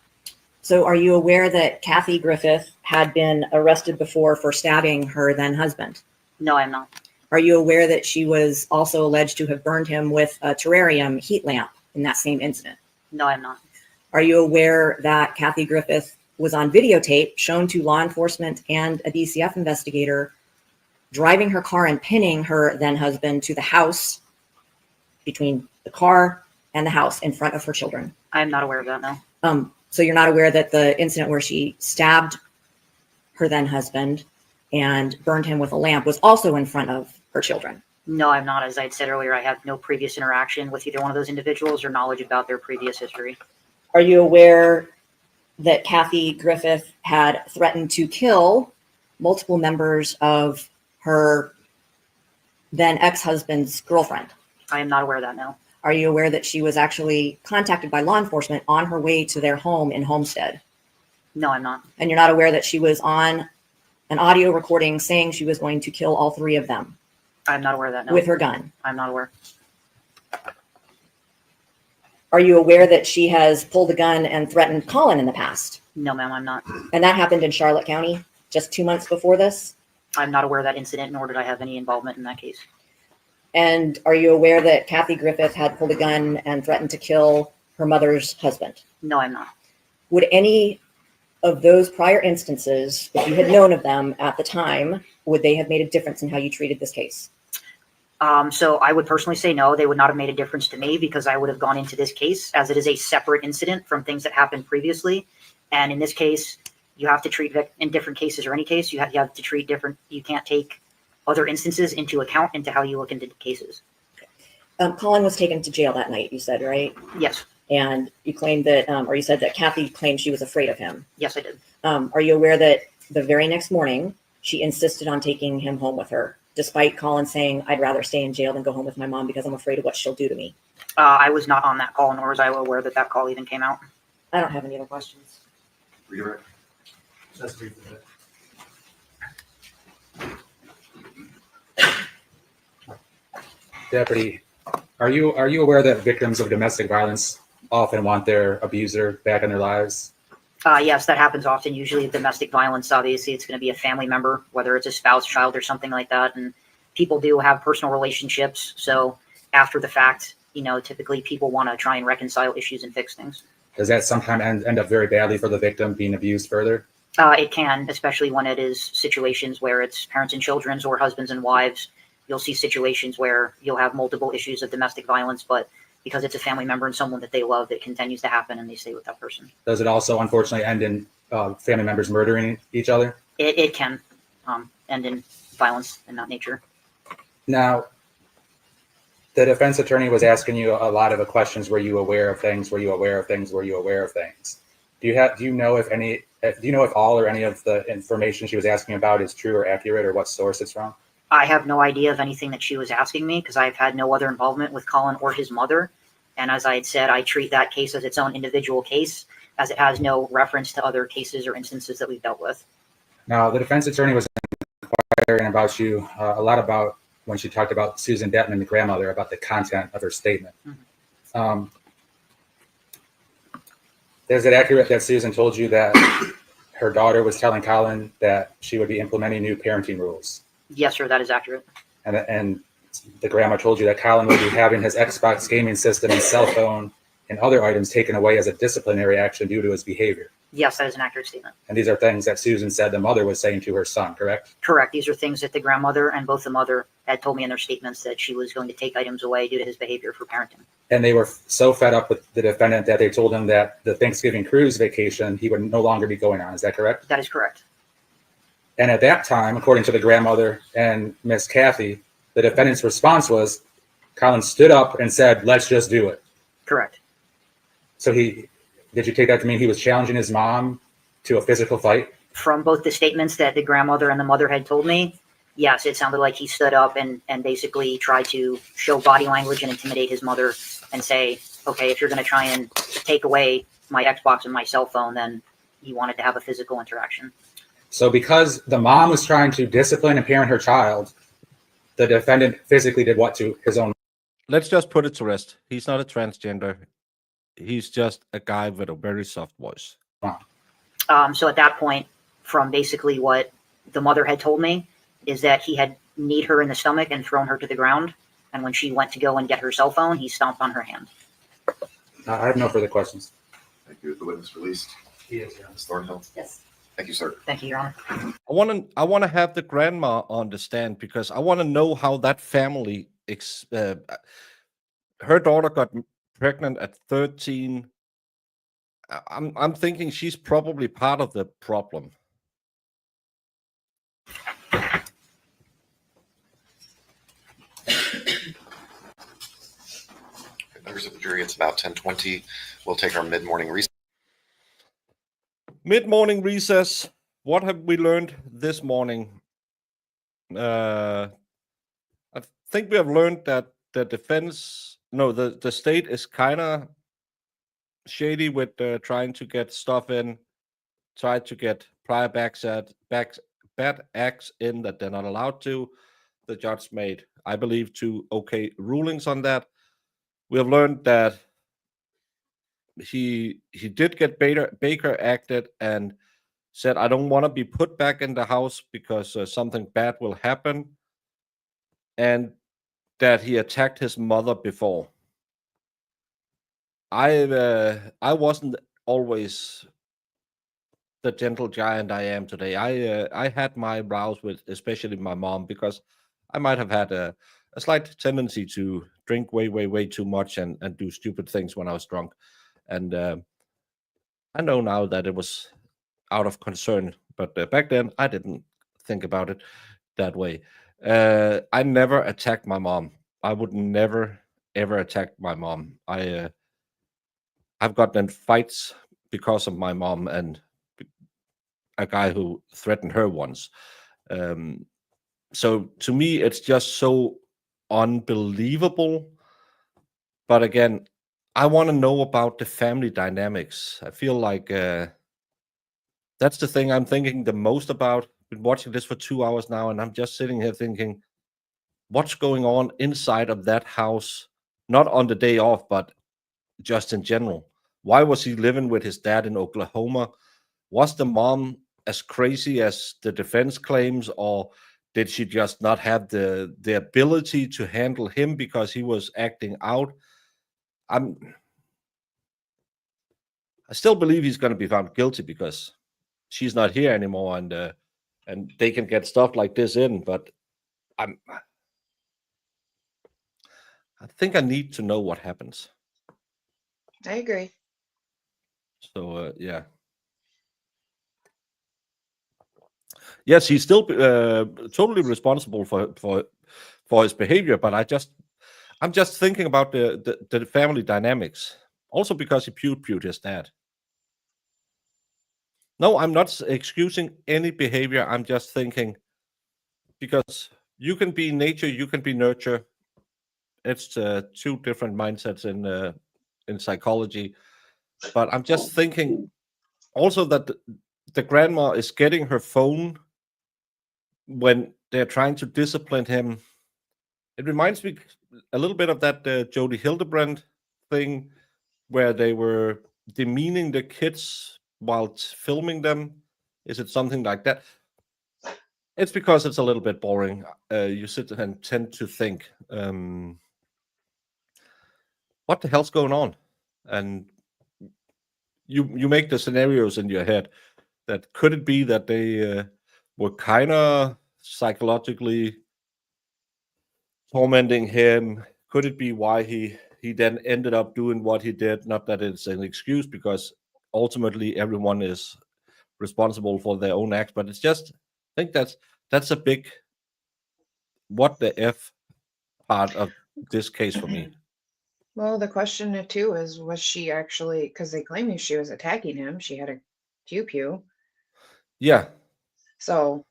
So are you aware that Kathy Griffith had been arrested before for stabbing her then husband? No, I'm not. Are you aware that she was also alleged to have burned him with a terrarium heat lamp in that same incident? No, I'm not. Are you aware that Kathy Griffith was on videotape shown to law enforcement and a DCF investigator driving her car and pinning her then husband to the house, between the car and the house, in front of her children? I am not aware of that, no. So you're not aware that the incident where she stabbed her then husband and burned him with a lamp was also in front of her children? No, I'm not. As I had said earlier, I have no previous interaction with either one of those individuals or knowledge about their previous history. Are you aware that Kathy Griffith had threatened to kill multiple members of her then ex-husband's girlfriend? I am not aware of that, no. Are you aware that she was actually contacted by law enforcement on her way to their home in Homestead? No, I'm not. And you're not aware that she was on an audio recording saying she was going to kill all three of them? I'm not aware of that, no. With her gun? I'm not aware. Are you aware that she has pulled a gun and threatened Collin in the past? No, ma'am, I'm not. And that happened in Charlotte County just 2 months before this? I'm not aware of that incident, nor did I have any involvement in that case. And are you aware that Kathy Griffith had pulled a gun and threatened to kill her mother's husband? No, I'm not. Would any of those prior instances, if you had known of them at the time, would they have made a difference in how you treated this case? So I would personally say no, they would not have made a difference to me, because I would have gone into this case as it is a separate incident from things that happened previously. And in this case, you have to treat in different cases, or any case, you have to treat different. You can't take other instances into account into how you look into cases. Collin was taken to jail that night, you said, right? Yes. And you claimed that, or you said that Kathy claimed she was afraid of him. Yes, I did. Are you aware that the very next morning, she insisted on taking him home with her, despite Collin saying, I'd rather stay in jail than go home with my mom because I'm afraid of what she'll do to me? I was not on that call, nor was I aware that that call even came out. I don't have any other questions. Redirect. That's brief of it. Deputy, are you aware that victims of domestic violence often want their abuser back in their lives? Yes, that happens often. Usually domestic violence, obviously, it's going to be a family member, whether it's a spouse, child, or something like that. And people do have personal relationships. So after the fact, you know, typically people want to try and reconcile issues and fix things. Does that sometimes end up very badly for the victim being abused further? It can, especially when it is situations where it's parents and children or husbands and wives. You'll see situations where you'll have multiple issues of domestic violence, but because it's a family member and someone that they love, it continues to happen and they stay with that person. Does it also unfortunately end in family members murdering each other? It can end in violence in that nature. Now, the defense attorney was asking you a lot of the questions. Were you aware of things? Were you aware of things? Were you aware of things? Do you know if all or any of the information she was asking about is true or accurate, or what source it's from? I have no idea of anything that she was asking me because I've had no other involvement with Collin or his mother. And as I had said, I treat that case as its own individual case, as it has no reference to other cases or instances that we've dealt with. Now, the defense attorney was inquiring about you a lot about when she talked about Susan Detman, the grandmother, about the content of her statement. Mm-hmm. Is it accurate that Susan told you that her daughter was telling Collin that she would be implementing new parenting rules? Yes, sir, that is accurate. And the grandma told you that Collin would be having his Xbox gaming system and cell phone and other items taken away as a disciplinary action due to his behavior. Yes, that is an accurate statement. And these are things that Susan said the mother was saying to her son, correct? Correct. These are things that the grandmother and both the mother had told me in their statements that she was going to take items away due to his behavior for parenting. And they were so fed up with the defendant that they told him that the Thanksgiving cruise vacation he would no longer be going on. Is that correct? That is correct. And at that time, according to the grandmother and Miss Kathy, the defendant's response was, Collin stood up and said, "Let's just do it." Correct. So did you take that to mean he was challenging his mom to a physical fight? From both the statements that the grandmother and the mother had told me, yes, it sounded like he stood up and basically tried to show body language and intimidate his mother and say, okay, if you're going to try and take away my Xbox and my cell phone, then he wanted to have a physical interaction. So because the mom was trying to discipline and parent her child, the defendant physically did what to his own? Let's just put it to rest. He's not a transgender. He's just a guy with a very soft voice. So at that point, from basically what the mother had told me, is that he had kneed her in the stomach and thrown her to the ground. And when she went to go and get her cell phone, he stomped on her hand. I have no further questions. Thank you. Is the witness released? He is, yeah. Ms. Thornhill? Yes. Thank you, sir. Thank you, Your Honor. I want to have the grandma understand because I want to know how that family. Her daughter got pregnant at 13. I'm thinking she's probably part of the problem. Members of the jury, it's about 10:20. We'll take our mid-morning recess. Mid-morning recess. What have we learned this morning? I think we have learned that the state is kind of shady with trying to get stuff in, try to get prior bad acts in that they're not allowed to. The judge made, I believe, 2 okay rulings on that. We have learned that he did get Baker acted and said, I don't want to be put back in the house because something bad will happen, and that he attacked his mother before. I wasn't always the gentle giant I am today. I had my rows with especially my mom because I might have had a slight tendency to drink way too much and do stupid things when I was drunk. And I know now that it was out of concern, but back then I didn't think about it that way. I never attacked my mom. I would never ever attack my mom. I've gotten in fights because of my mom and a guy who threatened her once. So to me, it's just so unbelievable. But again, I want to know about the family dynamics. I feel like that's the thing I'm thinking the most about. Been watching this for 2 hours now, and I'm just sitting here thinking, what's going on inside of that house? Not on the day off, but just in general. Why was he living with his dad in Oklahoma? Was the mom as crazy as the defense claims, or did she just not have the ability to handle him because he was acting out? I still believe he's going to be found guilty because she's not here anymore, and they can get stuff like this in. But I think I need to know what happens. I agree. So yeah. Yes, he's still totally responsible for his behavior, but I'm just thinking about the family dynamics. Also because he pewed his dad. No, I'm not excusing any behavior. I'm just thinking because you can be nature, you can be nurture. It's two different mindsets in psychology. But I'm just thinking also that the grandma is getting her phone when they're trying to discipline him. It reminds me a little bit of that Jodie Hildebrand thing where they were demeaning the kids while filming them. Is it something like that? It's because it's a little bit boring. You sit and tend to think, what the hell's going on? And you make the scenarios in your head that could it be that they were kind of psychologically tormenting him? Could it be why he then ended up doing what he did? Not that it's an excuse, because ultimately everyone is responsible for their own acts, but it's just, I think that's a big what the F part of this case for me. Well, the question too is, was she actually, because they claim she was attacking him, she had a pew. Yeah. So,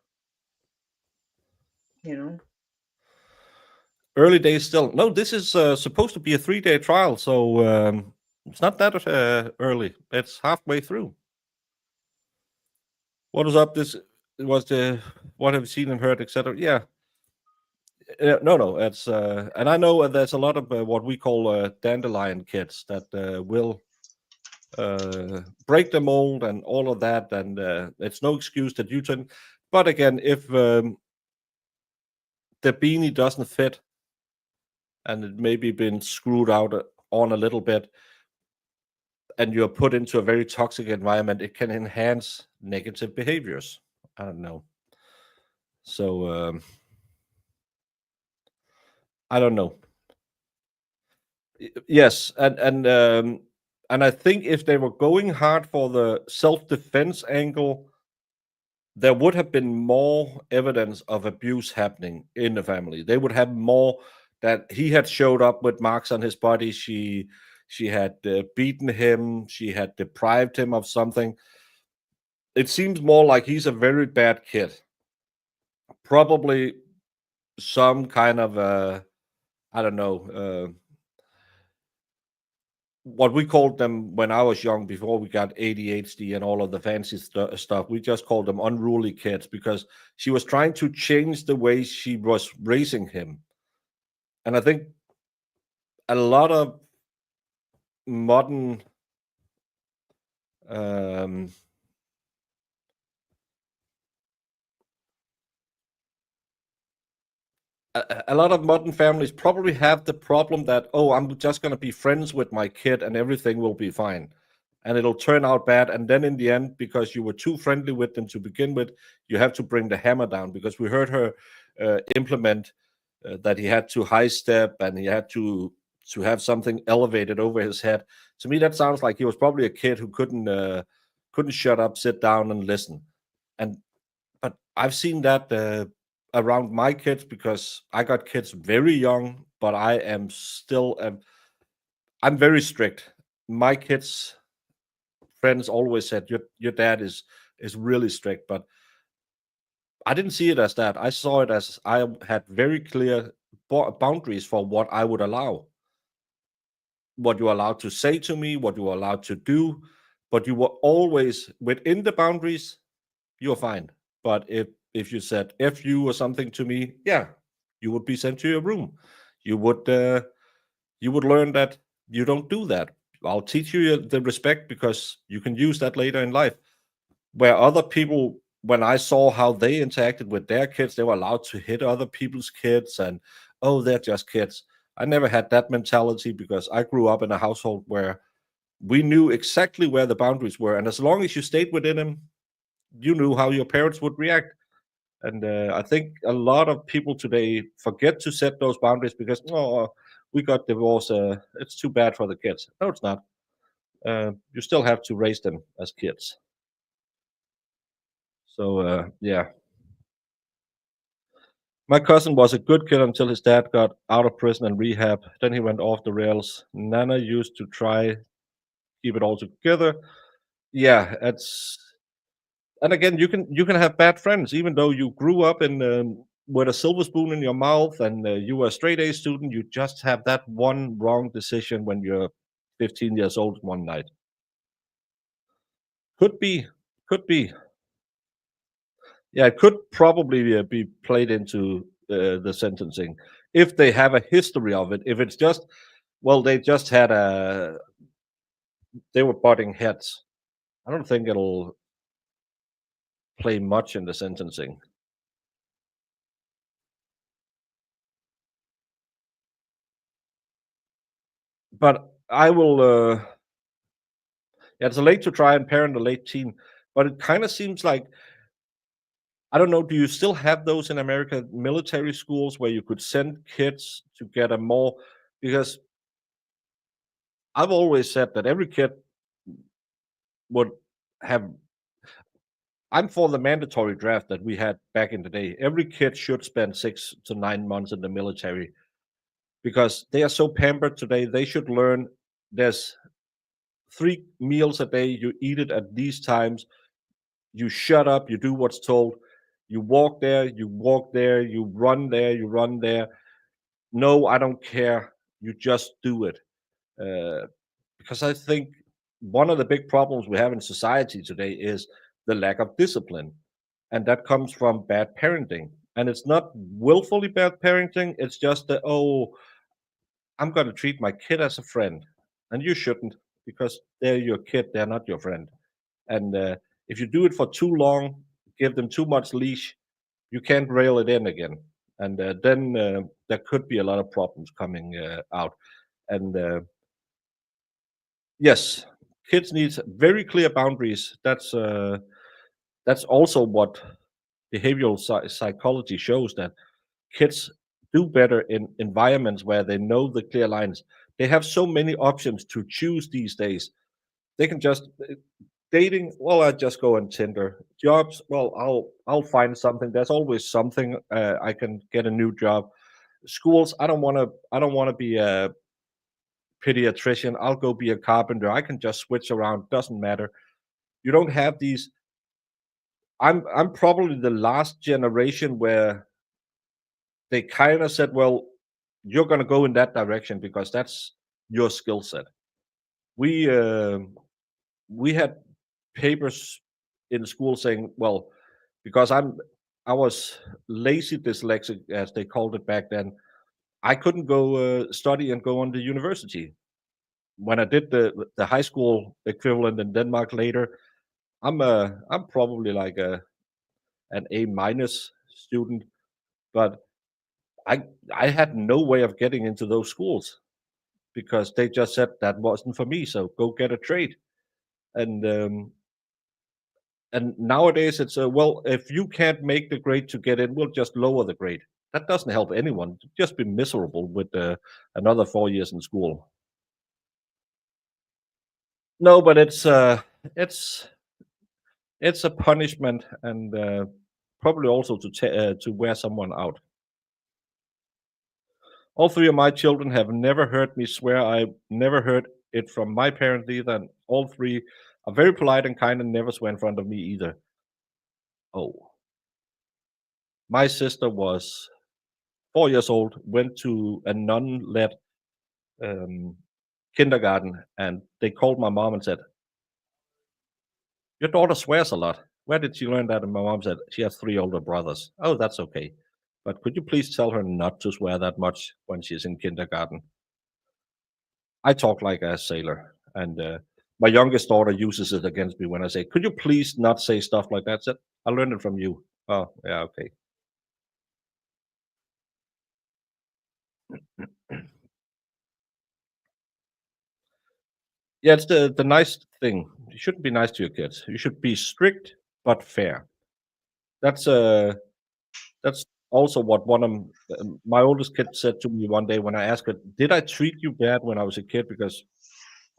you know. Early days still. No, this is supposed to be a 3-day trial, so it's not that early. It's halfway through. What was up? This was the what have you seen and heard, etc. Yeah. No. It's and I know there's a lot of what we call dandelion kids that will break the mold and all of that, and it's no excuse that you turn. But again, if the beanie doesn't fit and it maybe been screwed out on a little bit, and you're put into a very toxic environment, it can enhance negative behaviors. I don't know. So I don't know. Yes, and I think if they were going hard for the self-defense angle, there would have been more evidence of abuse happening in the family. They would have more that he had showed up with marks on his body. She had beaten him. She had deprived him of something. It seems more like he's a very bad kid. Probably some kind of I don't know, what we called them when I was young, before we got ADHD and all of the fancy stuff. We just called them unruly kids, because she was trying to change the way she was raising him. And I think a lot of modern a lot of modern families probably have the problem that, oh, I'm just going to be friends with my kid and everything will be fine. And it'll turn out bad. And then in the end, because you were too friendly with them to begin with, you have to bring the hammer down. Because we heard her implement that he had to high step and he had to have something elevated over his head. To me, that sounds like he was probably a kid who couldn't shut up, sit down, and listen. But I've seen that around my kids, because I got kids very young, but I am still I'm very strict. My kids' friends always said your dad is really strict, but I didn't see it as that. I saw it as I had very clear boundaries for what I would allow, what you're allowed to say to me, what you're allowed to do, but you were always within the boundaries. You're fine. But if you said F you or something to me, yeah, you would be sent to your room. You would learn that you don't do that. I'll teach you the respect, because you can use that later in life. Where other people when I saw how they interacted with their kids, they were allowed to hit other people's kids, and oh, they're just kids. I never had that mentality because I grew up in a household where we knew exactly where the boundaries were, and as long as you stayed within them, you knew how your parents would react. And I think a lot of people today forget to set those boundaries because, oh, we got divorced. It's too bad for the kids. No, it's not. You still have to raise them as kids. So, yeah. My cousin was a good kid until his dad got out of prison and rehab. Then he went off the rails. Nana used to try keep it all together. Yeah, and again, you can have bad friends even though you grew up in with a silver spoon in your mouth and you were a straight A student. You just have that one wrong decision when you're 15 years old one night. Could be, could be. Yeah, it could probably be played into the sentencing if they have a history of it. If it's just, well, they just had they were butting heads. I don't think it'll play much in the sentencing. But I will. Yeah, it's late to try and parent a late teen, but it kind of seems like, I don't know. Do you still have those in America, military schools where you could send kids to get a more? Because I've always said that every kid would have. I'm for the mandatory draft that we had back in the day. Every kid should spend 6 to 9 months in the military because they are so pampered today. They should learn there's 3 meals a day. You eat it at these times. You shut up. You do what's told. You walk there. You walk there. You run there. You run there. No, I don't care. You just do it. Because I think one of the big problems we have in society today is the lack of discipline. And that comes from bad parenting. And it's not willfully bad parenting. It's just that, oh, I'm going to treat my kid as a friend. And you shouldn't, because they're your kid. They're not your friend. And if you do it for too long, give them too much leash, you can't rail it in again. And then there could be a lot of problems coming out. And yes, kids need very clear boundaries. That's also what behavioral psychology shows, that kids do better in environments where they know the clear lines. They have so many options to choose these days. They can just dating. Well, I just go on Tinder. Jobs. Well, I'll find something. There's always something. I can get a new job. Schools. I don't want to be a pediatrician. I'll go be a carpenter. I can just switch around. Doesn't matter. You don't have these. I'm probably the last generation where they kind of said, well, you're going to go in that direction because that's your skill set. We had papers in school saying, well, because I was lazy dyslexic, as they called it back then, I couldn't go study and go on to university. When I did the high school equivalent in Denmark later, I'm probably like an A- student, but I had no way of getting into those schools because they just said that wasn't for me. So go get a trade. And nowadays it's well, if you can't make the grade to get in, we'll just lower the grade. That doesn't help anyone. Just be miserable with another 4 years in school. No, but it's a punishment, and probably also to wear someone out. All 3 of my children have never heard me swear. I never heard it from my parents either, and all 3 are very polite and kind and never swear in front of me either. Oh. My sister was 4 years old, went to a nun-led kindergarten, and they called my mom and said, "Your daughter swears a lot. Where did she learn that?" And my mom said, "She has 3 older brothers." "Oh, that's okay. But could you please tell her not to swear that much when she's in kindergarten?" I talk like a sailor, and my youngest daughter uses it against me when I say, "Could you please not say stuff like that?" I said, I learned it from you. Oh, yeah, okay. Yeah, it's the nice thing. You shouldn't be nice to your kids. You should be strict but fair. That's that's also what one of my oldest kid said to me one day when I asked her, "Did I treat you bad when I was a kid?" Because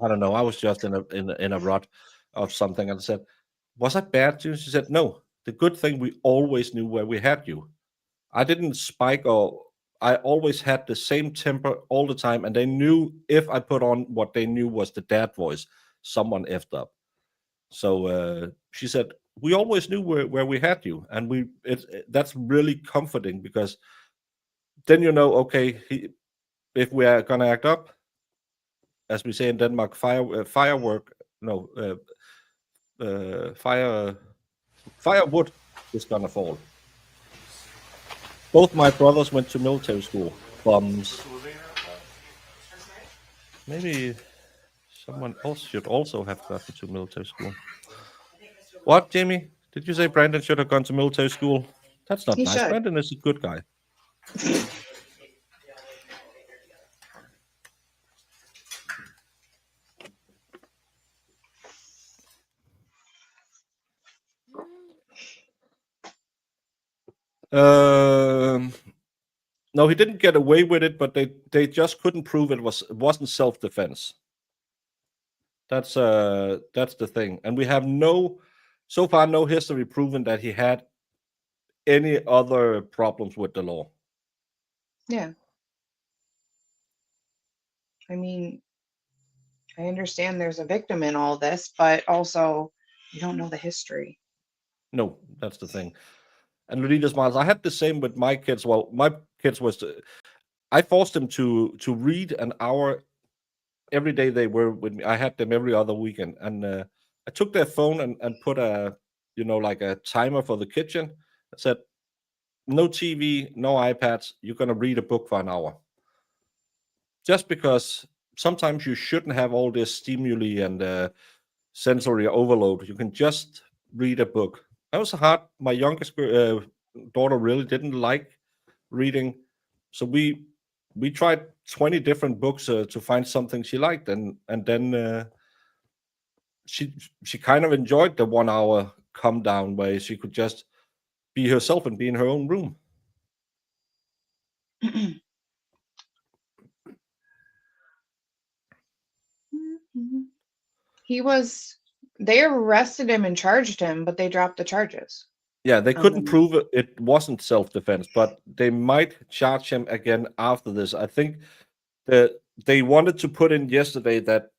I don't know, I was just in a rut of something, and I said, "Was I bad to you?" She said, "No. The good thing we always knew where we had you. I didn't spike or I always had the same temper all the time, and they knew if I put on what they knew was the dad voice, someone effed up." So she said, "We always knew where we had you," and that's really comforting because then you know, okay, if we are gonna act up, as we say in Denmark, firework, no, firewood is gonna fall. Both my brothers went to military school. Bums. Maybe someone else should also have gotten to military school. What, Jamie? Did you say Brandon should have gone to military school? That's not He nice. should. Brandon is a good guy. No, he didn't get away with it, but they just couldn't prove it wasn't self-defense. That's the thing, and we have so far no history proven that he had any other problems with the law. Yeah. I mean, I understand there's a victim in all this, but also you don't know the history. No, that's the thing. And Lolita smiles. I had the same with my kids. Well, my kids I forced them to read an hour every day they were with me. I had them every other weekend, and I took their phone and put like a timer for the kitchen. I said, no TV, no iPads. You're gonna read a book for an hour. Just because sometimes you shouldn't have all this stimuli and sensory overload. You can just read a book. That was hard. My youngest daughter really didn't like reading, so we tried 20 different books to find something she liked, and then she kind of enjoyed the 1 hour come down where she could just be herself and be in her own room. They arrested him and charged him, but they dropped the charges. Yeah, they couldn't prove it wasn't self-defense, but they might charge him again after this. I think that they wanted to put in yesterday that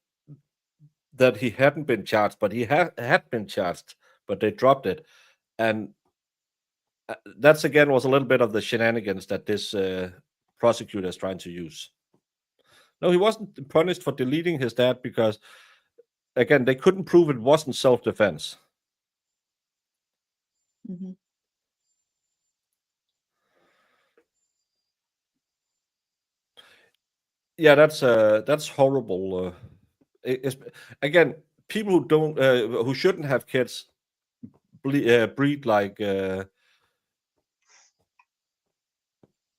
he hadn't been charged, but he had been charged, but they dropped it. And that's again was a little bit of the shenanigans that this prosecutor is trying to use. No, he wasn't punished for deleting his dad because, again, they couldn't prove it wasn't self-defense. Mm-hmm. Yeah, that's horrible. Again, people who don't who shouldn't have kids breed like I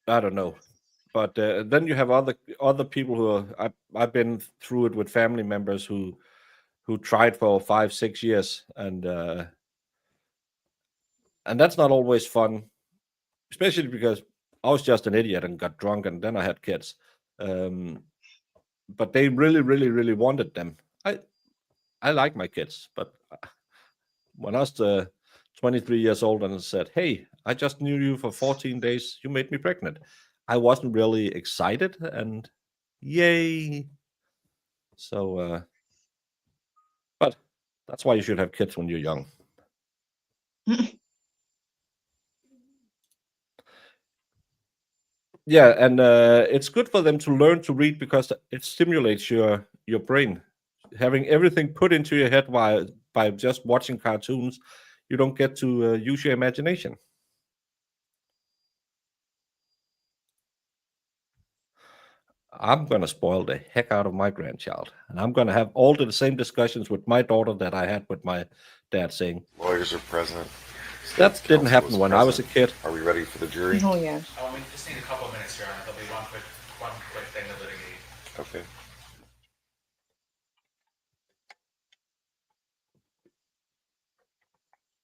don't know, but then you have other people who I've been through it with family members who tried for 5-6 years, and that's not always fun, especially because I was just an idiot and got drunk, and then I had kids. But they really, really, really wanted them. I like my kids, but when I was 23 years old and said, "Hey, I just knew you for 14 days. You made me pregnant," I wasn't really excited, and yay. So, but that's why you should have kids when you're young. Yeah, and it's good for them to learn to read because it stimulates your brain. Having everything put into your head by just watching cartoons, you don't get to use your imagination. I'm going to spoil the heck out of my grandchild, and I'm going to have all the same discussions with my daughter that I had with my dad, saying, Lawyers are present. That didn't happen when I was a kid. Are we ready for the jury? Oh, yeah. We just need a couple of minutes, Your Honor. There'll be one quick thing to litigate. Okay.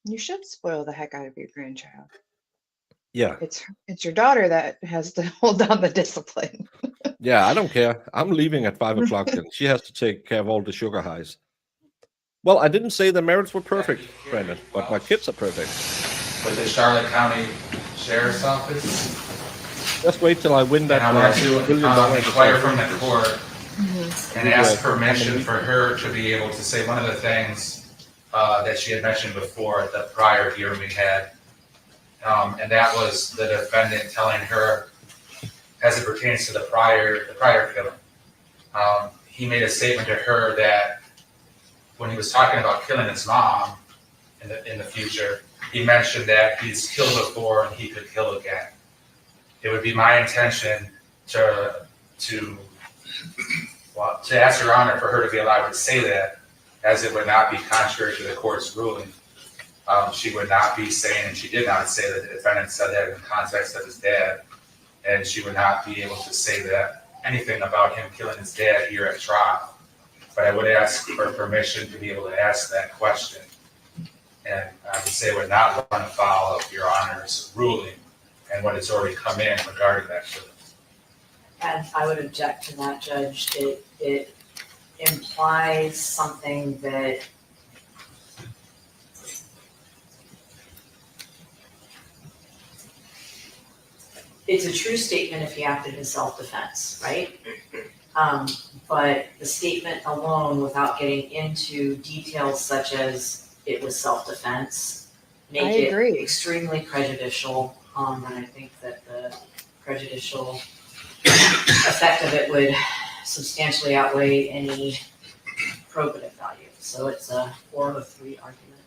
You should spoil the heck out of your grandchild. Yeah. It's your daughter that has to hold down the discipline. Yeah, I don't care. I'm leaving at 5 o'clock then. She has to take care of all the sugar highs. Well, I didn't say the marriage were perfect, Brandon, but my kids are perfect. With the Charlotte County Sheriff's Office. Just wait till I win that And I want to $1 billion inquire from the court Mm-hmm. and ask permission for her to be able to say one of the things that she had mentioned before at the prior hearing we had. And that was the defendant telling her, as it pertains to the prior killing. He made a statement to her that when he was talking about killing his mom in the future, he mentioned that he's killed before and he could kill again. It would be my intention to ask Your Honor for her to be allowed to say that, as it would not be contrary to the court's ruling. She would not be saying, and she did not say that the defendant said that in the context of his dad, and she would not be able to say that anything about him killing his dad here at trial. But I would ask for permission to be able to ask that question. And I would say would not run afoul of Your Honor's ruling and what has already come in regarding that killing. And I would object to that, Judge. It implies something that it's a true statement if he acted in self-defense, right? But the statement alone, without getting into details such as it was self-defense, make it extremely prejudicial. And I think that the prejudicial effect of it would substantially outweigh any probative value. So it's a 403 argument.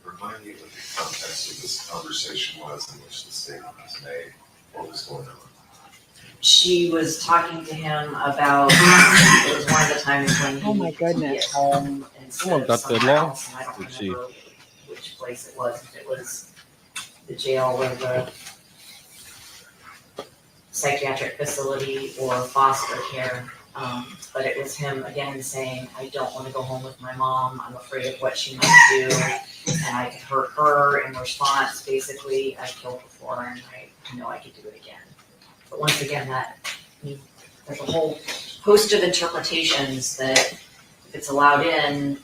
Remind me what the context of this conversation was in which the statement was made. What was going on? She was talking to him about, it was one of the times when Oh my he would be at goodness. home instead of somewhere else, and I don't remember which place it was, if it was the jail or the psychiatric facility or foster care. But it was him again saying, I don't want to go home with my mom. I'm afraid of what she might do. And I could hurt her. In response, basically, I killed before and I know I could do it again. But once again, there's a whole host of interpretations that if it's allowed in,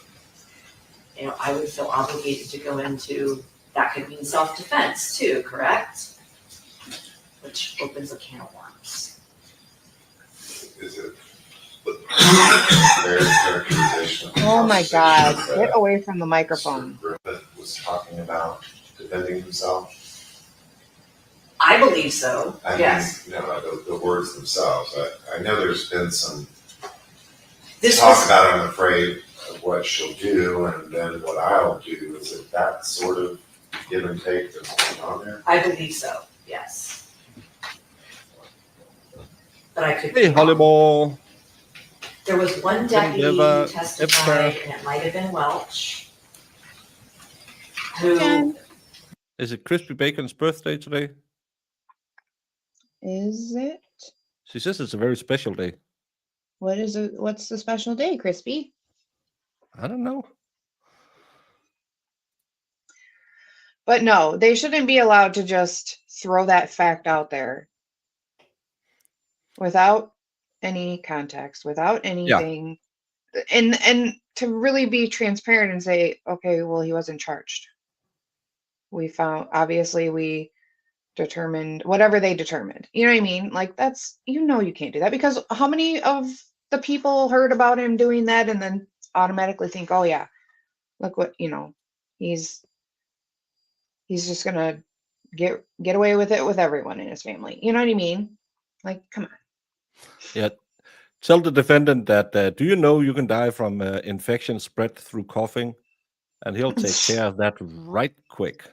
I would feel obligated to go into, that could mean self-defense too, correct? Which opens a can of worms. Is it fair characterization? Oh my God, get away from the microphone. Griffith was talking about defending himself. I believe so, yes. No, the words themselves. I know there's been some This talk was, about I'm afraid of what she'll do and then what I'll do. Is it that sort of give and take that's going on there? I believe so, yes. But I could. Hey, Hollyball. There was one deputy who testified, and it might have been Welch, who, Is it Crispy Bacon's birthday today? Is it? She says it's a very special day. What is it? What's the special day, Crispy? I don't know. But no, they shouldn't be allowed to just throw that fact out there without any context, without anything. And to really be transparent and say, okay, well, he wasn't charged. We found, obviously, we determined whatever they determined. You know what I mean? Like, that's, you can't do that, because how many of the people heard about him doing that and then automatically think, oh yeah, look what, he's just gonna get away with it with everyone in his family. You know what I mean? Like, come on. Yeah. Tell the defendant that, do you know you can die from infection spread through coughing? And he'll take care of that right quick.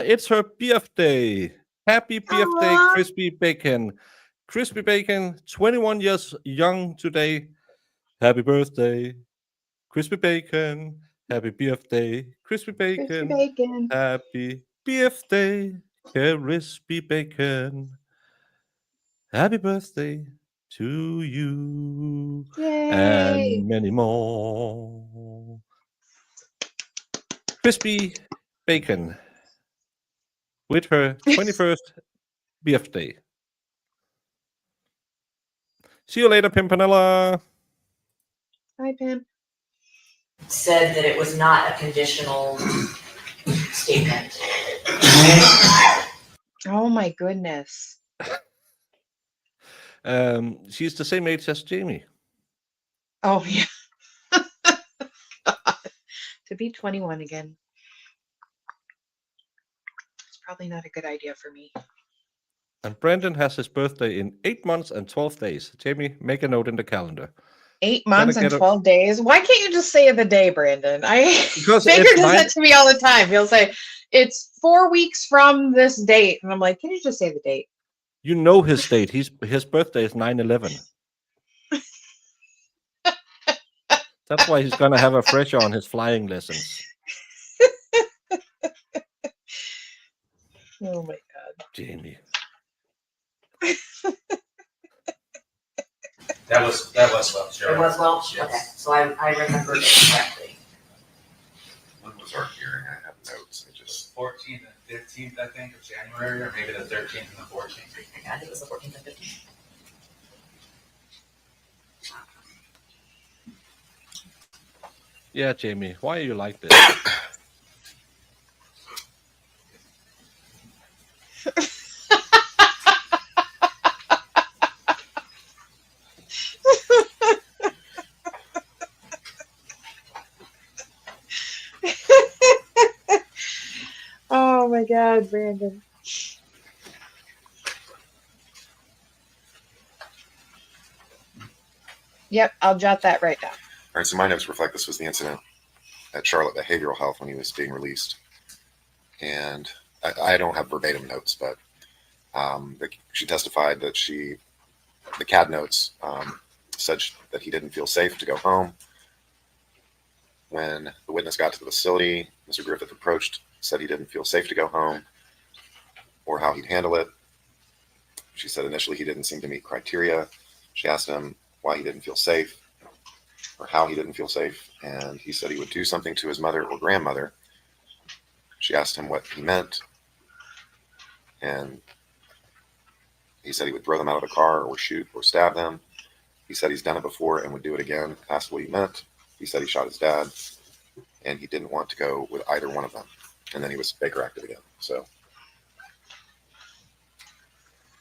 It's her birthday. Happy birthday, Crispy Bacon. Crispy Bacon, 21 years young today. Happy birthday, Crispy bacon, happy birthday, crispy bacon, Crispy bacon. happy birthday, crispy bacon. Happy birthday to you Yay. and many more. Crispy bacon with her 21st birthday. See you later, Pimpinella. Hi, Pam. Said that it was not a conditional statement. Oh my goodness. She's the same age as Jamie. Oh yeah. To be 21 again. It's probably not a good idea for me. And Brandon has his birthday in 8 months and 12 days. Jamie, make a note in the calendar. 8 months and get a- 12 days. Why can't you just say the day, Brandon? Because Baker it's does mine- that to me all the time. He'll say, it's 4 weeks from this date. And I'm like, can you just say the date? You know his date. His birthday is 9/11. That's why he's gonna have a fresher on his flying lessons. Oh my God. Jamie. That was Welch. It was Welch? Yes. Okay, so I remembered it correctly. When was our hearing? I have notes. I just 14th and 15th, I think, of January, or maybe the 13th and the 14th. I think it was the 14th and 15th. Yeah, Jamie. Why are you like this? Oh my God, Brandon. Yep, I'll jot that right down. All right, so my notes reflect this was the incident at Charlotte Behavioral Health when he was being released. And I don't have verbatim notes, but she testified that the CAD notes said that he didn't feel safe to go home. When the witness got to the facility, Mr. Griffith approached, said he didn't feel safe to go home or how he'd handle it. She said initially he didn't seem to meet criteria. She asked him why he didn't feel safe or how he didn't feel safe, and he said he would do something to his mother or grandmother. She asked him what he meant, and he said he would throw them out of the car or shoot or stab them. He said he's done it before and would do it again. Asked what he meant. He said he shot his dad, and he didn't want to go with either one of them. And then he was Baker active again. So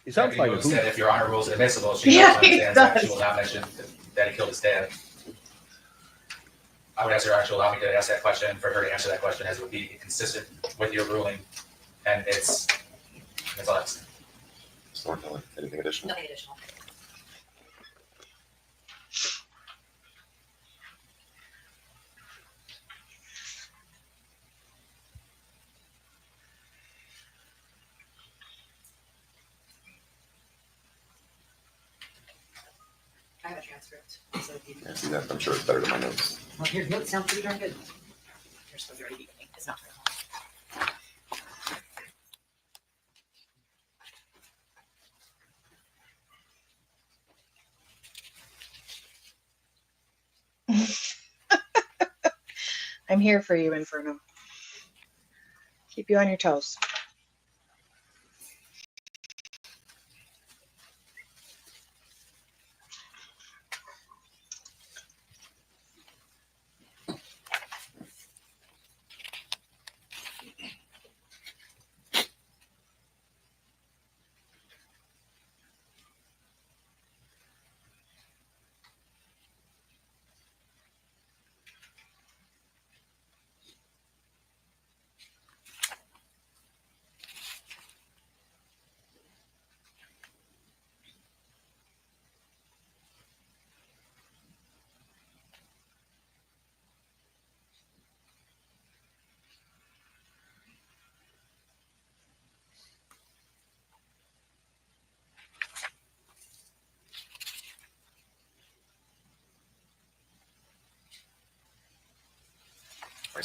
He sounds like a Said hoot. if Your Honor rules it admissible, she Yeah, knows he understands that does. she will not mention that he killed his dad. I would ask Your Honor to allow me to ask that question, for her to answer that question, as it would be consistent with your ruling, and it's all I'm saying. anything additional? Nothing additional. I have a transcript. So if you Yeah, see that? I'm sure it's better than my notes. well, your notes sound pretty darn good. Here's the very beginning. It's not very long. I'm here for you, Inferno. Keep you on your toes.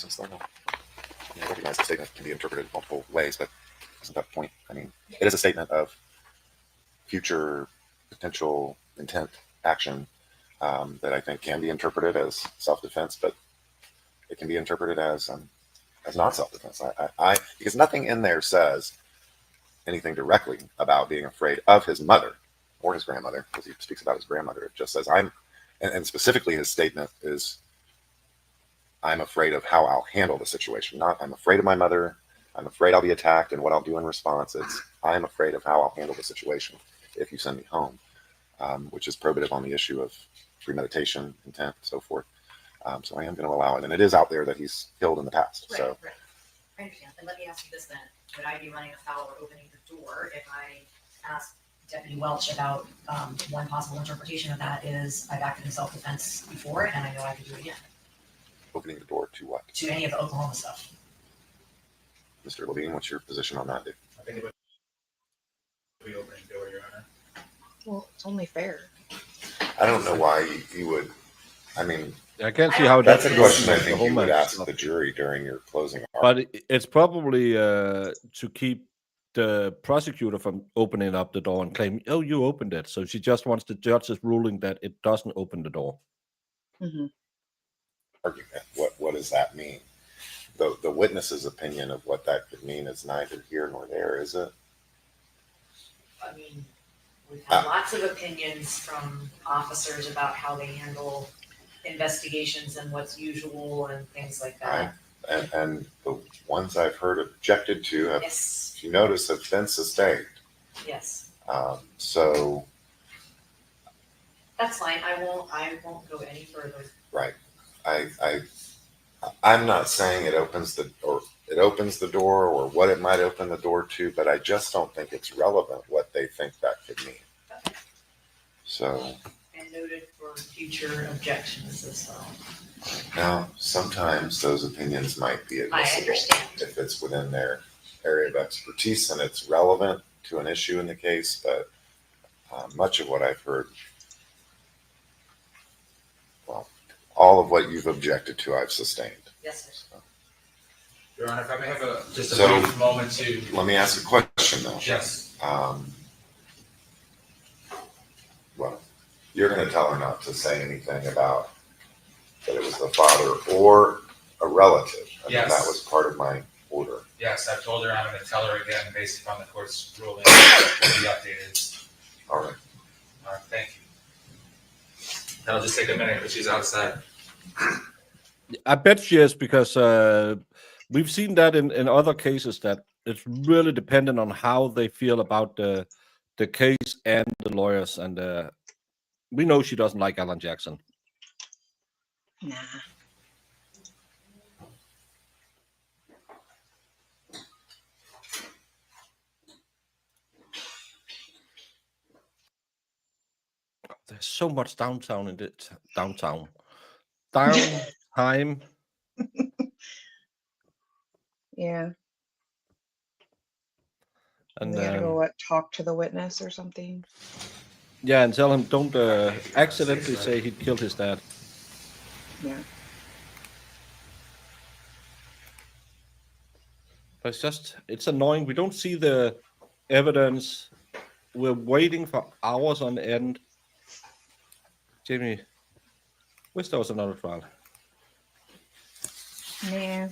license, though. I recognize the statement can be interpreted multiple ways, but isn't that the point? I mean, it is a statement of future potential intent action that I think can be interpreted as self-defense, but it can be interpreted as not self-defense. Because nothing in there says anything directly about being afraid of his mother or his grandmother, because he speaks about his grandmother. It just says and specifically his statement is, I'm afraid of how I'll handle the situation. Not I'm afraid of my mother, I'm afraid I'll be attacked and what I'll do in response. It's I'm afraid of how I'll handle the situation if you send me home, which is probative on the issue of premeditation, intent, so forth. So I am going to allow it. And it is out there that he's killed in the past. Right, So right. I understand. And let me ask you this then. Would I be running afoul or opening the door if I asked Deputy Welch about one possible interpretation of that is I've acted in self-defense before and I know I could do it again? opening the door to what? To any of the Oklahoma stuff. Mr. Levine, what's your position on that, dude? I think it would be opening the door, Your Honor. Well, it's only fair. I don't know why you would. I mean, I can't see how that's a that's question I the think whole you would match. ask the jury during your closing But argument. it's probably to keep the prosecutor from opening up the door and claim, oh, you opened it. So she just wants the judge's ruling that it doesn't open the door. Mm-hmm. Argument. What does that mean? The witness's opinion of what that could mean is neither here nor there, is it? I mean, we've had lots of opinions from officers about how they handle investigations and what's usual and things like that. And the ones I've heard objected to have, Yes. if you notice, have been sustained. Yes, So that's fine. I won't go any further. right, I'm not saying it opens the door or what it might open the door to, but I just don't think it's relevant what they think that could mean. So And noted for future objections as well. now sometimes those opinions might be admissible I understand. if it's within their area of expertise and it's relevant to an issue in the case, but much of what I've heard, well, all of what you've objected to, I've sustained. Yes, sir. Your Honor, if I may have just a So, brief moment to. Let me ask a question though. Yes. Well, you're going to tell her not to say anything about that it was the father or a relative. I mean, Yes. that was part of my order. Yes, I've told her I'm going to tell her again based upon the court's ruling. Will be updated. All right. All right, thank you. That'll just take a minute because she's outside. I bet she is, because we've seen that in other cases that it's really dependent on how they feel about the case and the lawyers. And we know she doesn't like Alan Jackson. Nah. There's so much downtown in it. Downtime. Yeah. And We gotta go talk to the witness or something. yeah, and tell him don't accidentally say he killed his dad. Yeah. But it's annoying. We don't see the evidence. We're waiting for hours on end. Jamie, wish there was another trial. Yeah.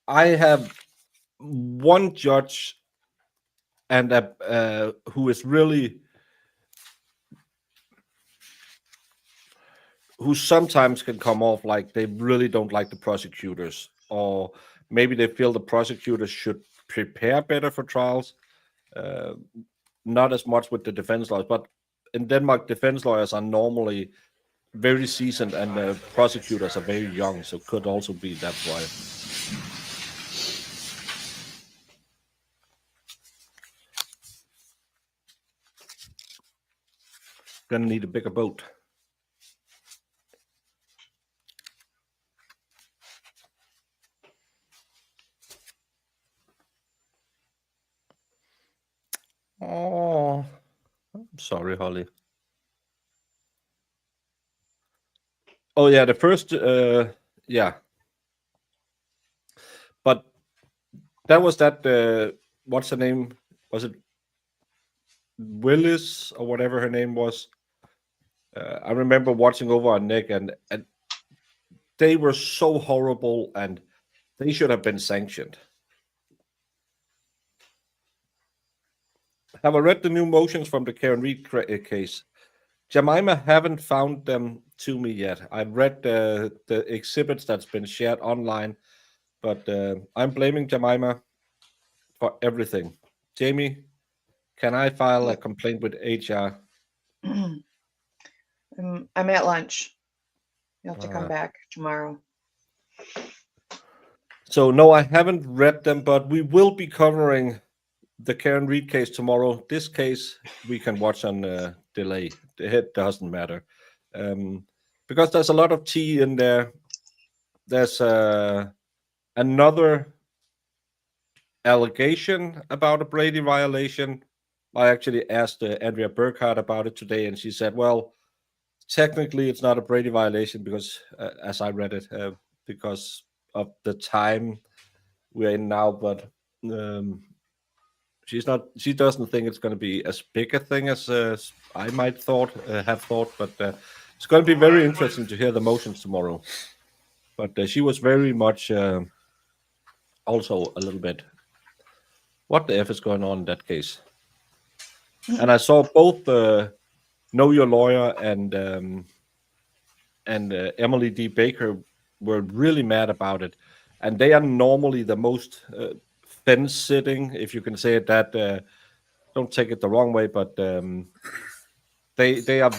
I have one judge and who is really, who sometimes can come off like they really don't like the prosecutors, or maybe they feel the prosecutors should prepare better for trials. Not as much with the defense lawyers, but in Denmark, defense lawyers are normally very seasoned and the prosecutors are very young, so could also be that's why. Gonna need a bigger boat. Oh, I'm sorry, Holly. Oh yeah, the first, yeah. But that was that. What's her name? Was it Willis or whatever her name was? I remember watching over on Nick, and they were so horrible, and they should have been sanctioned. Have I read the new motions from the Karen Reed case? Jemima haven't found them to me yet. I've read the exhibits that's been shared online, but I'm blaming Jemima for everything. Jamie, can I file a complaint with HR? I'm at lunch. You'll have to come back tomorrow. So no, I haven't read them, but we will be covering the Karen Reed case tomorrow. This case we can watch on delay. It doesn't matter, because there's a lot of tea in there. There's another allegation about a Brady violation. I actually asked Andrea Burkhardt about it today, and she said, well, technically it's not a Brady violation because, as I read it, because of the time we're in now, but she doesn't think it's going to be as big a thing as I might have thought, but it's going to be very interesting to hear the motions tomorrow. But she was very much also a little bit, what the F is going on in that case? And I saw both Know Your Lawyer and Emily D. Baker were really mad about it. And they are normally the most fence-sitting, if you can say it that. Don't take it the wrong way, but they are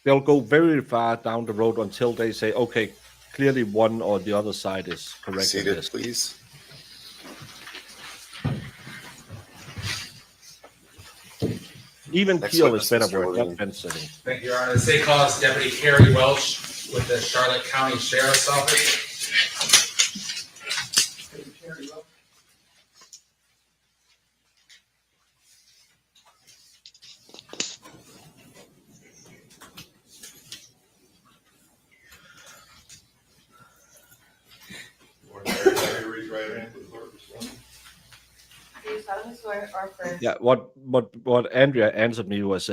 they'll go very far down the road until they say, okay, clearly one or the other side is correct. Seated, please. Even Next Keel witness, is better Mr. word, Levine. not fence-sitting. Thank you, Your Honor. The state calls Deputy Carrie Welch with the Charlotte County Sheriff's Office. Do you solemnly swear or affirm? Yeah, what Andrea answered me was,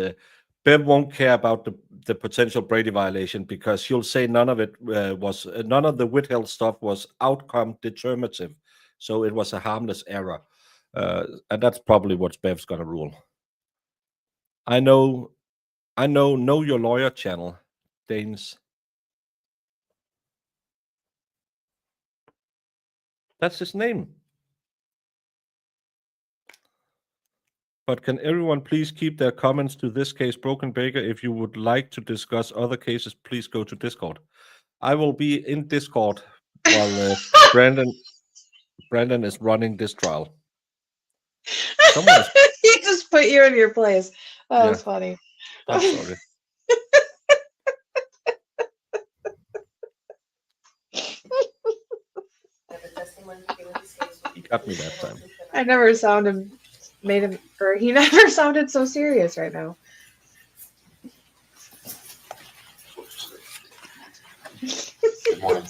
Bev won't care about the potential Brady violation because she'll say none of it was none of the withheld stuff was outcome determinative, so it was a harmless error, and that's probably what Bev's gonna rule. I know Your Lawyer channel, Danes. That's his name. But can everyone please keep their comments to this case, Broken Baker? If you would like to discuss other cases, please go to Discord. I will be in Discord while Brandon is running this trial. He just put you in your place. That was Yeah. funny. I'm sorry. He got me that time. I never he never sounded so serious right now. Good morning.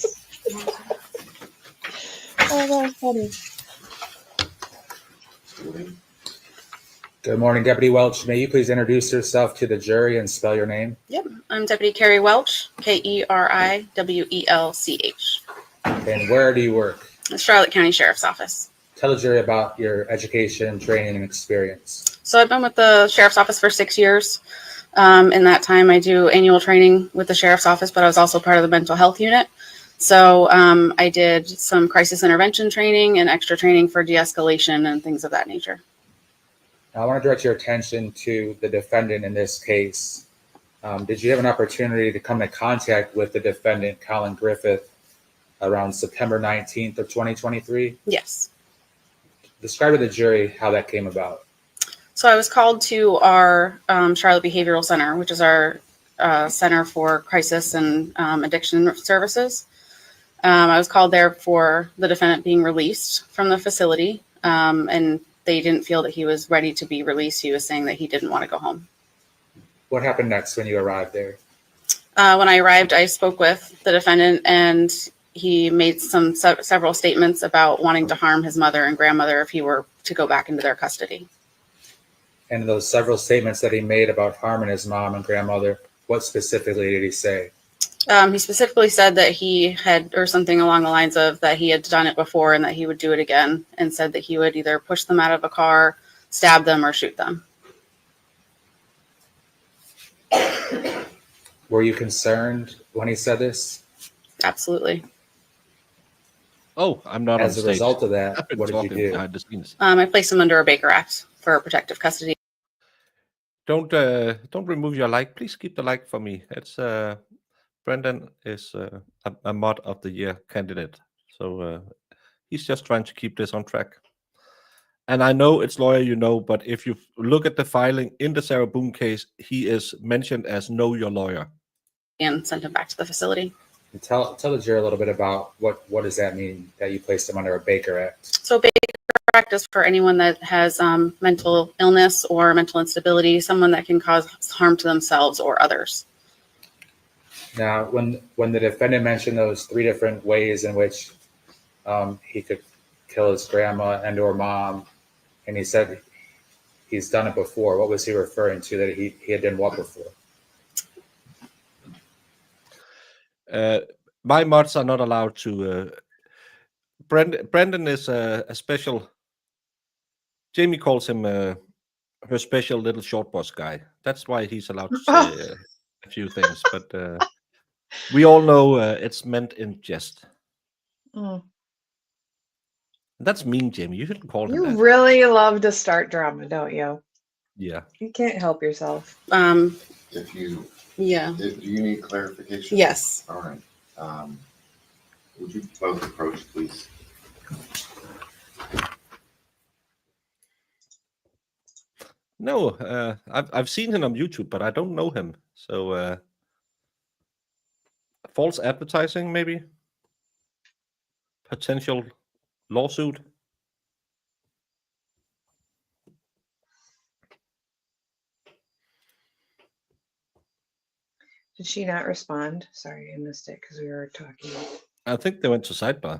Oh, that was funny. Good morning, Deputy Welch. May you please introduce yourself to the jury and spell your name? Yep, I'm Deputy Carrie Welch, Keriwelch. And where do you work? The Charlotte County Sheriff's Office. Tell the jury about your education, training, and experience. So I've been with the Sheriff's Office for 6 years. In that time, I do annual training with the Sheriff's Office, but I was also part of the mental health unit. So I did some crisis intervention training and extra training for de-escalation and things of that nature. Now, I want to direct your attention to the defendant in this case. Did you have an opportunity to come in contact with the defendant, Collin Griffith, around September 19th of 2023? Yes. Describe to the jury how that came about. So I was called to our Charlotte Behavioral Center, which is our Center for Crisis and Addiction Services. I was called there for the defendant being released from the facility, and they didn't feel that he was ready to be released. He was saying that he didn't want to go home. What happened next when you arrived there? When I arrived, I spoke with the defendant, and he made several statements about wanting to harm his mother and grandmother if he were to go back into their custody. And those several statements that he made about harming his mom and grandmother, what specifically did he say? He specifically said that he had, or something along the lines of that he had done it before and that he would do it again, and said that he would either push them out of a car, stab them, or shoot them. Were you concerned when he said this? Absolutely. Oh, I'm not As on a stage. result of that, I've been what did you talking do? behind the scenes. I placed him under a Baker Act for protective custody. Don't remove your like. Please keep the like for me. It's Brendan is a mod of the year candidate, so he's just trying to keep this on track. And I know it's lawyer, but if you look at the filing in the Sarah Boone case, he is mentioned as know your lawyer. And sent him back to the facility. And tell the jury a little bit about what does that mean that you placed him under a Baker Act? So Baker Act is for anyone that has mental illness or mental instability, someone that can cause harm to themselves or others. Now, when the defendant mentioned those 3 different ways in which he could kill his grandma and or mom, and he said he's done it before, what was he referring to that he had done what before? My mods are not allowed to. Brendan is a special. Jamie calls him her special little short boss guy. That's why he's allowed to say a few things. But we all know it's meant in jest. Mm. That's mean, Jamie. You shouldn't call him You that. really love to start drama, don't you? Yeah. You can't help yourself. If you, Yeah. do you need clarification? Yes. All right. Would you both approach, please? No, I've seen him on YouTube, but I don't know him. So false advertising, maybe potential lawsuit. Did she not respond? Sorry, I missed it because we were talking. I think they went to sidebar.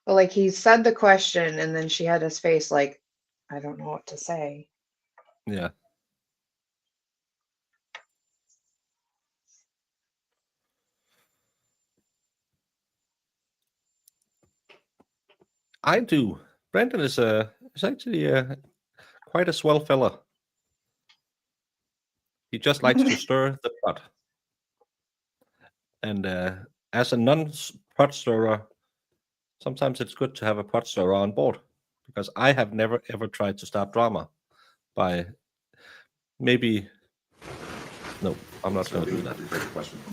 Well, like he said the question and then she had his face like, I don't know what to say. Yeah. I do. Brandon is actually quite a swell fella. He just likes to stir the pot. And as a non-pot stirrer, sometimes it's good to have a pot stirrer on board, because I have never ever tried to start drama by maybe. No, I'm not going to do that.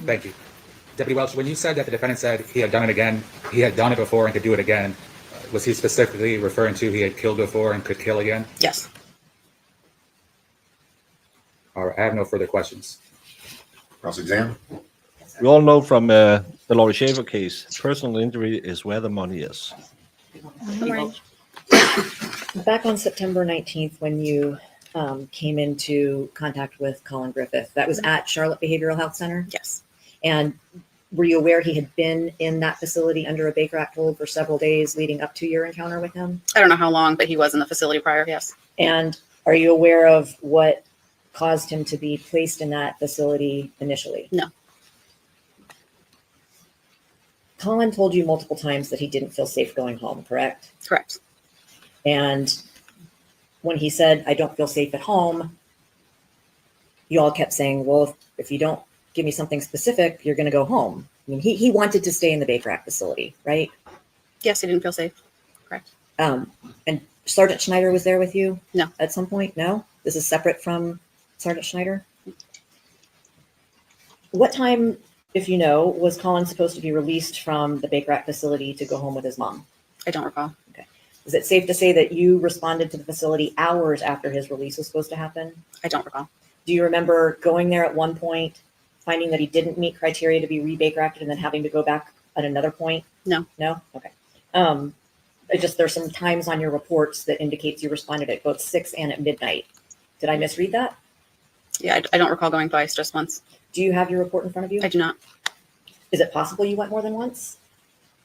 Thank you. Deputy Welch, when you said that the defendant said he had done it again, he had done it before and could do it again, was he specifically referring to he had killed before and could kill again? Yes. All right, I have no further questions. Cross-exam. We all know from the Laurie Shaver case, personal injury is where the money is. Back on September 19th, when you came into contact with Collin Griffith, that was at Charlotte Behavioral Health Center? Yes. And were you aware he had been in that facility under a Baker Act hold for several days leading up to your encounter with him? I don't know how long, but he was in the facility prior, yes. And are you aware of what caused him to be placed in that facility initially? No. Collin told you multiple times that he didn't feel safe going home, correct? Correct. And when he said, I don't feel safe at home, you all kept saying, well, if you don't give me something specific, you're going to go home. I mean, he wanted to stay in the Baker Act facility, right? Yes, he didn't feel safe. Correct. And Sergeant Schneider was there with you? No. At some point? No? This is separate from Sergeant Schneider? What time, if you know, was Collin supposed to be released from the Baker Act facility to go home with his mom? I don't recall. Okay. Is it safe to say that you responded to the facility hours after his release was supposed to happen? I don't recall. Do you remember going there at one point, finding that he didn't meet criteria to be re-Baker Acted, and then having to go back at another point? No. No? Okay. There's some times on your reports that indicates you responded at both 6 and at midnight. Did I misread that? Yeah, I don't recall going twice, just once. Do you have your report in front of you? I do not. Is it possible you went more than once?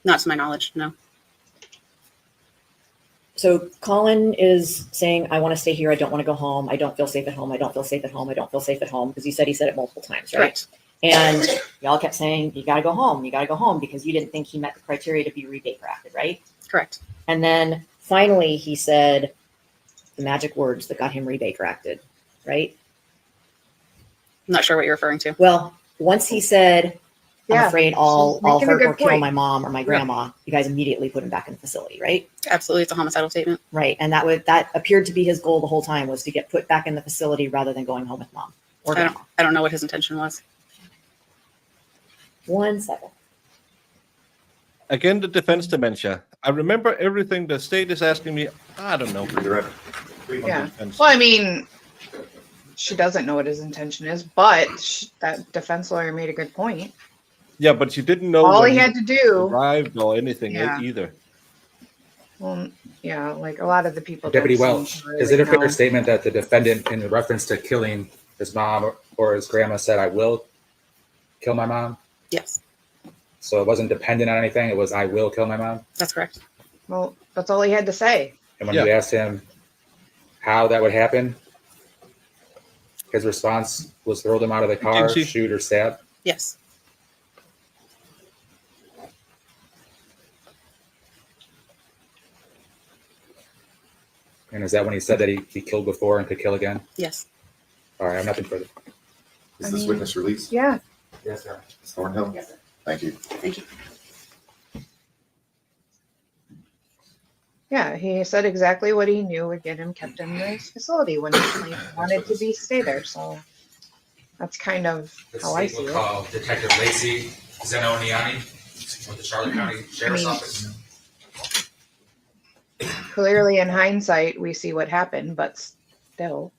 Not to my knowledge, no. So Colin is saying, I want to stay here. I don't want to go home. I don't feel safe at home. I don't feel safe at home. I don't feel safe at home. Because he said it multiple times, right? Correct. And y'all kept saying, you got to go home. You got to go home because you didn't think he met the criteria to be rebate grafted, right? Correct. And then finally he said the magic words that got him rebate grafted, right? I'm not sure what you're referring to. Well, once he said, I'm Yeah, afraid I'll she's making a hurt good or kill point. my mom or my grandma, you guys immediately put him back in the facility, right? Absolutely, it's a homicidal statement. Right. And that appeared to be his goal the whole time, was to get put back in the facility rather than going home with mom or grandma. I don't know what his intention was. 1 second. Again, the defense dementia. I remember everything the state is asking me. I don't know. Yeah. Well, I mean, she doesn't know what his intention is, but that defense lawyer made a good point. Yeah, but she didn't know All when he had to do. arrived or anything Yeah. either. Well, yeah, like a lot of the people. Deputy don't seem Welch, to is it a really fair know. statement that the defendant, in reference to killing his mom or his grandma, said, I will kill my mom? Yes, So it wasn't dependent on anything. It was, I will kill my mom. that's correct. Well, that's all he had to say. And when you asked him how that would happen, his response was throw them out of the car, she- shoot or stab. Yes. And is that when he said that he killed before and could kill again? Yes. All right, I have nothing further. Is this witness released? Yeah. Yes, sir. Ms. Thornhill? Yes, sir. Thank you. Thank you. Yeah, he said exactly what he knew would get him kept in this facility when he wanted to stay there. So that's kind of how I see it. Call Detective Lacey Zenoniani with the Charlotte County Sheriff's Office. Clearly, in hindsight, we see what happened, but still.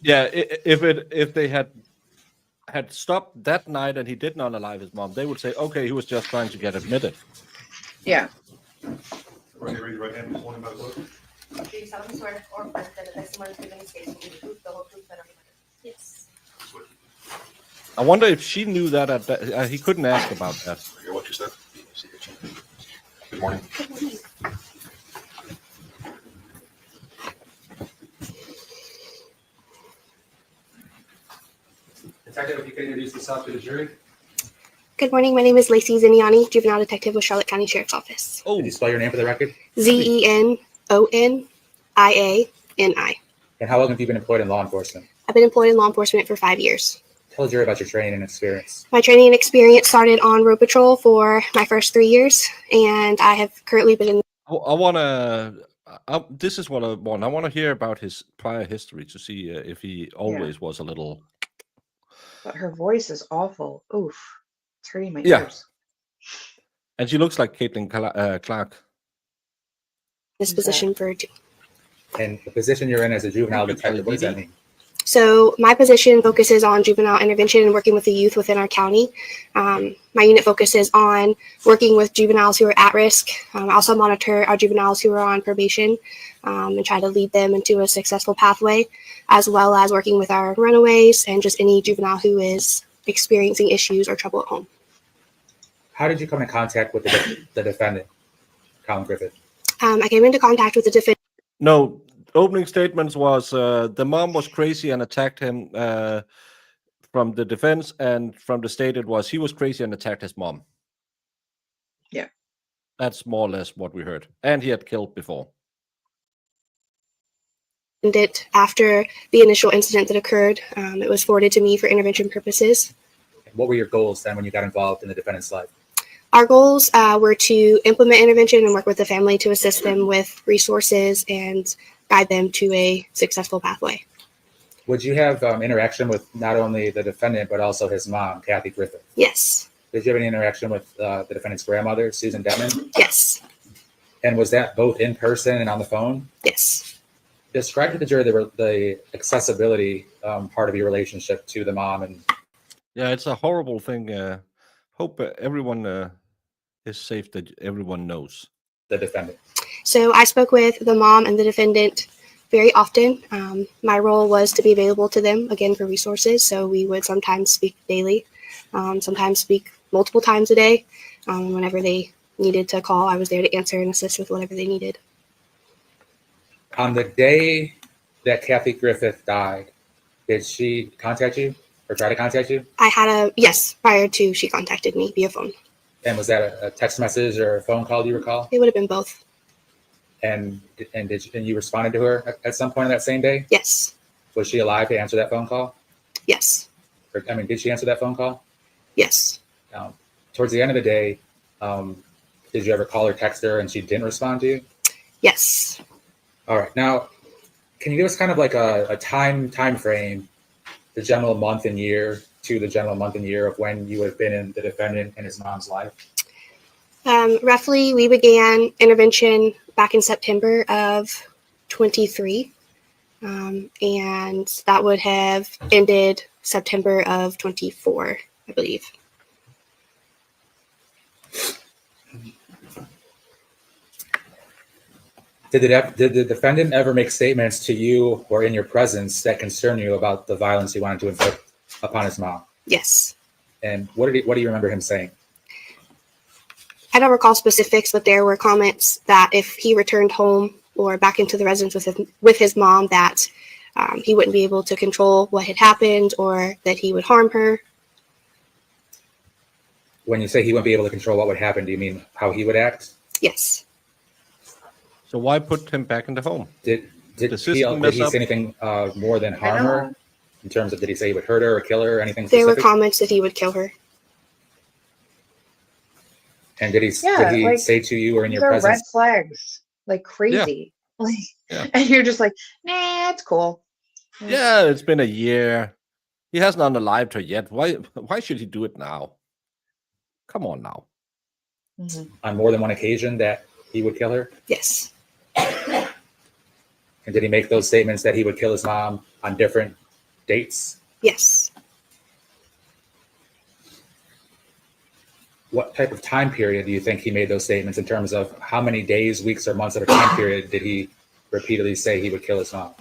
Yeah, if they had stopped that night and he did not alive his mom, they would say, okay, he was just trying to get admitted. Yeah. Raise your right hand. Sworn in by the clerk. Do you solemnly swear or affirm that the testimony given in this case will be the truth, the whole truth, and nothing but the truth? Yes. I wonder if she knew that at that. He couldn't ask about that. Hear what you said. Good morning. Good morning. Detective, if you could introduce yourself to the jury. Good morning. My name is Lacey Ziniani, juvenile detective with Charlotte County Sheriff's Office. Oh, Could you spell your name for the record? ZENONIANI. And how long have you been employed in law enforcement? I've been employed in law enforcement for 5 years. Tell the jury about your training and experience. My training and experience started on road patrol for my first 3 years, and I have currently been in. I want to. This is what I want. I want to hear about his prior history to see if he always was a little. But her voice is awful. Oof. It's hurting my Yeah. ears. And she looks like Caitlin Clark. This position for. And the position you're in as a juvenile detective, what does that mean? So my position focuses on juvenile intervention and working with the youth within our county. My unit focuses on working with juveniles who are at risk. I also monitor our juveniles who are on probation and try to lead them into a successful pathway, as well as working with our runaways and just any juvenile who is experiencing issues or trouble at home. How did you come in contact with the defendant, Collin Griffith? I came into contact with the defendant. No, opening statements was the mom was crazy and attacked him from the defense, and from the state it was he was crazy and attacked his mom. Yeah. That's more or less what we heard. And he had killed before. It after the initial incident that occurred. It was forwarded to me for intervention purposes. What were your goals then when you got involved in the defendant's life? Our goals were to implement intervention and work with the family to assist them with resources and guide them to a successful pathway. Would you have interaction with not only the defendant, but also his mom, Kathy Griffith? Yes. Did you have any interaction with the defendant's grandmother, Susan Detman? Yes. And was that both in person and on the phone? Yes. Describe to the jury the accessibility part of your relationship to the mom. And Yeah, it's a horrible thing. Hope everyone is safe, that everyone knows. The defendant. So I spoke with the mom and the defendant very often. My role was to be available to them, again, for resources. So we would sometimes speak daily, sometimes speak multiple times a day. Whenever they needed to call, I was there to answer and assist with whatever they needed. On the day that Kathy Griffith died, did she contact you or try to contact you? I had yes, prior to she contacted me via phone. And was that a text message or a phone call, do you recall? It would have been both. And you responded to her at some point that same day? Yes. Was she alive to answer that phone call? Yes. Or, I mean, did she answer that phone call? Yes. Towards the end of the day, did you ever call or text her and she didn't respond to you? Yes. All right. Now, can you give us kind of like a time frame, the general month and year to the general month and year of when you would have been in the defendant and his mom's life? Roughly, we began intervention back in September of 23, and that would have ended September of 24, I believe. Did the defendant ever make statements to you or in your presence that concern you about the violence he wanted to inflict upon his mom? Yes. And what do you remember him saying? I don't recall specifics, but there were comments that if he returned home or back into the residence with his mom, that he wouldn't be able to control what had happened or that he would harm her. When you say he wouldn't be able to control what would happen, do you mean how he would act? Yes. So why put him back in the home? Did the he system mess say up? anything more than harm her? In terms of, did he say he would hurt her or kill her or anything There specific? were comments that he would kill her. And did he say to you or in your They're presence? red flags, like crazy. Like, and you're just like, nah, it's cool. Yeah, it's been a year. He hasn't unalived her yet. Why should he do it now? Come on now. On more than one occasion that he would kill her? Yes. And did he make those statements that he would kill his mom on different dates? Yes. What type of time period do you think he made those statements in terms of how many days, weeks, or months at a time period did he repeatedly say he would kill his mom?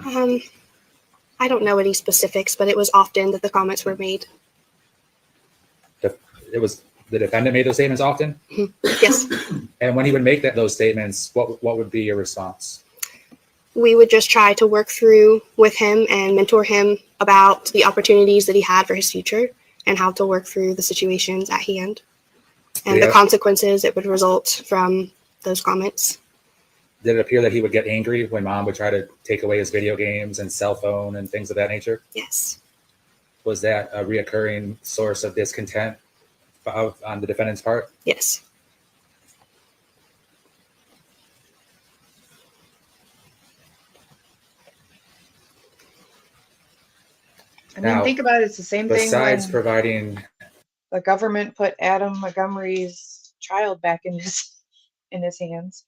I don't know any specifics, but it was often that the comments were made. It was the defendant made those statements often? Yes. And when he would make those statements, what would be your response? We would just try to work through with him and mentor him about the opportunities that he had for his future and how to work through the situations at hand and the consequences that would result from those comments. Did it appear that he would get angry when mom would try to take away his video games and cell phone and things of that nature? Yes. Was that a reoccurring source of discontent on the defendant's part? Yes. I mean, think about it. It's the same thing. Besides when providing, the government put Adam Montgomery's child back in his hands,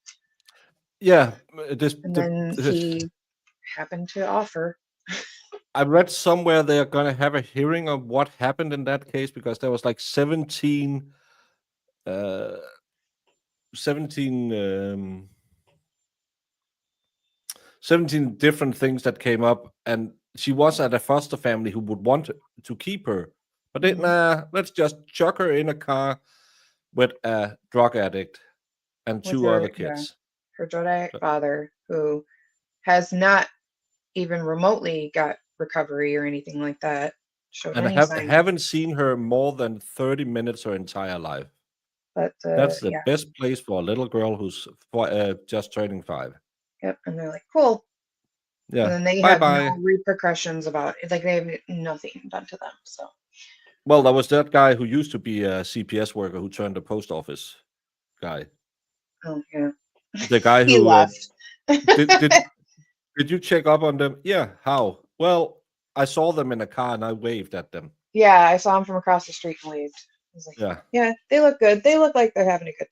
Yeah, and then he happened to offer. I read somewhere they are going to have a hearing of what happened in that case because there was like 17 different things that came up, and she was at a foster family who would want to keep her, but they, let's just chuck her in a car with a drug addict and two other kids. Her drug addict father, who has not even remotely got recovery or anything like that, showed And any I sign. haven't seen her more than 30 minutes her entire life. But That's the yeah. best place for a little girl who's just turning 5. Yep, and they're like, cool. Yeah. And then they have no repercussions about it. Like, they have nothing done to them. So. Well, there was that guy who used to be a CPS worker who turned a post office guy. Oh yeah. The guy He who left. did you check up on them? Yeah. How? Well, I saw them in a car and I waved at them. Yeah, I saw him from across the street and waved. I was like, yeah, they look good. They look like they're having a good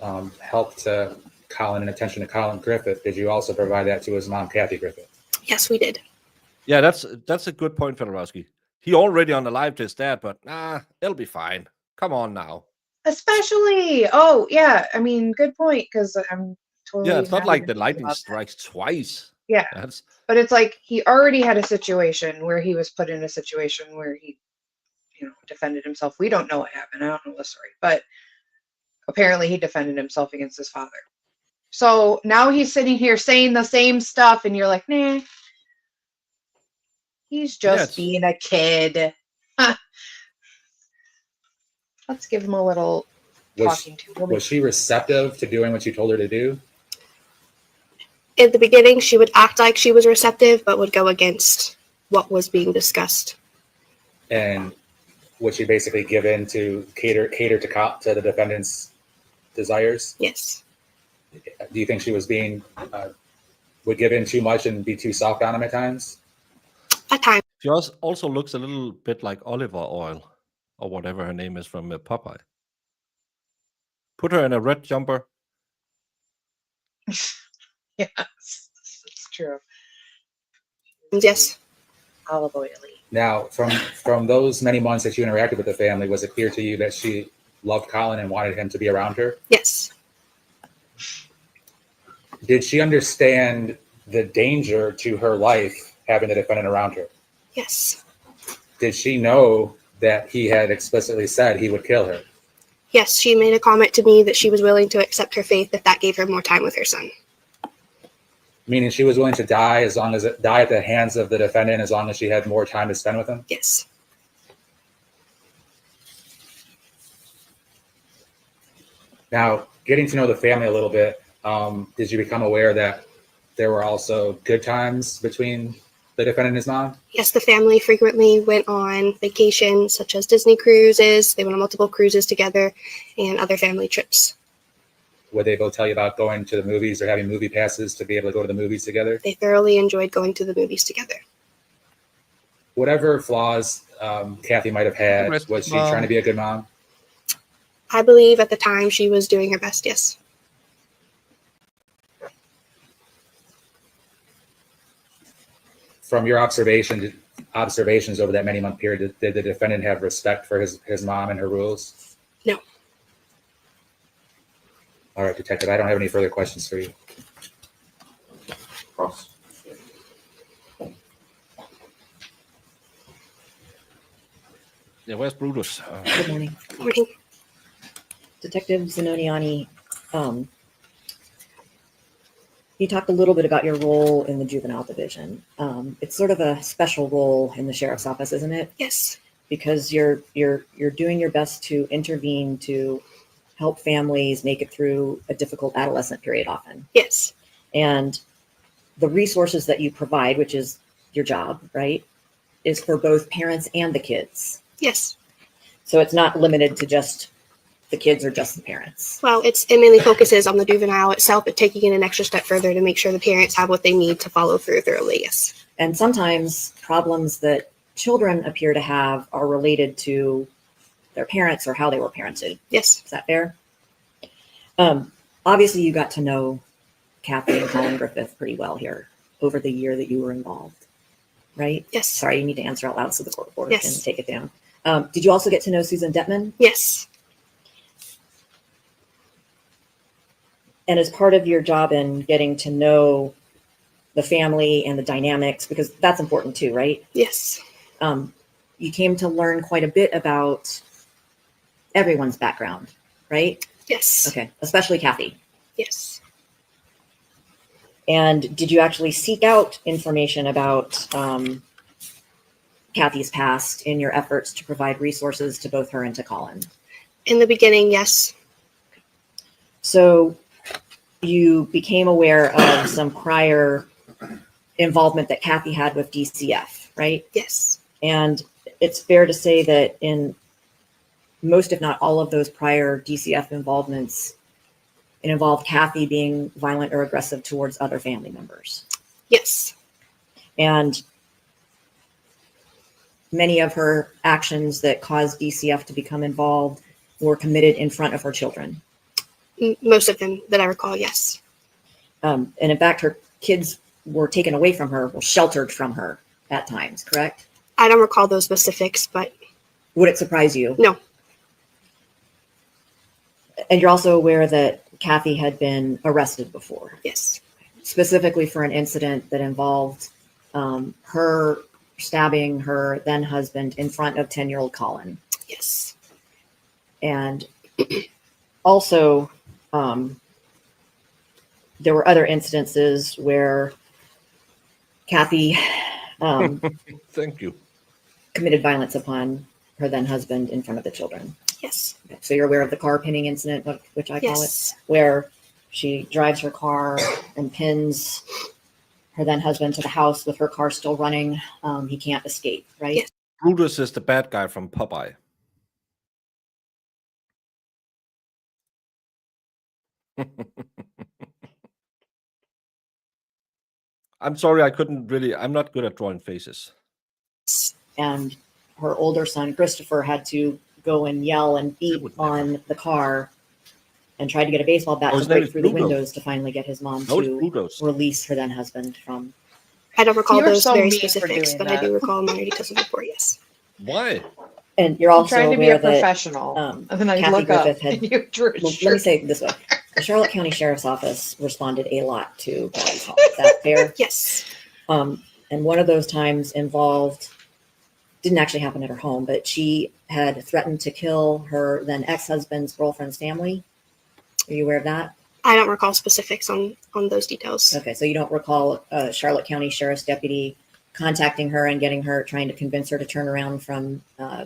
time. Help to Collin and attention to Collin Griffith. Did you also provide that to his mom, Kathy Griffith? Yes, we did. Yeah, that's a good point, Fedorowski. He already unalived his dad, but it'll be fine. Come on now. Especially, oh yeah, I mean, good point, because totally Yeah, it's not not like even the thinking lightning about that. strikes twice. Yeah. That's But it's like he already had a situation where he was put in a situation where he, defended himself. We don't know what happened. I don't know the story, but apparently he defended himself against his father. So now he's sitting here saying the same stuff, and you're like, nah, he's yeah, just being a kid. Let's give him a little talking to. Was she receptive to doing what you told her to do? In the beginning, she would act like she was receptive, but would go against what was being discussed. And would she basically give in to cater to the defendant's desires? Yes. Do you think she was would give in too much and be too soft on him at times? At times. she also looks a little bit like Oliver Oil, or whatever her name is from Popeye. Put her in a red jumper. Yes, it's true. Yes. Olive oily. Now, from those many months that you interacted with the family, was it clear to you that she loved Collin and wanted him to be around her? Yes. Did she understand the danger to her life having the defendant around her? Yes. Did she know that he had explicitly said he would kill her? Yes, she made a comment to me that she was willing to accept her fate if that gave her more time with her son. Meaning she was willing to die die at the hands of the defendant as long as she had more time to spend with him? Yes. Now, getting to know the family a little bit, did you become aware that there were also good times between the defendant and his mom? Yes, the family frequently went on vacations such as Disney cruises. They went on multiple cruises together and other family trips. Would they both tell you about going to the movies or having movie passes to be able to go to the movies together? They thoroughly enjoyed going to the movies together. Whatever flaws Kathy might have had, was she trying to be a good mom? I believe at the time she was doing her best, yes. From your observations over that many-month period, did the defendant have respect for his mom and her rules? No. All right, Detective, I don't have any further questions for you. Cross. Yeah, where's Brutus? Good morning. Morning. Detective Zanoniani, you talked a little bit about your role in the juvenile division. It's sort of a special role in the sheriff's office, isn't it? Yes. Because you're doing your best to intervene to help families make it through a difficult adolescent period often. Yes. And the resources that you provide, which is your job, right, is for both parents and the kids. Yes. So it's not limited to just the kids or just the parents. Well, it mainly focuses on the juvenile itself, but taking it an extra step further to make sure the parents have what they need to follow through thoroughly, yes. And sometimes problems that children appear to have are related to their parents or how they were parented. Yes. Is that fair? Obviously, you got to know Kathy and Collin Griffith pretty well here over the year that you were involved, right? Yes. Sorry, you need to answer out loud so the court reporter Yes. can take it down. Did you also get to know Susan Detman? Yes. And as part of your job in getting to know the family and the dynamics, because that's important too, right? Yes. You came to learn quite a bit about everyone's background, right? Yes. Okay, especially Kathy. Yes. And did you actually seek out information about Kathy's past in your efforts to provide resources to both her and to Collin? In the beginning, yes. So you became aware of some prior involvement that Kathy had with DCF, right? Yes. And it's fair to say that in most, if not all of those prior DCF involvements, it involved Kathy being violent or aggressive towards other family members. Yes. And many of her actions that caused DCF to become involved were committed in front of her children. Most of them that I recall, yes. And in fact, her kids were taken away from her, were sheltered from her at times, correct? I don't recall those specifics, but... Would it surprise you? No. And you're also aware that Kathy had been arrested before. Yes. Specifically for an incident that involved her stabbing her then husband in front of 10-year-old Collin. Yes. And also, there were other incidences where Kathy Thank you. committed violence upon her then husband in front of the children. Yes. Okay, so you're aware of the car pinning incident, which I call Yes. it, where she drives her car and pins her then husband to the house with her car still running. He can't escape, right? Yes. Brutus is the bad guy from Popeye. I'm sorry, I'm not good at drawing faces. And her older son, Christopher, had to go and yell and beat on the car and try to get a baseball bat to his name break is through the Pluto. windows to finally get his mom No, it's to Pluto's. release her then husband from. I don't recall You are those so very mean for specifics, doing but I that. do recall minor details of the report. Yes. Why? And you're I'm also trying to be aware a that professional. and then I Kathy look up Griffith had. and you drew a Well, let me shirt. say it this way: the Charlotte County Sheriff's Office responded a lot to Kathy's call. Is that fair? Yes. And one of those times didn't actually happen at her home, but she had threatened to kill her then ex-husband's girlfriend's family. Are you aware of that? I don't recall specifics on those details. Okay, so you don't recall a Charlotte County Sheriff's deputy contacting her and trying to convince her to turn around from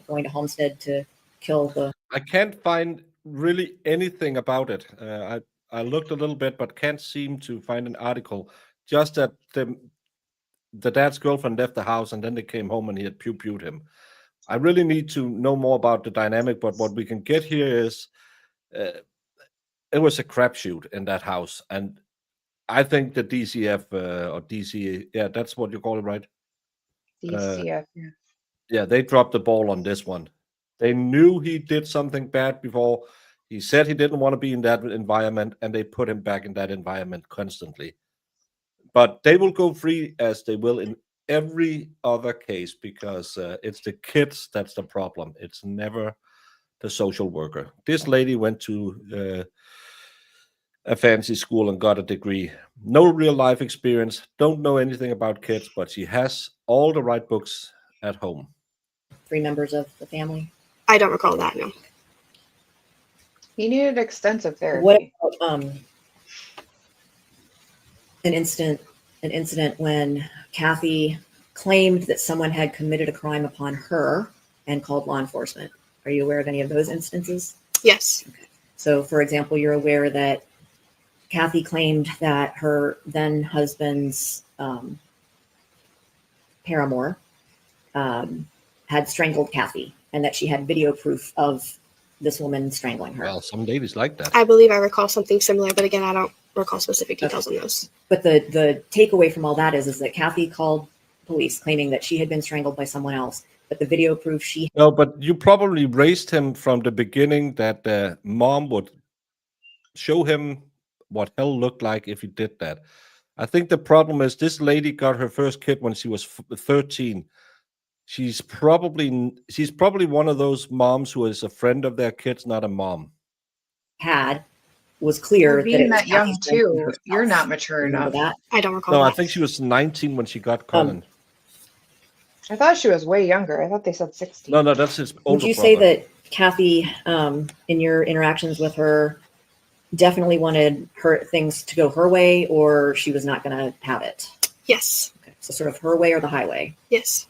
going to Homestead to kill the. I can't find really anything about it. I looked a little bit, but can't seem to find an article. Just that the dad's girlfriend left the house and then they came home and he had pew-pewed him. I really need to know more about the dynamic, but what we can get here is it was a crapshoot in that house. And I think the DCF or DC, yeah, that's what you call it, right? DCF. Yeah, they dropped the ball on this one. They knew he did something bad before. He said he didn't want to be in that environment, and they put him back in that environment constantly. But they will go free as they will in every other case because it's the kids that's the problem. It's never the social worker. This lady went to a fancy school and got a degree. No real life experience, don't know anything about kids, but she has all the right books at home. 3 members of the family? I don't recall that, no. He needed extensive therapy. What about an incident when Kathy claimed that someone had committed a crime upon her and called law enforcement? Are you aware of any of those instances? Yes. Okay. So, for example, you're aware that Kathy claimed that her then husband's paramour had strangled Kathy and that she had video proof of this woman strangling her. Well, some ladies like that. I believe I recall something similar, but again, I don't recall specific details on those. But the takeaway from all that is that Kathy called police claiming that she had been strangled by someone else, but the video proof she. No, but you probably raised him from the beginning that the mom would show him what hell looked like if he did that. I think the problem is this lady got her first kid when she was 13. She's probably one of those moms who is a friend of their kids, not a mom. Was clear being that that young too. You're not mature Remember enough. that? I don't recall No, that. I think she was 19 when she got Collin. I thought she was way younger. I thought they said 16. No, that's his older Would you brother. say that Kathy, in your interactions with her, definitely wanted things to go her way, or she was not going to have it? Yes. Okay. So sort of her way or the highway? Yes.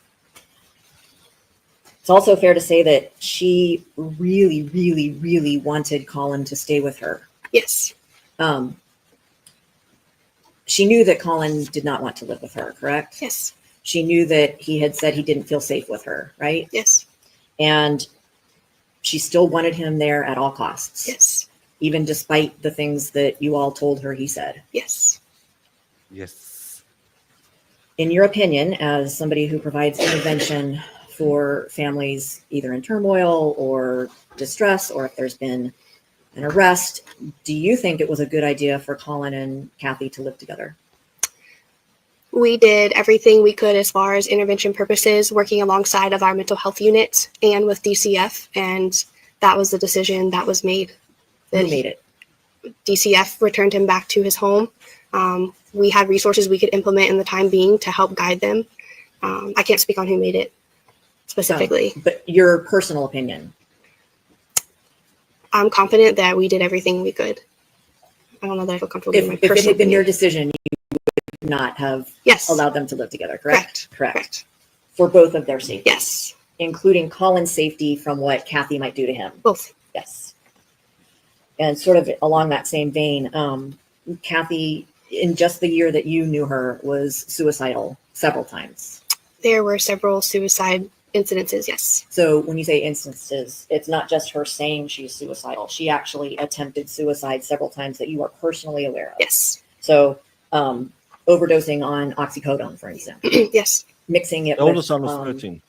It's also fair to say that she really, really, really wanted Collin to stay with her. Yes. She knew that Collin did not want to live with her, correct? Yes. She knew that he had said he didn't feel safe with her, right? Yes. And she still wanted him there at all costs. Yes. Even despite the things that you all told her he said. Yes. Yes. In your opinion, as somebody who provides intervention for families either in turmoil or distress, or if there's been an arrest, do you think it was a good idea for Collin and Kathy to live together? We did everything we could as far as intervention purposes, working alongside of our mental health unit and with DCF, and that was the decision that was made. Who made it? DCF returned him back to his home. We had resources we could implement in the time being to help guide them. I can't speak on who made it specifically. But your personal opinion. I'm confident that we did everything we could. I don't know that I feel comfortable giving my If it personal had been your opinion. decision, you would not have Yes. allowed them to live together, correct? Correct. For both of their safety. Yes. Including Colin's safety from what Kathy might do to him. Both. Yes. And sort of along that same vein, Kathy, in just the year that you knew her, was suicidal several times. There were several suicide incidences, yes. So when you say instances, it's not just her saying she's suicidal. She actually attempted suicide several times that you are personally aware of. Yes. So overdosing on oxycodone, for example. Yes. Mixing it The oldest with son was 13.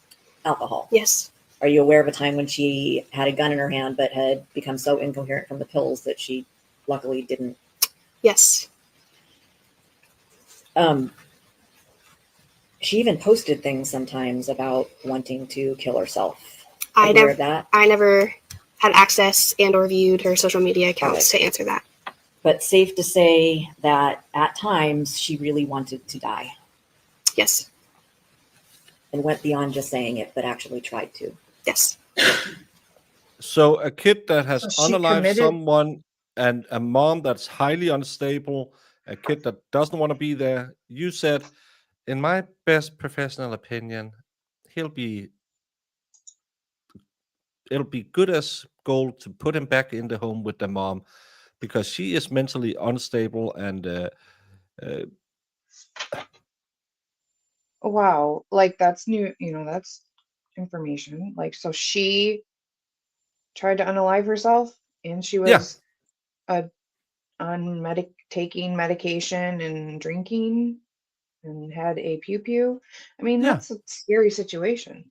alcohol. Yes. Are you aware of a time when she had a gun in her hand but had become so incoherent from the pills that she luckily didn't? Yes. She even posted things sometimes about wanting to kill herself. I Aware of that? never had access and or viewed her social media accounts to answer that. But safe to say that at times she really wanted to die. Yes. And went beyond just saying it, but actually tried to. Yes. So a kid that has So she unalived committed- someone and a mom that's highly unstable, a kid that doesn't want to be there, you said, in my best professional opinion, it'll be good as gold to put him back in the home with the mom because she is mentally unstable and Wow, like that's new, that's information. Like, so she tried to unalive herself and she was taking medication and drinking and had a pew. I mean, that's a scary situation.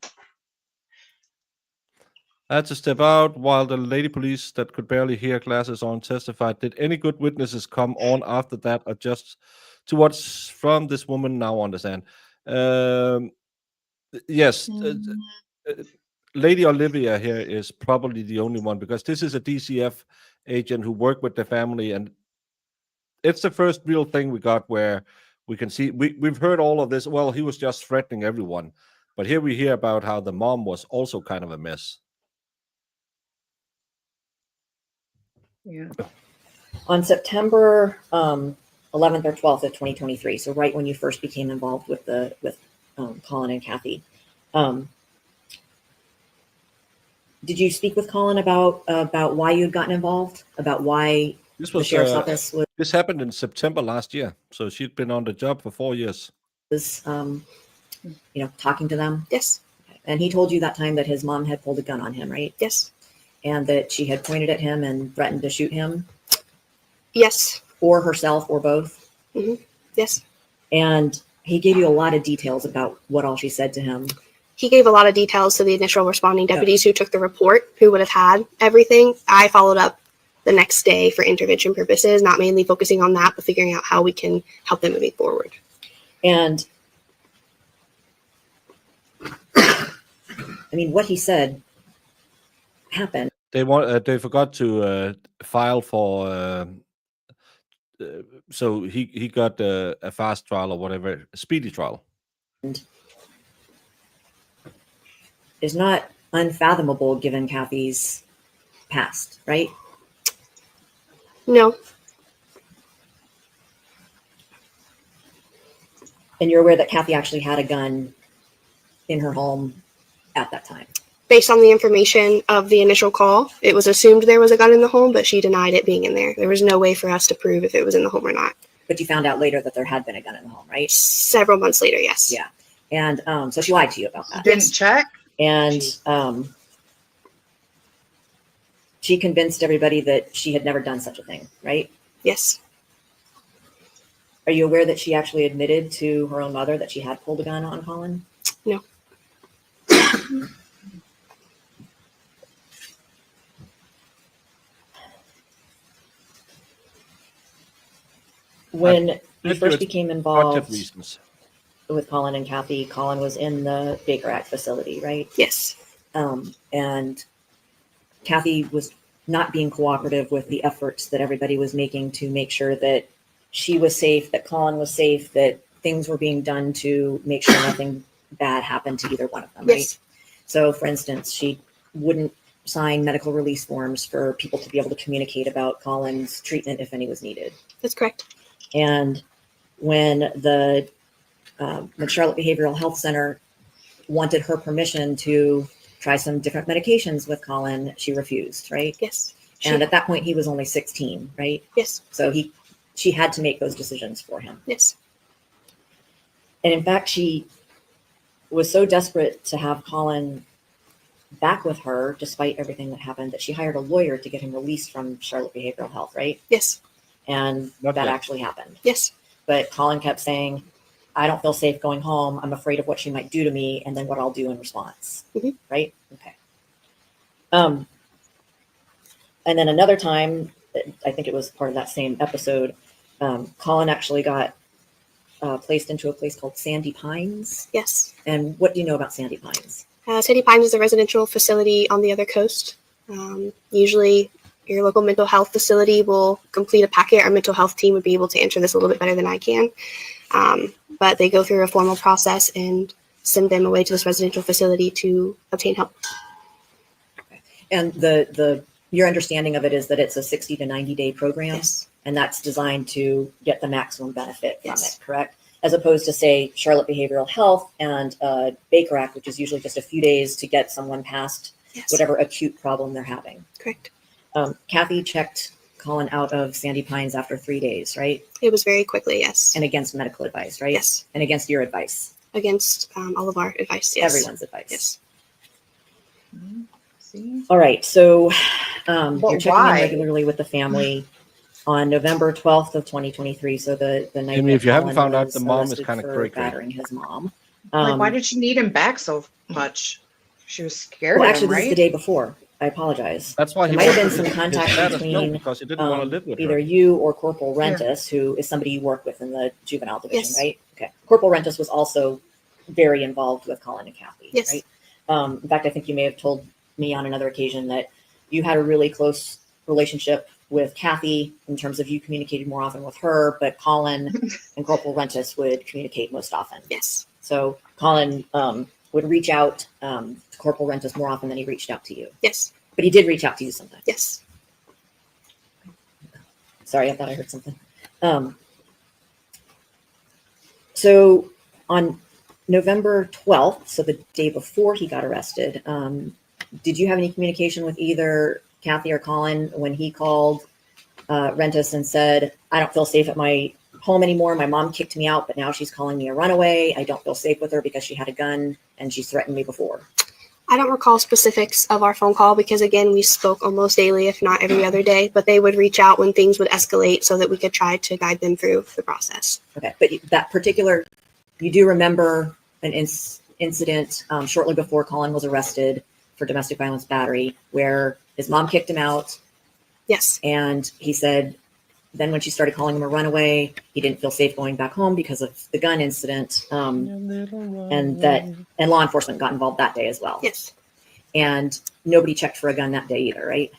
I had to step out while the lady police that could barely hear glasses on testified. Did any good witnesses come on after that or just to what's from this woman now on the stand? Yes. Lady Olivia here is probably the only one because this is a DCF agent who worked with the family, and it's the first real thing we got where we can see we've heard all of this. Well, he was just threatening everyone, but here we hear about how the mom was also kind of a mess. Yeah. On September 11th or 12th of 2023, so right when you first became involved with Collin and Kathy, did you speak with Collin about why you had gotten involved? About why This the was sheriff's office this happened in September last year, so she'd been on the job for 4 years. was, talking to them? Yes. And he told you that time that his mom had pulled a gun on him, right? Yes. And that she had pointed at him and threatened to shoot him? Yes. Or herself, or both? Mm-hmm. Yes. And he gave you a lot of details about what all she said to him. He gave a lot of details to the initial responding deputies who took the report, who would have had everything. I followed up the next day for intervention purposes, not mainly focusing on that, but figuring out how we can help them moving forward. And I mean, what he said happened. They forgot to file for. So he got a fast trial or whatever, a speedy trial. Is not unfathomable given Kathy's past, right? No. And you're aware that Kathy actually had a gun in her home at that time? Based on the information of the initial call, it was assumed there was a gun in the home, but she denied it being in there. There was no way for us to prove if it was in the home or not. But you found out later that there had been a gun in the home, right? Several months later, yes. Yeah. And so she lied to you about that. Didn't check? And she convinced everybody that she had never done such a thing, right? Yes. Are you aware that she actually admitted to her own mother that she had pulled a gun on Collin? No. When you first became involved reasons. with Collin and Kathy, Collin was in the Baker Act facility, right? Yes. And Kathy was not being cooperative with the efforts that everybody was making to make sure that she was safe, that Collin was safe, that things were being done to make sure nothing bad happened to either one of them, right? Yes. So, for instance, she wouldn't sign medical release forms for people to be able to communicate about Collin's treatment if any was needed. That's correct. And when the when Charlotte Behavioral Health Center wanted her permission to try some different medications with Collin, she refused, right? Yes. And at that point, he was only 16, right? Yes. So she had to make those decisions for him. Yes. And in fact, she was so desperate to have Collin back with her, despite everything that happened, that she hired a lawyer to get him released from Charlotte Behavioral Health, right? Yes. And that actually happened. Yes. But Collin kept saying, I don't feel safe going home. I'm afraid of what she might do to me and then what I'll do in response. Right? Okay. And then another time, I think it was part of that same episode, Collin actually got placed into a place called Sandy Pines. Yes. And what do you know about Sandy Pines? Sandy Pines is a residential facility on the other coast. Usually your local mental health facility will complete a packet. Our mental health team would be able to answer this a little bit better than I can. But they go through a formal process and send them away to this residential facility to obtain help. And your understanding of it is that it's a 60 to 90-day program? Yes. And that's designed to get the maximum benefit from it, correct? As opposed to, say, Charlotte Behavioral Health and Baker Act, which is usually just a few days to get someone past whatever acute problem they're having. Correct. Kathy checked Collin out of Sandy Pines after 3 days, right? It was very quickly, yes. And against medical advice, right? Yes. And against your advice? Against all of our advice, yes. Everyone's advice? Yes. All right, so But you're checking why? in regularly with the family on November 12th of 2023, so the night Amy, that if you haven't Collin found out, was the mom is arrested kind of for cray-cray. battering his mom. Like, why did she need him back so much? She was scared Well, of actually, him, this is right? the day before. I apologize. That's why There he might have been wanted some his contact dad to know between because he didn't want to live with either her. you or Corporal Yeah. Rentis, who is somebody you work with in the juvenile division, Yes. right? Okay. Corporal Rentis was also very involved with Collin and Kathy, Yes. right? In fact, I think you may have told me on another occasion that you had a really close relationship with Kathy in terms of you communicated more often with her, but Collin and Corporal Rentis would communicate most often. Yes. So Collin would reach out to Corporal Rentis more often than he reached out to you. Yes. But he did reach out to you sometimes. Yes. Sorry, I thought I heard something. So on November 12th, so the day before he got arrested, did you have any communication with either Kathy or Collin when he called Rentis and said, I don't feel safe at my home anymore. My mom kicked me out, but now she's calling me a runaway. I don't feel safe with her because she had a gun and she's threatened me before. I don't recall specifics of our phone call because, again, we spoke almost daily, if not every other day, but they would reach out when things would escalate so that we could try to guide them through the process. Okay, but that particular, you do remember an incident shortly before Collin was arrested for domestic violence battery where his mom kicked him out. Yes. And he said, then when she started calling him a runaway, he didn't feel safe going back home because of the gun incident. And law enforcement got involved that day as well. Yes. And nobody checked for a gun that day either, right?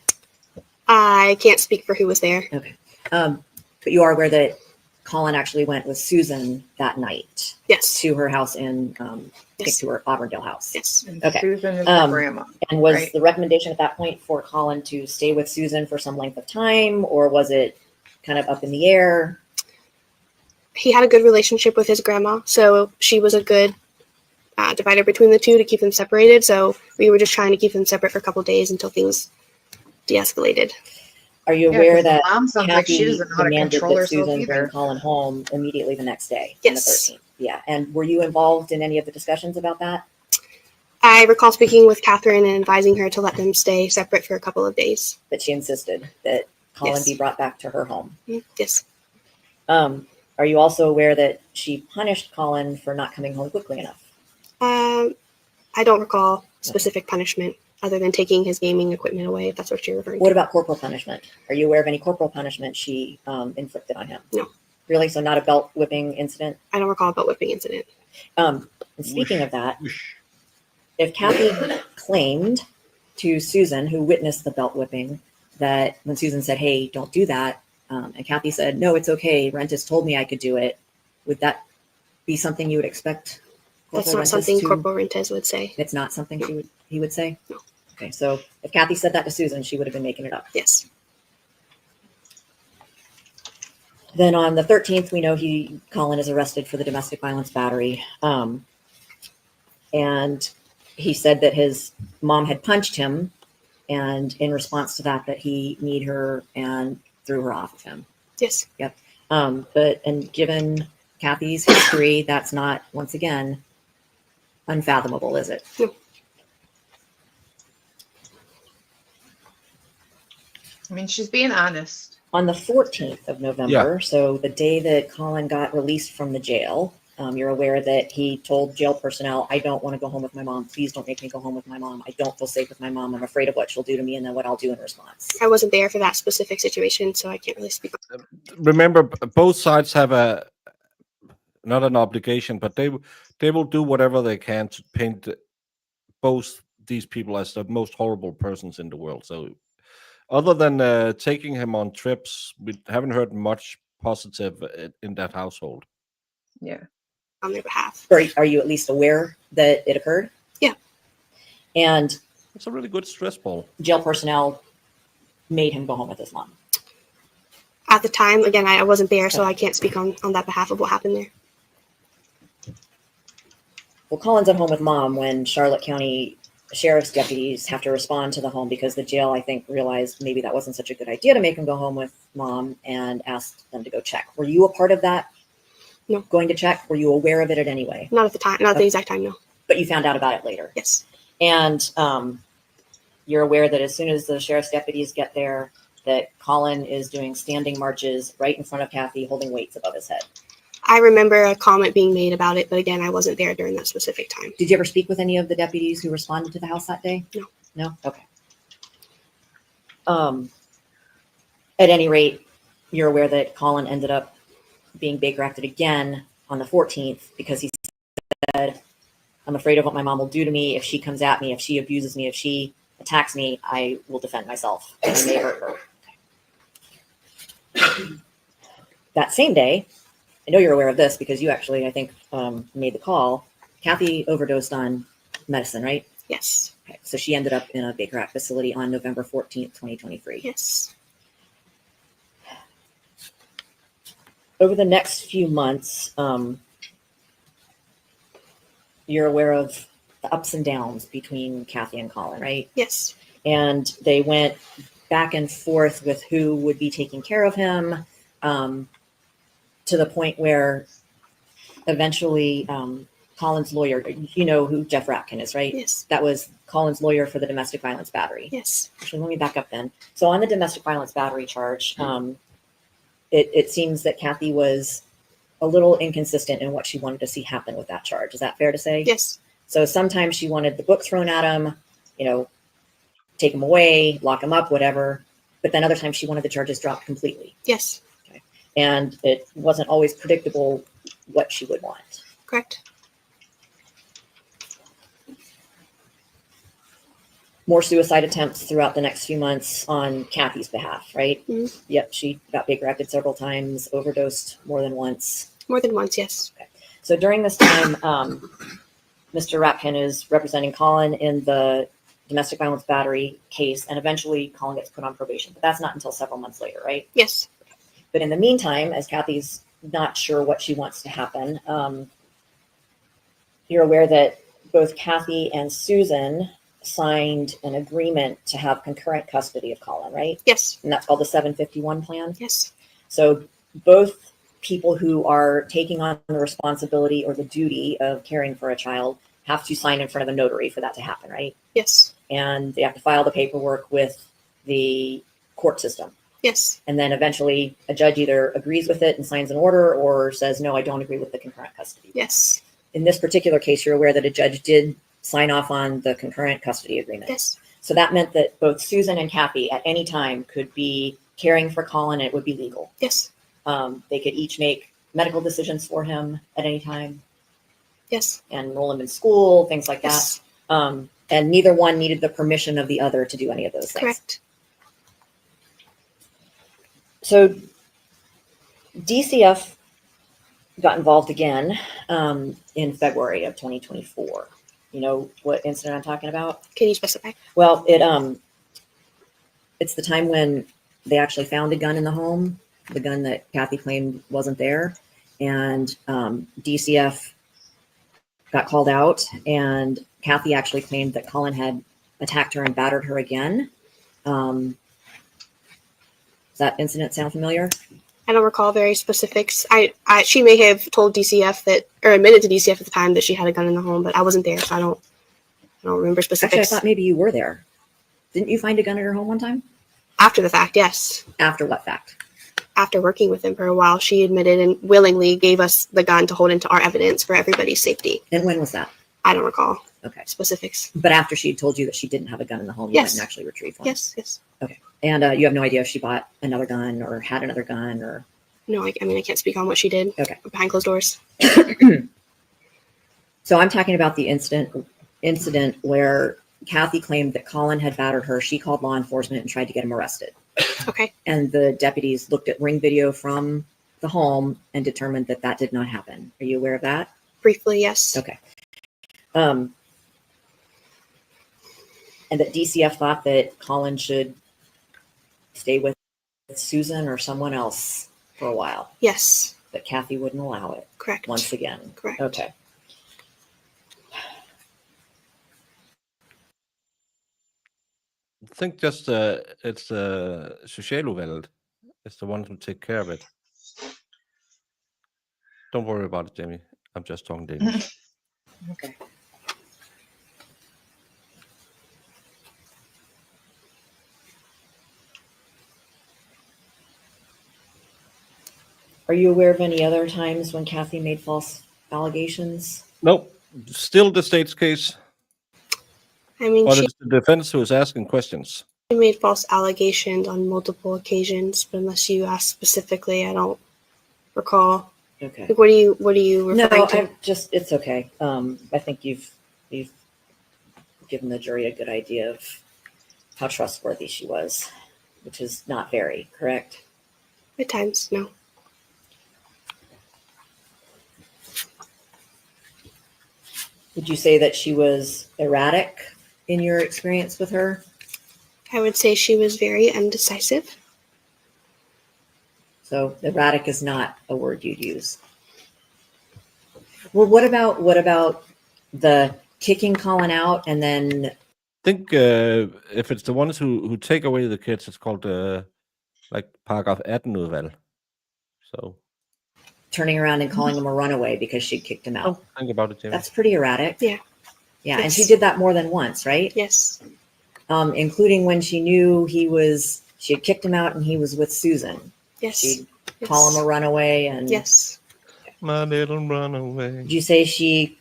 I can't speak for who was there. Okay. But you are aware that Collin actually went with Susan that night. Yes. To her house in, I think Yes. to her Auburndale house. Yes. And Okay. Susan is her grandma. And was right? the recommendation at that point for Collin to stay with Susan for some length of time, or was it kind of up in the air? He had a good relationship with his grandma, so she was a good divider between the two to keep them separated. So we were just trying to keep them separate for a couple of days until things de-escalated. Are you Yeah, aware 'cause that Mom sounds like she Kathy doesn't know how to demanded control that herself Susan bring either. Collin home immediately the next day? Yes. On the 13th. Yeah. And were you involved in any of the discussions about that? I recall speaking with Catherine and advising her to let them stay separate for a couple of days. That she insisted that Collin Yes. be brought back to her home. Yes. Are you also aware that she punished Collin for not coming home quickly enough? I don't recall specific punishment other than taking his gaming equipment away, if that's what you're referring What to. about corporal punishment? Are you aware of any corporal punishment she inflicted on him? No. Really? So not a belt whipping incident? I don't recall a belt whipping incident. And speaking of that, if Kathy claimed to Susan, who witnessed the belt whipping, that when Susan said, hey, don't do that, and Kathy said, no, it's okay, Rentis told me I could do it, would that be something you would expect? That's Corporal not Rentis something to- Corporal Rentes would say. It's not something No. he would say? No. Okay, so if Kathy said that to Susan, she would have been making it up. Yes. Then on the 13th, we know Collin is arrested for the domestic violence battery. And he said that his mom had punched him, and in response to that he kneed her and threw her off of him. Yes. Yep. And given Kathy's history, that's not, once again, unfathomable, is it? No. I mean, she's being honest. On the 14th of November, so the day that Collin got released from the jail, you're aware that he told jail personnel, I don't want to go home with my mom. Please don't make me go home with my mom. I don't feel safe with my mom. I'm afraid of what she'll do to me and then what I'll do in response. I wasn't there for that specific situation, so I can't really speak. Remember, both sides have not an obligation, but they will do whatever they can to paint both these people as the most horrible persons in the world. So other than taking him on trips, we haven't heard much positive in that household. Yeah. On their behalf. Are you at least aware that it occurred? Yeah. And it's a really good stress ball. Jail personnel made him go home with his mom. At the time, again, I wasn't there, so I can't speak on that behalf of what happened there. Well, Collin's at home with mom when Charlotte County Sheriff's deputies have to respond to the home because the jail, I think, realized maybe that wasn't such a good idea to make him go home with mom and asked them to go check. Were you a part of that? No. Going to check? Were you aware of it at any way? Not at the time, not at the exact time, no. But you found out about it later? Yes. And you're aware that as soon as the sheriff's deputies get there, that Collin is doing standing marches right in front of Kathy, holding weights above his head. I remember a comment being made about it, but again, I wasn't there during that specific time. Did you ever speak with any of the deputies who responded to the house that day? No. No? Okay. At any rate, you're aware that Collin ended up being Baker acted again on the 14th because he said, I'm afraid of what my mom will do to me if she comes at me, if she abuses me, if she attacks me, I will defend myself. I may hurt her. That same day, I know you're aware of this because you actually, I think, made the call. Kathy overdosed on medicine, right? Yes. Okay. So she ended up in a Baker Act facility on November 14th, 2023. Yes. Over the next few months, you're aware of the ups and downs between Kathy and Collin, right? Yes. And they went back and forth with who would be taking care of him, to the point where eventually Collin's lawyer, you know who Jeff Ratkin is, right? Yes. That was Collin's lawyer for the domestic violence battery. Yes. Actually, let me back up then. So on the domestic violence battery charge, it seems that Kathy was a little inconsistent in what she wanted to see happen with that charge. Is that fair to say? Yes. So sometimes she wanted the book thrown at him, take him away, lock him up, whatever. But then other times she wanted the charges dropped completely. Yes. Okay. And it wasn't always predictable what she would want. Correct. More suicide attempts throughout the next few months on Kathy's behalf, right? Mm-hmm. Yep, she got Baker acted several times, overdosed more than once. More than once, yes. Okay. So during this time, Mr. Ratkin is representing Collin in the domestic violence battery case, and eventually Collin gets put on probation. But that's not until several months later, right? Yes. But in the meantime, as Kathy's not sure what she wants to happen, you're aware that both Kathy and Susan signed an agreement to have concurrent custody of Collin, right? Yes. And that's called the 751 plan? Yes. So both people who are taking on the responsibility or the duty of caring for a child have to sign in front of a notary for that to happen, right? Yes. And they have to file the paperwork with the court system. Yes. And then eventually a judge either agrees with it and signs an order or says, no, I don't agree with the concurrent custody. Yes. In this particular case, you're aware that a judge did sign off on the concurrent custody agreement. Yes. So that meant that both Susan and Kathy at any time could be caring for Collin, and it would be legal. Yes. They could each make medical decisions for him at any time. Yes. And enroll him in school, things like Yes. that. And neither one needed the permission of the other to do any of those things. Correct. So DCF got involved again in February of 2024. You know what incident I'm talking about? Can you specify? Well, it's the time when they actually found a gun in the home, the gun that Kathy claimed wasn't there, and DCF got called out, and Kathy actually claimed that Collin had attacked her and battered her again. Does that incident sound familiar? I don't recall very specifics. She may have told DCF that, or admitted to DCF at the time that she had a gun in the home, but I wasn't there, so I don't remember specifics. Actually, I thought maybe you were there. Didn't you find a gun at her home one time? After the fact, yes. After what fact? After working with him for a while, she admitted and willingly gave us the gun to hold into our evidence for everybody's safety. And when was that? I don't recall. Okay. Specifics. But after she told you that she didn't have a gun in the home, you Yes. didn't actually retrieve one? Yes. Okay. And you have no idea if she bought another gun or had another gun or? No, I mean, I can't speak on what she did. Okay. Behind closed doors. So I'm talking about the incident where Kathy claimed that Collin had battered her. She called law enforcement and tried to get him arrested. Okay. And the deputies looked at ring video from the home and determined that that did not happen. Are you aware of that? Briefly, yes. Okay. And that DCF thought that Collin should stay with Susan or someone else for a while. Yes. But Kathy wouldn't allow it. Correct. Once again. Correct. Okay. I think just it's Socialudvalget. It's the one who take care of it. Don't worry about it, Jamie. I'm just talking Danish. Okay. Are you aware of any other times when Kathy made false allegations? Nope. Still the state's case. I mean, But she it's the defense who is asking questions. made false allegations on multiple occasions, but unless you ask specifically, I don't recall. Okay. Like, what are you No, referring to? it's okay. I think you've given the jury a good idea of how trustworthy she was, which is not very, correct? At times, no. Would you say that she was erratic in your experience with her? I would say she was very undecisive. So erratic is not a word you'd use. Well, what about the kicking Collin out and then? I think if it's the ones who take away the kids, it's called like paragraph 18 udvalg. So Turning around and calling him a runaway because she kicked him out. think about it, Jamie. That's pretty erratic. Yeah. Yeah, and Yes. she did that more than once, right? Yes. Including when she knew she had kicked him out and he was with Susan. Yes. She'd call him a runaway and. Yes. My little runaway. Did you say she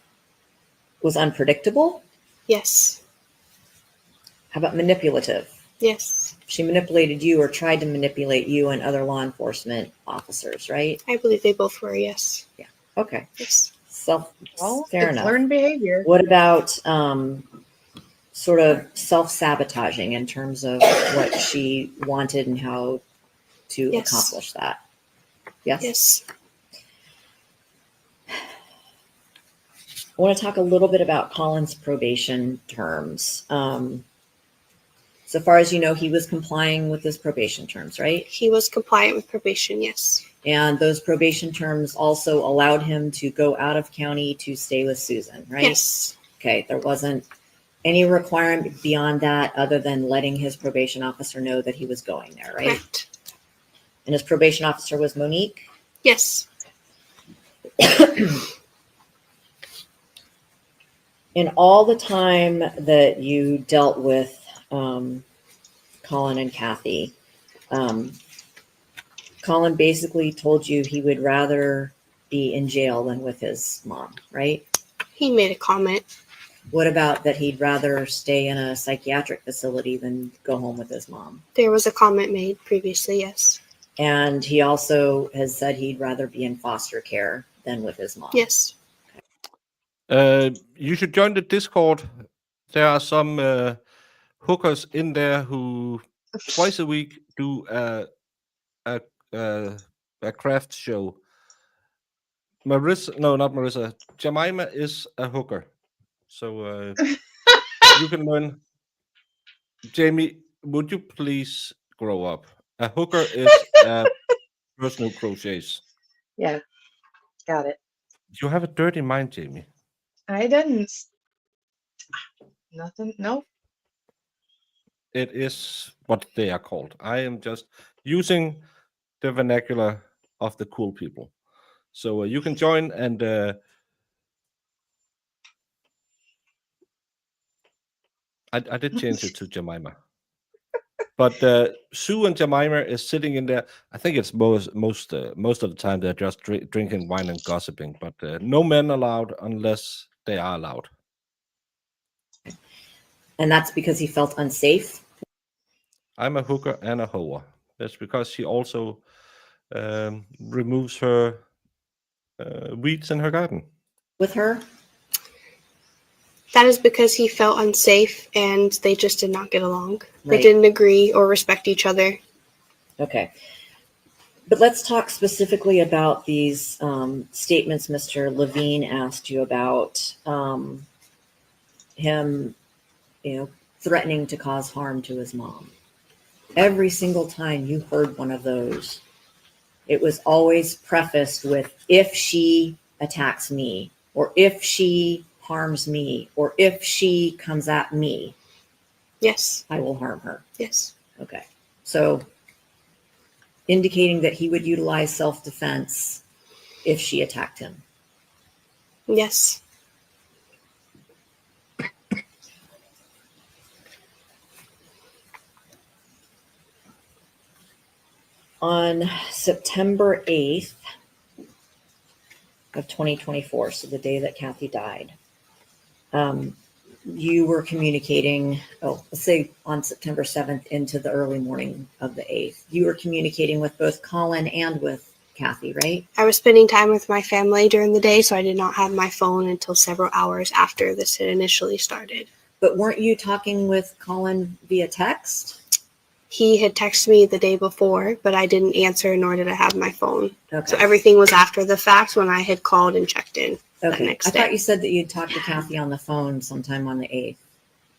was unpredictable? Yes. How about manipulative? Yes. She manipulated you or tried to manipulate you and other law enforcement officers, right? I believe they both were, yes. Yeah. Okay. Yes. Fair it's enough. learned behavior. What about sort of self-sabotaging in terms of what she wanted and how to Yes. accomplish that? Yes? Yes. I want to talk a little bit about Collin's probation terms. So far as you know, he was complying with his probation terms, right? He was compliant with probation, yes. And those probation terms also allowed him to go out of county to stay with Susan, right? Yes. Okay, there wasn't any requirement beyond that other than letting his probation officer know that he was going there, right? Correct. And his probation officer was Monique? Yes. In all the time that you dealt with Collin and Kathy, Collin basically told you he would rather be in jail than with his mom, right? He made a comment. What about that he'd rather stay in a psychiatric facility than go home with his mom? There was a comment made previously, yes. And he also has said he'd rather be in foster care than with his mom. Yes. You should join the Discord. There are some hookers in there who twice a week do a a craft show. Marissa, no, not Marissa. Jemima is a hooker, so you can learn. Jamie, would you please grow up? A hooker is a person who crochets. Yeah, got it. You have a dirty mind, Jamie. I didn't. Nothing. No. It is what they are called. I am just using the vernacular of the cool people. So you can join, and I did change it to Jemima. But Sue and Jemima is sitting in there. I think it's most of the time they're just drinking wine and gossiping. But no men allowed unless they are allowed. And that's because he felt unsafe. I'm a hooker and a hoer. That's because she also removes her weeds in her garden. With her? That is because he felt unsafe and they just did not get along. They Right. didn't agree or respect each other. Okay. But let's talk specifically about these statements Mr. Levine asked you about, him, threatening to cause harm to his mom. Every single time you heard one of those, it was always prefaced with, if she attacks me, or if she harms me, or if she comes at me, Yes. I will harm her. Yes. Okay. So indicating that he would utilize self-defense if she attacked him. Yes. On September 8th of 2024, so the day that Kathy died, you were communicating, let's say on September 7th into the early morning of the 8th, you were communicating with both Collin and with Kathy, right? I was spending time with my family during the day, so I did not have my phone until several hours after this had initially started. But weren't you talking with Collin via text? He had texted me the day before, but I didn't answer, nor did I have my phone. Okay. So everything was after the fact when I had called and checked in that Okay. next I day. thought you said that you'd talked to Kathy on the phone sometime on the 8th.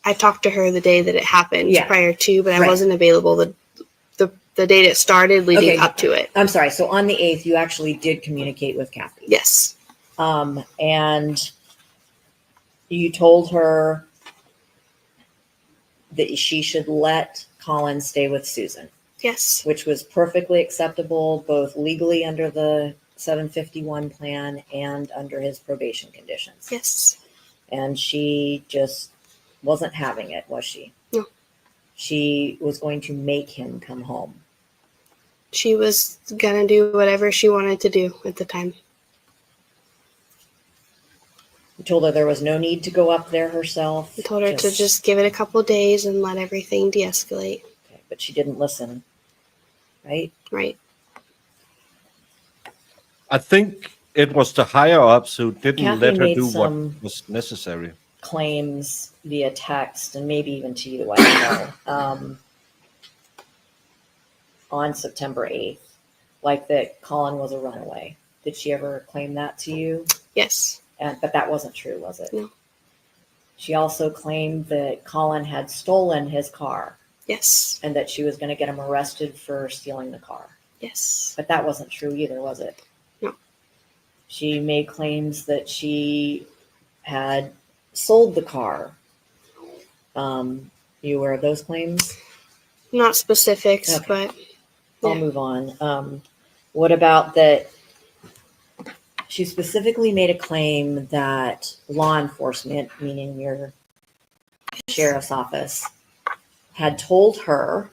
I talked to her the day that it happened prior to, but I Right. wasn't available the date it started leading up to it. I'm sorry. So on the 8th, you actually did communicate with Kathy. Yes. And you told her that she should let Collin stay with Susan. Yes. Which was perfectly acceptable, both legally under the 751 plan and under his probation conditions. Yes. And she just wasn't having it, was she? No. She was going to make him come home. She was going to do whatever she wanted to do at the time. You told her there was no need to go up there herself. I told her to just give it a couple of days and let everything de-escalate. Okay, but she didn't listen, right? Right. I think it was the higher ups who didn't Kathy let her made do what some was necessary. claims via text and maybe even to you, I don't know, on September 8th, like that Collin was a runaway. Did she ever claim that to you? Yes. But that wasn't true, was it? No. She also claimed that Collin had stolen his car. Yes. And that she was going to get him arrested for stealing the car. Yes. But that wasn't true either, was it? No. She made claims that she had sold the car. You aware of those claims? Not specifics, Okay. but I'll move on. What about that? She specifically made a claim that law enforcement, meaning your sheriff's office, had told her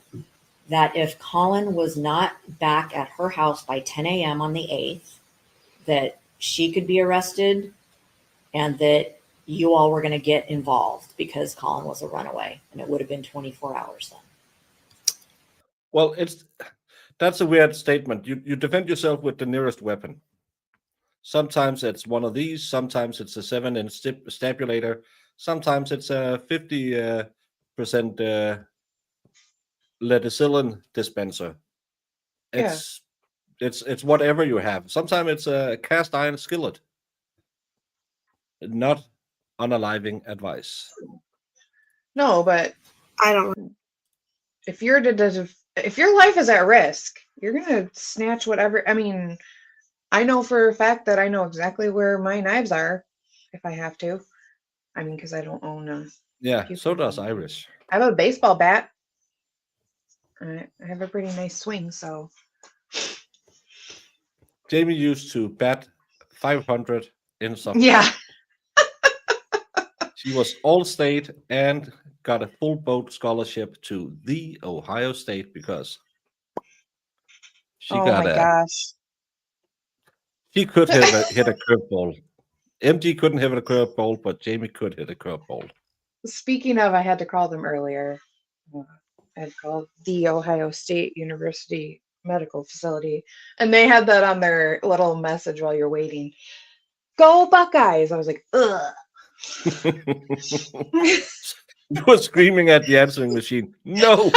that if Collin was not back at her house by 10 a.m. on the 8th, that she could be arrested and that you all were going to get involved because Collin was a runaway, and it would have been 24 hours then. Well, that's a weird statement. You defend yourself with the nearest weapon. Sometimes it's one of these. Sometimes it's a 7-inch stapulator. Sometimes it's a 50% Ledicillin dispenser. It's It's whatever you have. Sometimes it's a cast iron skillet, not unaliving advice. No, but I don't. if if your life is at risk, you're gonna snatch whatever. I mean, I know for a fact that I know exactly where my knives are if I have to. I mean, because I don't own a. Yeah, Pew so pew. does Irish. I have a baseball bat. I have a pretty nice swing, so Jamie used to bat 500 in softball. yeah. She was all-state and got a full boat scholarship to the Ohio State because she Oh got my a. gosh. She could hit a curveball. MG couldn't hit a curveball, but Jamie could hit a curveball. Speaking of, I had to call them earlier. I had called the Ohio State University Medical Facility, and they had that on their little message while you're waiting. Go Buckeyes! I was like, ugh. You were screaming at the answering machine. No,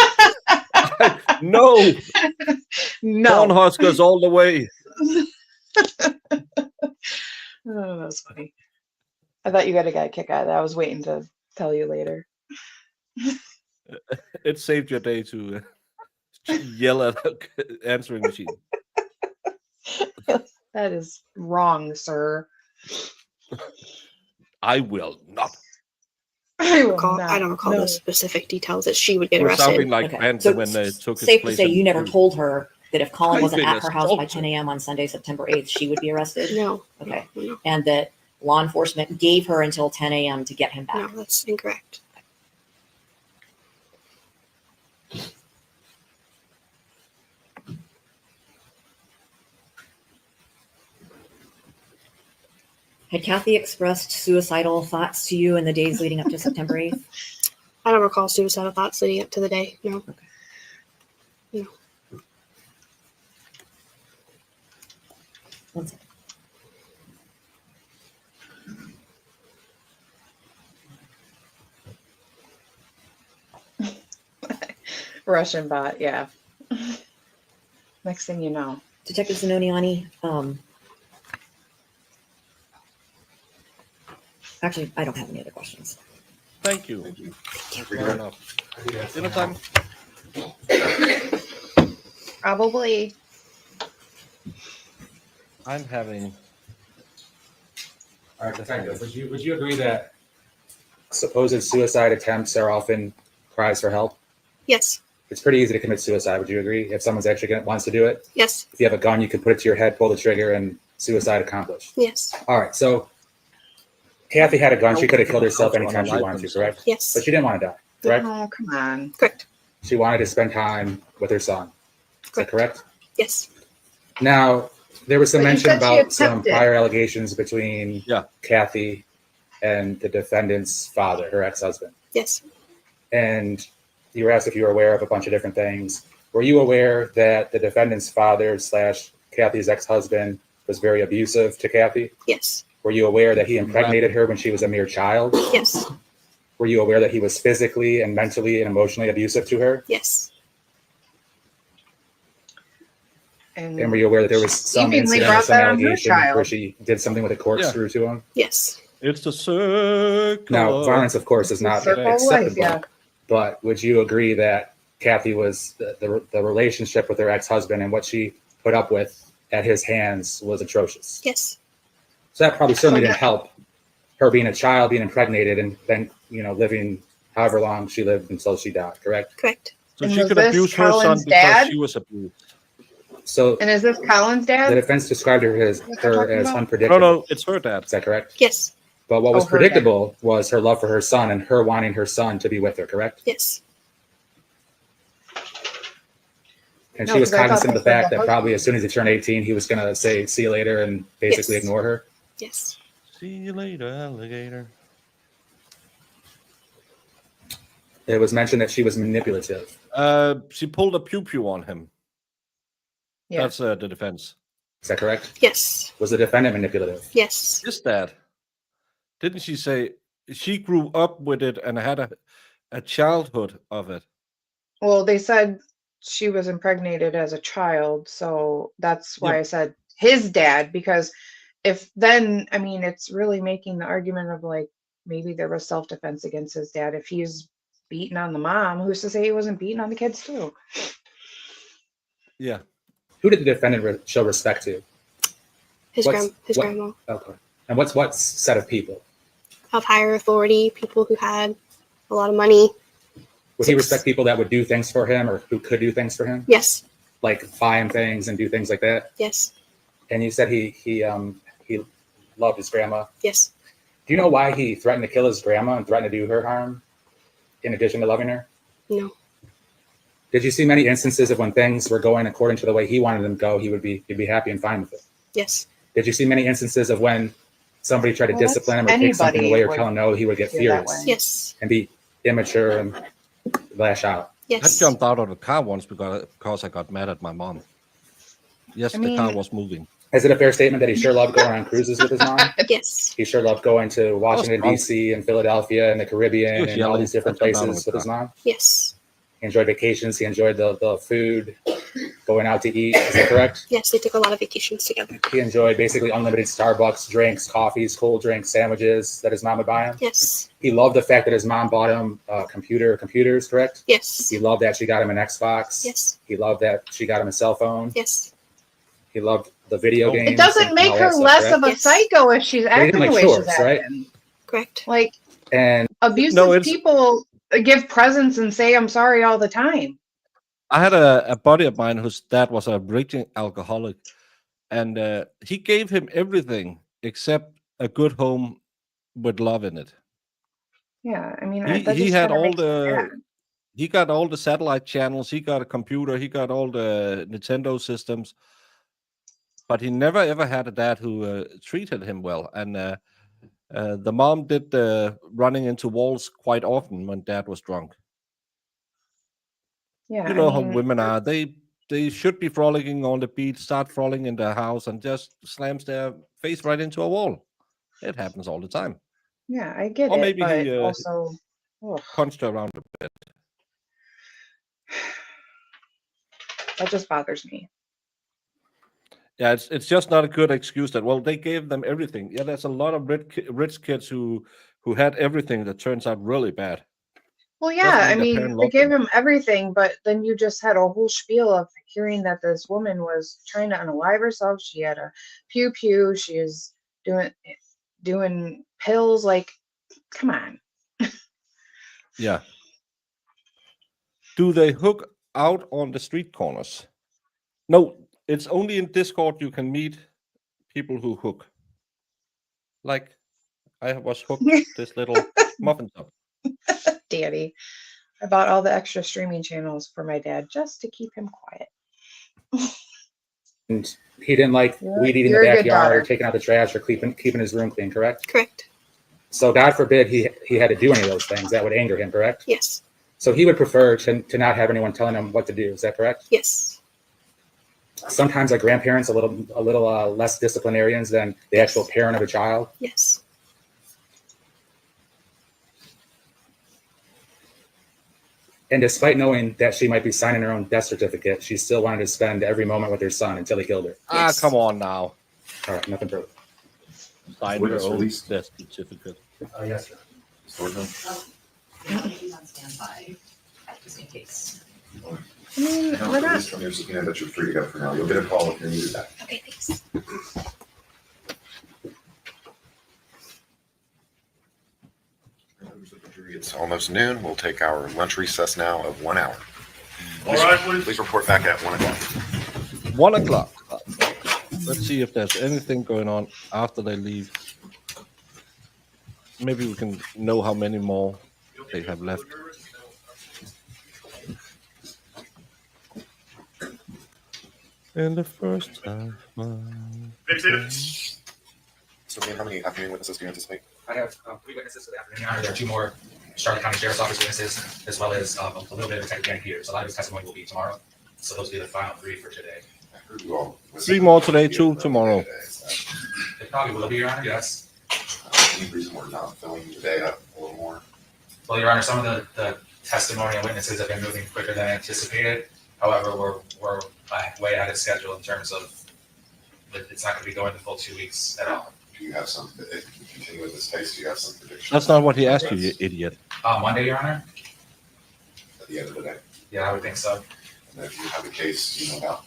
no, No. Cornhuskers all the way. Oh, that was funny. I thought you got a kick out of that. I was waiting to tell you later. It saved your day to yell at the answering machine. That is wrong, sir. I will not. I will I don't recall no. the specific details that she would get We're arrested. sounding like Okay. Brandon So when they took his safe to place say in you never the- told her that if Colin wasn't Creeping at her house by assault. 10 a.m. on Sunday, September 8th, she would be arrested? No. Okay. No, And that law enforcement gave her until 10 a.m. to get him back? no, that's incorrect. Had Kathy expressed suicidal thoughts to you in the days leading up to September 8th? I don't recall suicidal thoughts leading up to the day. No. No. One second. Russian bot, yeah. Next thing you know. Detective Zanoniani, actually, I don't have any other questions. Thank you. Fair enough. Dinner time? Probably. I'm having. All right, detective, would you agree that supposed suicide attempts are often cries for help? Yes. It's pretty easy to commit suicide. Would you agree? If someone's actually wants to do it, Yes. if you have a gun, you can put it to your head, pull the trigger, and suicide accomplished. Yes. All right, so Kathy had a gun. She could have killed herself anytime she wanted to, correct? Yes. But she didn't want to die, correct? Oh, come on. Correct. She wanted to spend time with her son. Is that correct? Yes. Now, there was some But you mention said she about some attempted. prior allegations between Kathy and the defendant's father, her ex-husband. Yes. And you were asked if you were aware of a bunch of different things. Were you aware that the defendant's father / Kathy's ex-husband was very abusive to Kathy? Yes. Were you aware that he impregnated her when she was a mere child? Yes. Were you aware that he was physically and mentally and emotionally abusive to her? Yes. And were you aware that there was some Seemingly incident or brought some that on her allegation child. where she did something with a corkscrew to him? Yes. It's the circle. Now, violence, of course, is not circle of life, acceptable. yeah. But would you agree that Kathy was the relationship with her ex-husband and what she put up with at his hands was atrocious? Yes. So that probably certainly didn't help her being a child, being impregnated, and then living however long she lived until she died. Correct? Correct. So And she was could this abuse her son Colin's because dad? she was abused. So And is this Colin's dad? the defense described her as What they're talking about? unpredictable. No, it's her dad. Is that correct? Yes. But what was her dad. predictable was her love for her son and her wanting her son to be with her. Correct? Yes. And No, she was 'cause I thought cognizant of the this was fact the that probably as soon as he turned 18, he was going to say, see you later, and basically Yes. ignore her. Yes. See you later, alligator. It was mentioned that she was manipulative. She pulled a pew-pew on him. Yeah. That's the defense. Is that correct? Yes. Was the defendant manipulative? Yes. Is that? Didn't she say she grew up with it and had a childhood of it? Well, they said she was impregnated as a child. So that's why Yeah, I said his dad, because if then, I mean, it's really making the argument of like maybe there was self-defense against his dad. If he's beating on the mom, who's to say he wasn't beating on the kids too? yeah. Who did the defendant show respect to? His What's his what? grandma. Okay. And what set of people? Of higher authority, people who had a lot of money. Would he respect people that would do things for him or who could do things for him? Yes. Like buy him things and do things like that? Yes. And you said he loved his grandma. Yes. Do you know why he threatened to kill his grandma and threatened to do her harm in addition to loving her? No. Did you see many instances of when things were going according to the way he wanted them to go, he'd be happy and fine with it? Yes. Did you see many instances of when somebody tried to Well, that's discipline him or take something anybody away or would tell him no, he would get feel that furious way. Yes. and be immature and lash out? I jumped out of the car once because I got mad at my mom. Yes, I the car mean- was moving. Is it a fair statement that he sure loved going on cruises with his mom? Yes. He sure loved going to Washington, drunk. D.C. and Philadelphia and the He Caribbean was and all yelling. these different I jumped out of places the with his car. mom? Yes. He enjoyed vacations. He enjoyed the food, going out to eat. Is that correct? Yes, they took a lot of vacations together. He enjoyed basically unlimited Starbucks drinks, coffees, cold drinks, sandwiches that his mom would buy him. Yes. He loved the fact that his mom bought him computers, correct? Yes. He loved that she got him an Xbox. Yes. He loved that she got him a cell phone. Yes. He loved the video games. It doesn't and make all her that stuff, less correct? of a Yes. psycho if she's But he acting didn't the like way chores, she's right? acting. Correct. Like And abusive No, it's- people give presents and say I'm sorry all the time. I had a buddy of mine whose dad was a raging alcoholic, and he gave him everything except a good home with love in it. Yeah, I mean, He that he just had kinda all makes me the mad. he got all the satellite channels. He got a computer. He got all the Nintendo systems, but he never ever had a dad who treated him well. And the mom did running into walls quite often when dad was drunk. Yeah, You I know how mean, women are. They should be frolicking on the beach, start frolicking in their house, and just slams their face right into a wall. It happens all the time. yeah, I get Or it, maybe but he also, ugh, punched her around a bit. that just bothers me. Yeah, it's just not a good excuse that, well, they gave them everything. Yeah, there's a lot of rich kids who had everything that turns out really bad. Well, yeah, I mean their mean, parent they loved gave them. him everything, but then you just had a whole spiel of hearing that this woman was trying to unalive herself. She had a pew pew. She was doing pills. Like, come on. Yeah. Do they hook out on the street corners? No, it's only in Discord you can meet people who hook. Like, I was hooked this little muffin top. Daddy. I bought all the extra streaming channels for my dad just to keep him quiet. And he didn't like weed eating in you're the a good backyard or daughter. taking out the trash or keeping his room clean, correct? Correct. So God forbid he had to do any of those things. That would anger him, correct? Yes. So he would prefer to not have anyone telling him what to do. Is that correct? Yes. Sometimes our grandparents a little less disciplinarians than the actual parent of a child. Yes. And despite knowing that she might be signing her own death certificate, she still wanted to spend every moment with her son until he killed her. Ah, come on now. All right, nothing further. Sign Witness your own release. death certificate. Yes, sir. Courtroom. He's on standby, just in case. I mean, No, we're not. release from your subpoena, but you're free to go for now. You'll get a call if you're needed back. Okay, thanks. Members of the jury, it's almost noon. We'll take our lunch recess now of 1 hour. All right, please. Please report back at 1 o'clock. 1 o'clock. Let's see if there's anything going on after they leave. Maybe we can know how many more they have left. In the first time. So, Dan, how many afternoon witnesses do you anticipate? I have 3 witnesses for the afternoon, Your Honor. There are 2 more Charlotte County Sheriff's Office witnesses, as well as a little bit of Detective Dan Peters. So a lot of his testimony will be tomorrow. So those will be the final 3 for today. I heard you all. 3 more today, 2 tomorrow. It probably will be, Your Honor, yes. Any reason we're not filling the day up a little more? Well, Your Honor, some of the testimony and witnesses have been moving quicker than anticipated. However, we're way ahead of schedule in terms of it's not going to be going the full 2 weeks at all. Do you have some, if you continue with this case, do you have some predictions? That's not what he asked you, you idiot. Monday, Your Honor? At the end of the day? Yeah, I would think so. And if you have a case, you know about?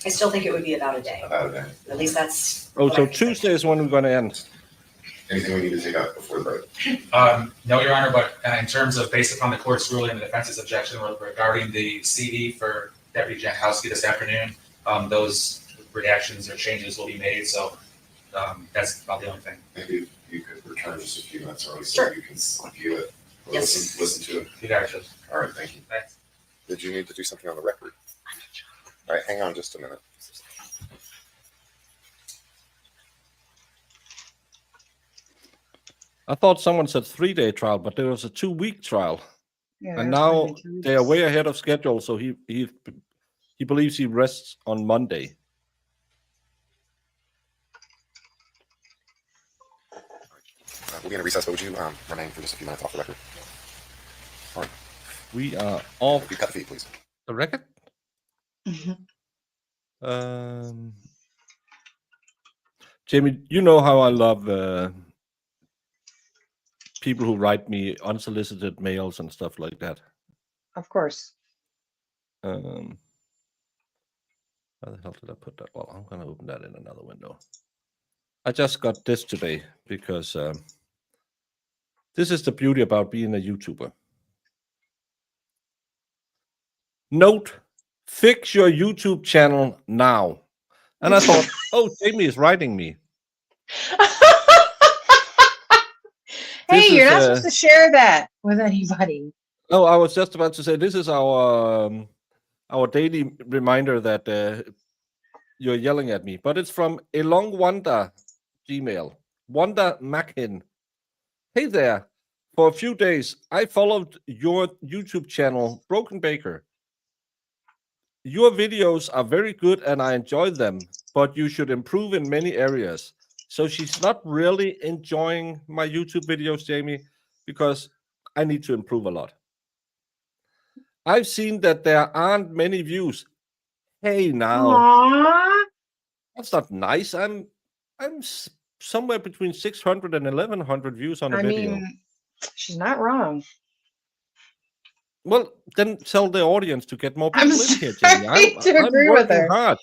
I still think it would be about a day. About a day. At least that's. Oh, so Tuesday is when we're going to end. Anything we need to take out before the break? No, Your Honor, but in terms of based upon the court's ruling and the defense's objection regarding the CD for Deputy Jankowski this afternoon, those redactions or changes will be made. So that's about the only thing. Maybe you could return just a few minutes early so you can view it. Or Yes. listen to it. You got it, Judge. All right, thank you. Thanks. Did you need to do something on the record? All right, hang on just a minute. I thought someone said 3-day trial, but there was a 2-week trial. Yeah, And there's now gonna be 2 they are weeks. way ahead of schedule, so he believes he rests on Monday. We'll be in a recess, but would you remain for just a few minutes off the record? All right. We are off If you cut the feed, please. the record. Jamie, you know how I love people who write me unsolicited mails and stuff like that. Of course. How the hell did I put that? Well, I'm going to open that in another window. I just got this today because this is the beauty about being a YouTuber. Note, fix your YouTube channel now. And I thought, oh, Jamie is writing me. Hey, This you're is, not supposed to share that with anybody. Oh, I was just about to say this is our daily reminder that you're yelling at me, but it's from Elong Wanda Gmail. Wanda Mackin. Hey there. For a few days, I followed your YouTube channel, Broken Baker. Your videos are very good and I enjoy them, but you should improve in many areas. So she's not really enjoying my YouTube videos, Jamie, because I need to improve a lot. I've seen that there aren't many views. Hey now. Aww. That's not nice. I'm somewhere between 600 and 1100 views on a I video. mean, she's not wrong. Well, then tell the audience to get more I'm people in here, sorry Jamie. to agree with working her. hard.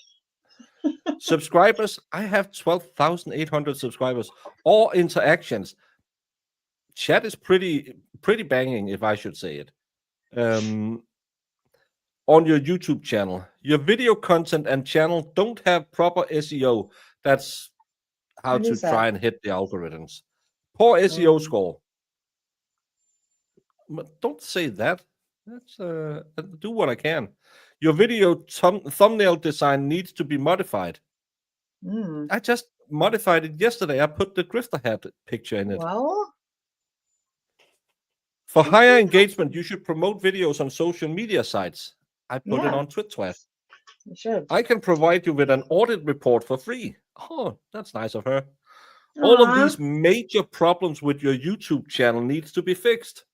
Subscribers, I have 12,800 subscribers. All interactions. Chat is pretty banging, if I should say it. On your YouTube channel, your video content and channel don't have proper SEO. That's how What to is that? try and hit the algorithms. Poor SEO score. But don't say that. That's do what I can. Your video thumbnail design needs to be modified. Mm. I just modified it yesterday. I put the grifter hat picture in it. Well, For higher engagement, you should promote videos on social media sites. I put it Yeah. on Twitter. you should. I can provide you with an audit report for free. Oh, that's nice of her. All of Aw. these major problems with your YouTube channel needs to be fixed.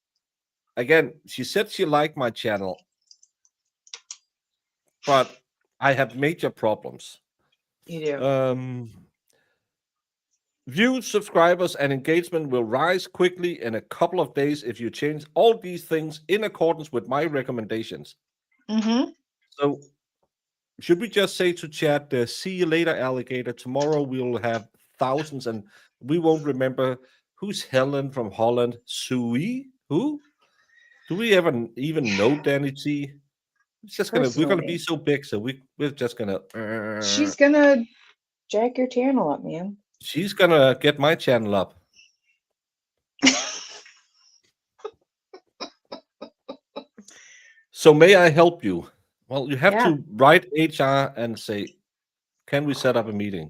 Again, she said she liked my channel, but I have major problems. You do. Views, subscribers, and engagement will rise quickly in a couple of days if you change all these things in accordance with my recommendations. Mm-hmm. So, should we just say to chat, see you later, alligator? Tomorrow we'll have thousands and we won't remember who's Helen from Holland. Sui? Who? Do we even know Danny T? It's just we're gonna be Personally. so big, so we're just gonna She's gonna jack your channel up, man. she's gonna get my channel up. So may I help you? Well, you have Yeah. to write HR and say, can we set up a meeting?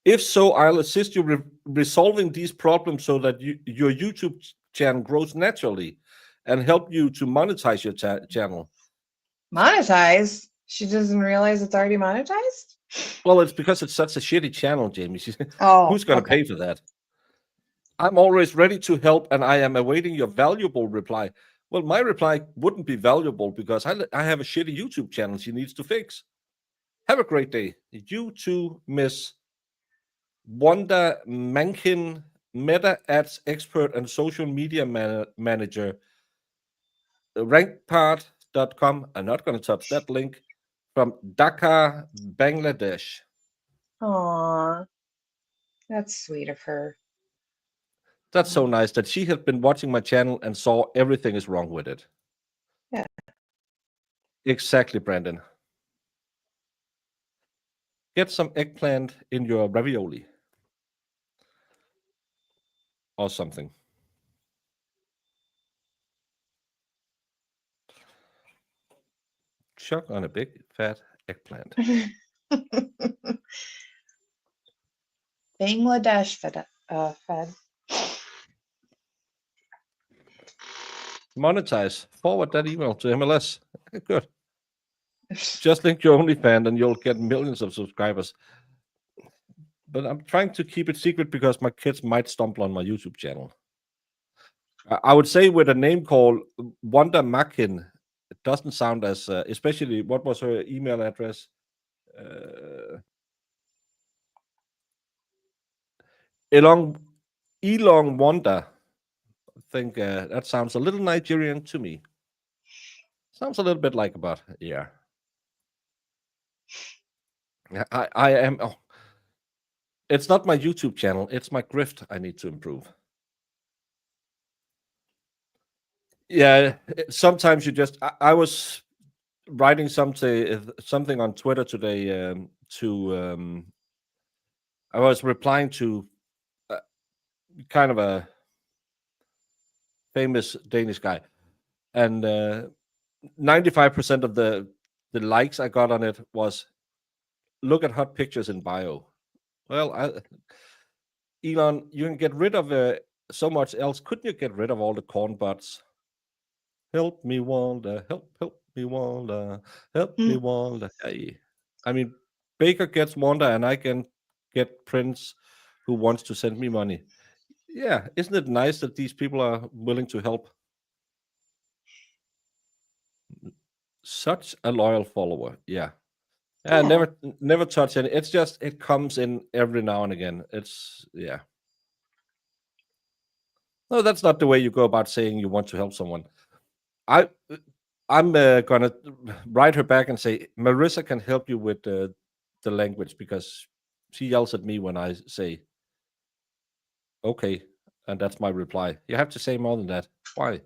If so, I'll assist you resolving these problems so that your YouTube channel grows naturally and help you to monetize your channel. Monetize? She doesn't realize it's already monetized? Well, it's because it's such a shitty channel, Jamie. Oh, Who's going to okay. pay for that? I'm always ready to help, and I am awaiting your valuable reply. Well, my reply wouldn't be valuable because I have a shitty YouTube channel she needs to fix. Have a great day. You too, Miss Wanda Mankin, Meta Ads expert and social media manager. Rankpart.com. I'm not going to touch that link. From Dhaka, Bangladesh. Aw, that's sweet of her. That's so nice that she had been watching my channel and saw everything is wrong with it. Yeah. Exactly, Brandon. Get some eggplant in your ravioli. Or something. Chuck on a big fat eggplant. Bangladesh fed. Monetize. Forward that email to MLS. Good. Just link your OnlyFans and you'll get millions of subscribers. But I'm trying to keep it secret because my kids might stumble on my YouTube channel. I would say with a name called Wanda Makin, it doesn't sound as, especially, what was her email address? Elong Wanda. I think that sounds a little Nigerian to me. Sounds a little bit like about, yeah. I am, oh, it's not my YouTube channel, it's my grift I need to improve. Yeah, sometimes you just, I was writing something on Twitter today I was replying to kind of a famous Danish guy, and 95% of the likes I got on it was, look at hot pictures in bio. Well, Elon, you can get rid of so much else. Couldn't you get rid of all the corn bots? Help me, Wanda. Help me, Wanda. Help me, Wanda. Hey. I mean, Baker gets Wanda, and I can get Prince, who wants to send me money. Yeah, isn't it nice that these people are willing to help? Such a loyal follower. Yeah. Yeah. Never touch any. It's just, it comes in every now and again. It's, yeah. No, that's not the way you go about saying you want to help someone. I'm gonna write her back and say, Marissa can help you with the language, because she yells at me when I say, okay, and that's my reply. You have to say more than that. Why?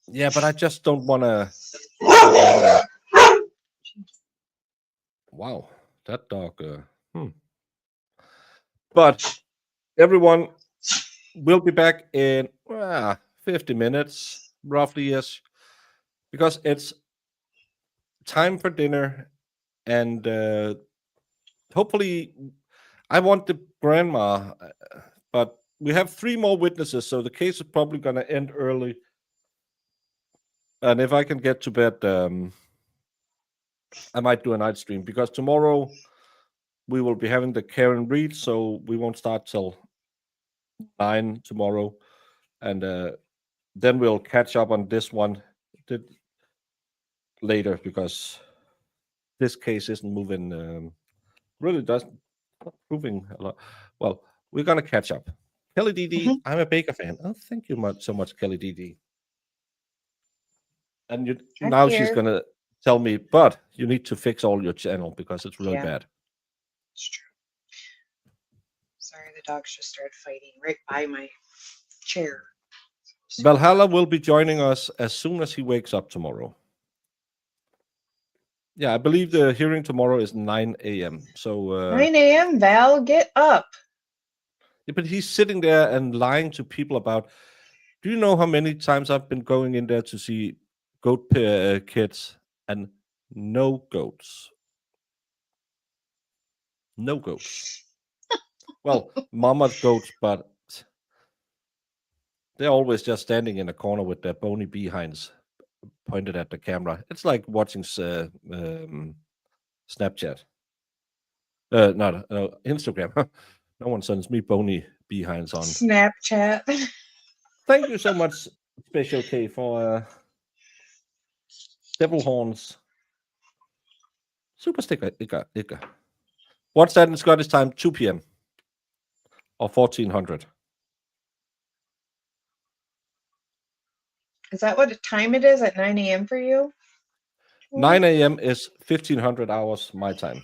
Yeah, but I just don't want to. Wow, that dog. But everyone, will be back in 50 minutes, roughly, yes, because it's time for dinner, and hopefully, I want the grandma, but we have 3 more witnesses, so the case is probably going to end early. And if I can get to bed, I might do a night stream, because tomorrow we will be having the Karen read, so we won't start till 9 tomorrow, and then we'll catch up on this one later, because this case isn't moving, really doesn't proving a lot. Well, we're gonna catch up. Kelly DD, I'm a Baker fan. Oh, thank you so much, Kelly DD. And now she's gonna tell me, but you need to fix all your channel because it's really bad. It's true. Sorry, the dogs just started fighting right by my chair. Valhalla will be joining us as soon as he wakes up tomorrow. Yeah, I believe the hearing tomorrow is 9 a.m. So 9 a.m. Val, get up. Yeah, but he's sitting there and lying to people about. Do you know how many times I've been going in there to see goat kids and no goats? No goats. Well, mama goats, but they're always just standing in a corner with their bony behinds pointed at the camera. It's like watching Snapchat. Not Instagram. No one sends me bony behinds on Snapchat. Thank you so much, Special K, for devil horns. Super sticker. Ikke. What's that in Scottish time? 2 p.m. or 1400. Is that what time it is at 9 a.m. for you? 9 a.m. is 1500 hours my time.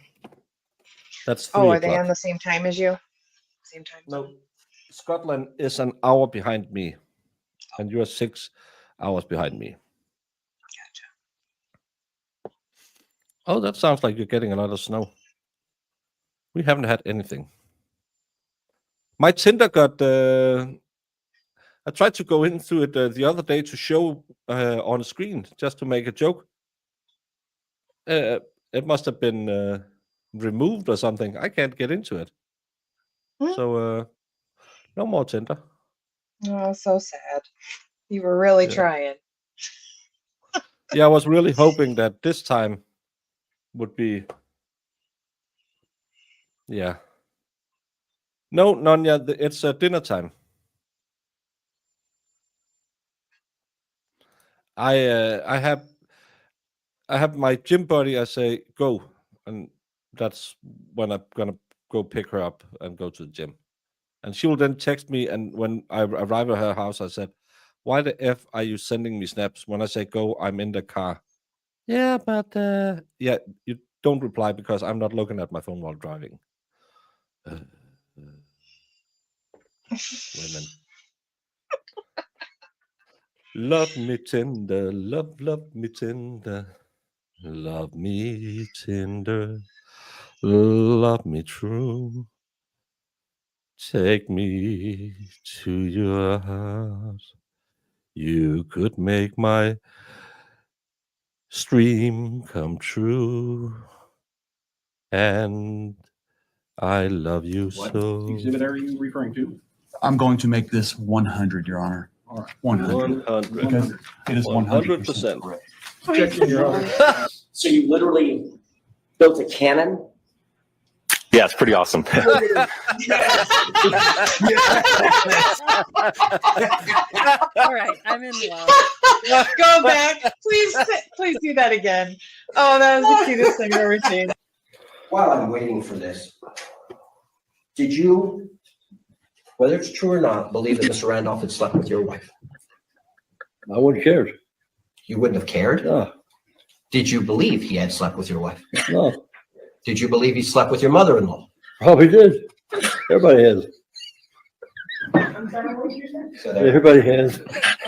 That's 3 Oh, are o'clock. they on the same time as you? Same time. No, Scotland is an hour behind me, and you are 6 hours behind me. Gotcha. Oh, that sounds like you're getting a lot of snow. We haven't had anything. My Tinder got. I tried to go into it the other day to show on the screen just to make a joke. It must have been removed or something. I can't get into it. So no more Tinder. Oh, so sad. You were really Yeah. trying. Yeah, I was really hoping that this time would be. Yeah. No, none yet. It's dinner time. I have my gym buddy. I say go, and that's when I'm gonna go pick her up and go to the gym. And she will then text me. And when I arrive at her house, I said, "Why the f are you sending me snaps when I say go? I'm in the car." Yeah, but yeah, you don't reply because I'm not looking at my phone while driving. Women. Love me tender, love me tender, love me tender, love me true. Take me to your house. You could make my dream come true. And I love you What so. exhibit are you referring to? I'm going to make this 100, Your Honor. All right. 100. 100. Because it is 100% 100%. correct. Objection, Your Honor. So you literally built a cannon? Yeah, it's pretty awesome. Go All right, I'm in love. back. Please do that again. Oh, that was the cutest thing I've ever seen. While I'm waiting for this, did you, whether it's true or not, believe that Mr. Randolph had slept with your wife? I wouldn't have cared. You wouldn't have cared? No. Did you believe he had slept with your wife? No. Did you believe he slept with your mother-in-law? Probably did. Everybody has. So there- Everybody has.